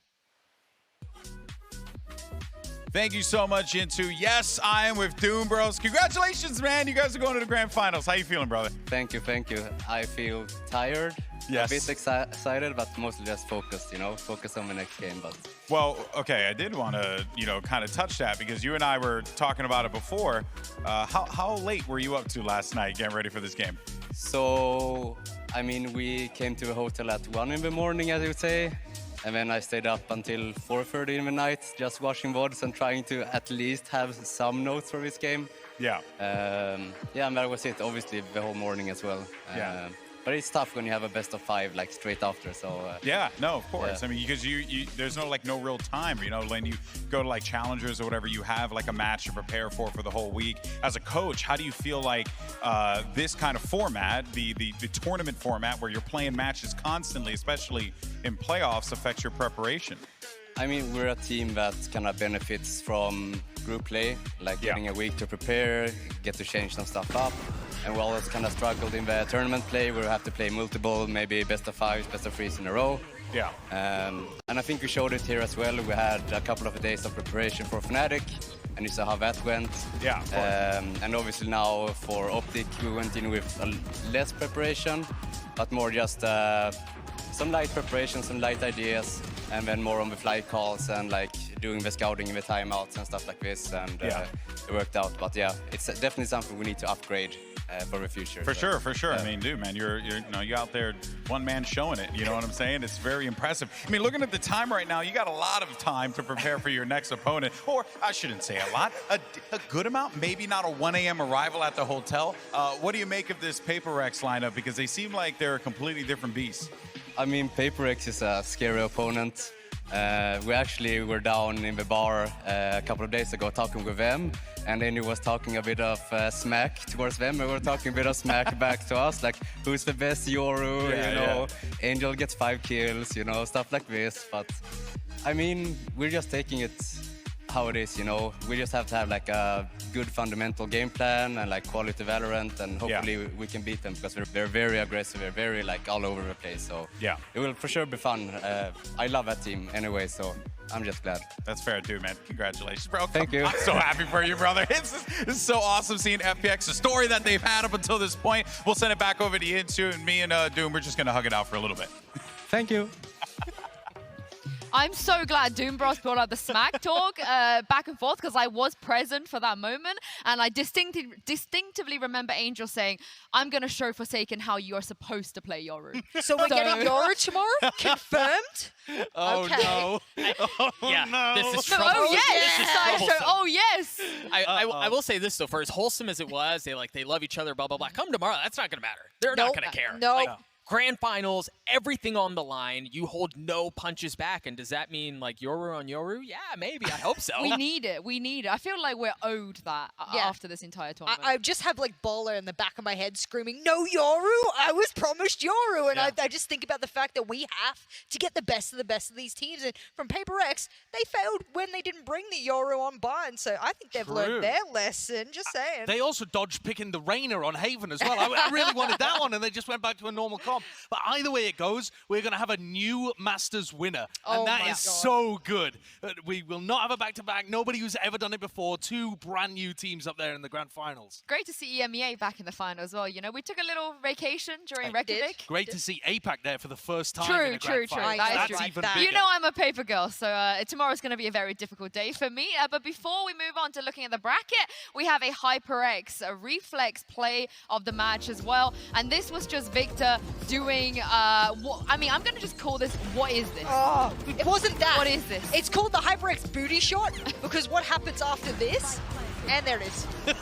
Thank you so much, Into. Yes, I am with Doom Bros. Congratulations, man. You guys are going to the grand finals. How you feeling, brother? Thank you, thank you. I feel tired, yes. A bit excited, but mostly just focused, focus on the next game. But well, okay, I did want to, kind of touch that because you and I were talking about it before. How late were you up to last night getting ready for this game? So, we came to the hotel at 1 in the morning, as you would say. And then I stayed up until 4:30 in the night, just watching VODs and trying to at least have some notes for this game. Yeah. And that was it, obviously, the whole morning as well. Yeah. But it's tough when you have a best of 5 like straight after. So yeah, no, of course. Yeah. Because there's no real time. When you go to like challengers or whatever, you have like a match to prepare for the whole week. As a coach, how do you feel like this kind of format, the tournament format where you're playing matches constantly, especially in playoffs, affects your preparation? We're a team that kind of benefits from group play, like getting a week to prepare, get to change some stuff up. and we always kind of struggled in the tournament play where we have to play multiple, maybe best of 5s, best of 3s in a row. Yeah. And I think we showed it here as well. We had a couple of days of preparation for Fnatic, and you saw how that went. Yeah. And obviously now for OPTIC, we went in with less preparation, but more just some light preparation, some light ideas, and then more on the flight calls and like doing the scouting in the timeouts and stuff like this. And it worked out. But yeah, it's definitely something we need to upgrade for the future. For sure, for sure. I mean, dude, man, you're out there, one man showing it. You know what I'm saying? It's very impressive. I mean, looking at the time right now, you got a lot of time to prepare for your next opponent, or I shouldn't say a lot, a good amount. Maybe not a 1 a.m. arrival at the hotel. What do you make of this PaperX lineup? Because they seem like they're a completely different beast. I mean, PaperX is a scary opponent. We actually were down in the bar a couple of days ago talking with them, and then he was talking a bit of smack towards them, and we were talking a bit of smack back to us, like who's the best Yoru, you know, Angel gets 5 kills, you know, stuff like this. But I mean, we're just taking it how it is, you know. We just have to have like a good fundamental game plan and like quality Valorant, and hopefully we can beat them, because they're very aggressive, they're very like all over the place. So yeah, it will for sure be fun. I love that team anyway, so I'm just glad. That's fair too, man. Congratulations, bro. Thank you. I'm so happy for you, brother. It's so awesome seeing FPX, the story that they've had up until this point. We'll send it back over to you two, and me and Doom, we're just gonna hug it out for a little bit. Thank you. I'm so glad Doombros brought up the smack talk back and forth, because I was present for that moment, and I distinctively remember Angel saying, "I'm going to show Forsaken how you're supposed to play Yoru." So we're getting Yoru tomorrow? Confirmed? Oh, okay. no. Yeah, no. this is trouble. Oh, yes! This is troublesome. Oh, yes! I will say this, though, for as wholesome as it was, they love each other, blah, blah, blah. Come tomorrow, that's not going to matter. They're not going to care. No. Like, Grand finals, everything on the line. You hold no punches back. And does that mean like Yoru on Yoru? Yeah, maybe. I hope so. We need it. We need it. I feel like we're owed that after this entire tournament. I just have like Bowler in the back of my head screaming, "No Yoru! I was promised Yoru!" And I just think about the fact that we have to get the best of these teams. And from PaperX, they failed when they didn't bring the Yoru on Bind. So I think they've learned their lesson. Just saying. They also dodged picking the Rainer on Haven as well. I really wanted that one, and they just went back to a normal comp. But either way it goes, we're going to have a new Masters winner. And that is so good. We will not have a back-to-back. Nobody who's ever done it before. 2 brand new teams up there in the grand finals. Great to see EMEA back in the final as well. You know, we took a little vacation during Reykjavik. Great to see APAC there for the first time in a True. grand final. That's even bigger. You know I'm a paper girl, so tomorrow's going to be a very difficult day for me. But before we move on to looking at the bracket, we have a HyperX, a reflex play of the match as well. And this was just Victor doing I mean, I'm going to just call this, what is this? Oh, it wasn't that. What is this? It's called the HyperX booty shot, because what happens after this? And there it is. You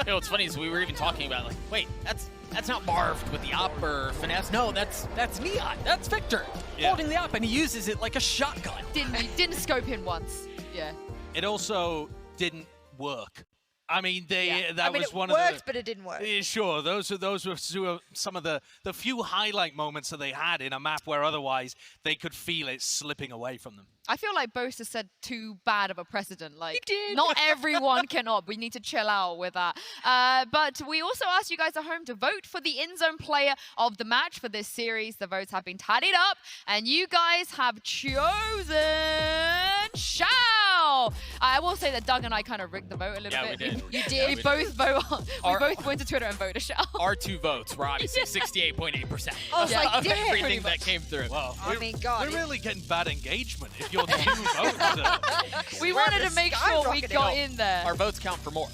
know, what's funny is we were even talking about, like, wait, that's not Marved with the op or finesse. No, that's Neon. That's Victor holding the op, and he uses it like a shotgun. Didn't scope him once. Yeah. It also didn't work. I mean, that was one of the... it worked, but it didn't work. Sure, those were some of the few highlight moments that they had in a map where otherwise they could feel it slipping away from them. I feel like Boast has set too bad of a precedent. Like, not everyone can op. We need to chill out with that. But we also asked you guys at home to vote for the in-zone player of the match for this series. The votes have been tallied up, and you guys have chosen Shao. I will say that Doug and I kind of rigged the vote a little bit. We did. You did. We both went to Twitter and voted Shao. Our 2 votes were obviously 68.8%. I was like, of everything that came through. Wow. I mean, God. We're really getting bad engagement if you're 2 votes. We wanted to make sure we got in there. Our votes count for more.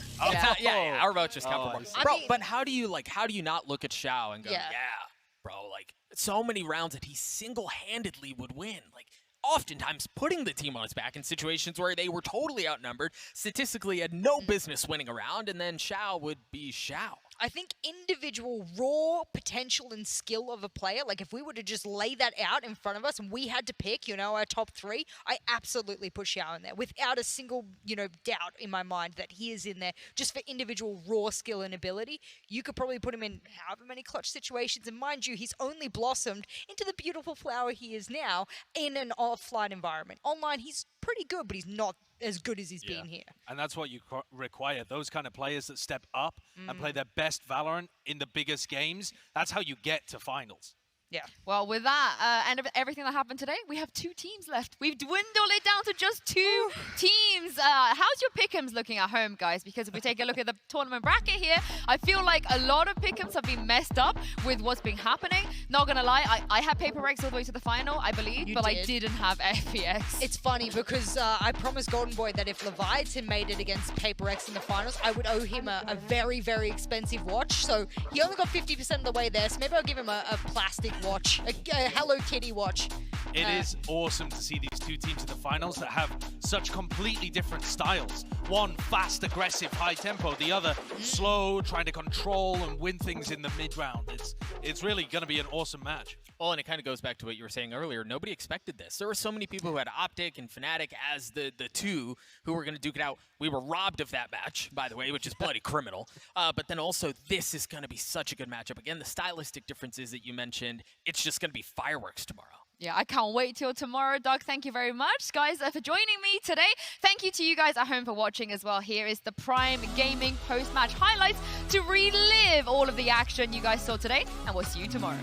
Yeah, our votes just count for more. Bro, but how do you not look at Shao and go, yeah, bro, like, so many rounds that he single-handedly would win. Like, oftentimes putting the team on his back in situations where they were totally outnumbered, statistically had no business winning a round, and then Shao would be Shao. I think individual raw potential and skill of a player, like if we were to just lay that out in front of us and we had to pick, you know, our top 3, I absolutely put Shao in there without a single, you know, doubt in my mind that he is in there just for individual raw skill and ability. You could probably put him in however many clutch situations, and mind you, he's only blossomed into the beautiful flower he is now in an offline environment. Online, he's pretty good, but he's not as good as he's been here. And that's what you require. Those kind of players that step up and play their best Valorant in the biggest games. That's how you get to finals. Yeah. Well, with that and everything that happened today, we have 2 teams left. We've dwindled it down to just 2 teams. How's your pick'ems looking at home, guys? Because if we take a look at the tournament bracket here, I feel like a lot of pick'ems have been messed up with what's been happening. Not gonna lie, I had Paper Rex all the way to the final, I believe, but I didn't have FPX. It's funny because I promised Golden Boy that if Leviathan made it against Paper Rex in the finals, I would owe him a very, very expensive watch. So he only got 50% of the way there, so maybe I'll give him a plastic watch, a Hello Kitty watch. It is awesome to see these 2 teams in the finals that have such completely different styles. One fast, aggressive, high tempo. The other slow, trying to control and win things in the mid-round. It's really going to be an awesome match. Well, and it kind of goes back to what you were saying earlier. Nobody expected this. There were so many people who had OPTIC and Fnatic as the 2 who were going to duke it out. We were robbed of that match, by the way, which is bloody criminal. But then also, this is going to be such a good matchup. Again, the stylistic differences that you mentioned, it's just going to be fireworks tomorrow. Yeah, I can't wait till tomorrow, Doug. Thank you very much, guys, for joining me today. Thank you to you guys at home for watching as well. Here is the Prime Gaming post-match highlights to relive all of the action you guys saw today, and we'll see you tomorrow.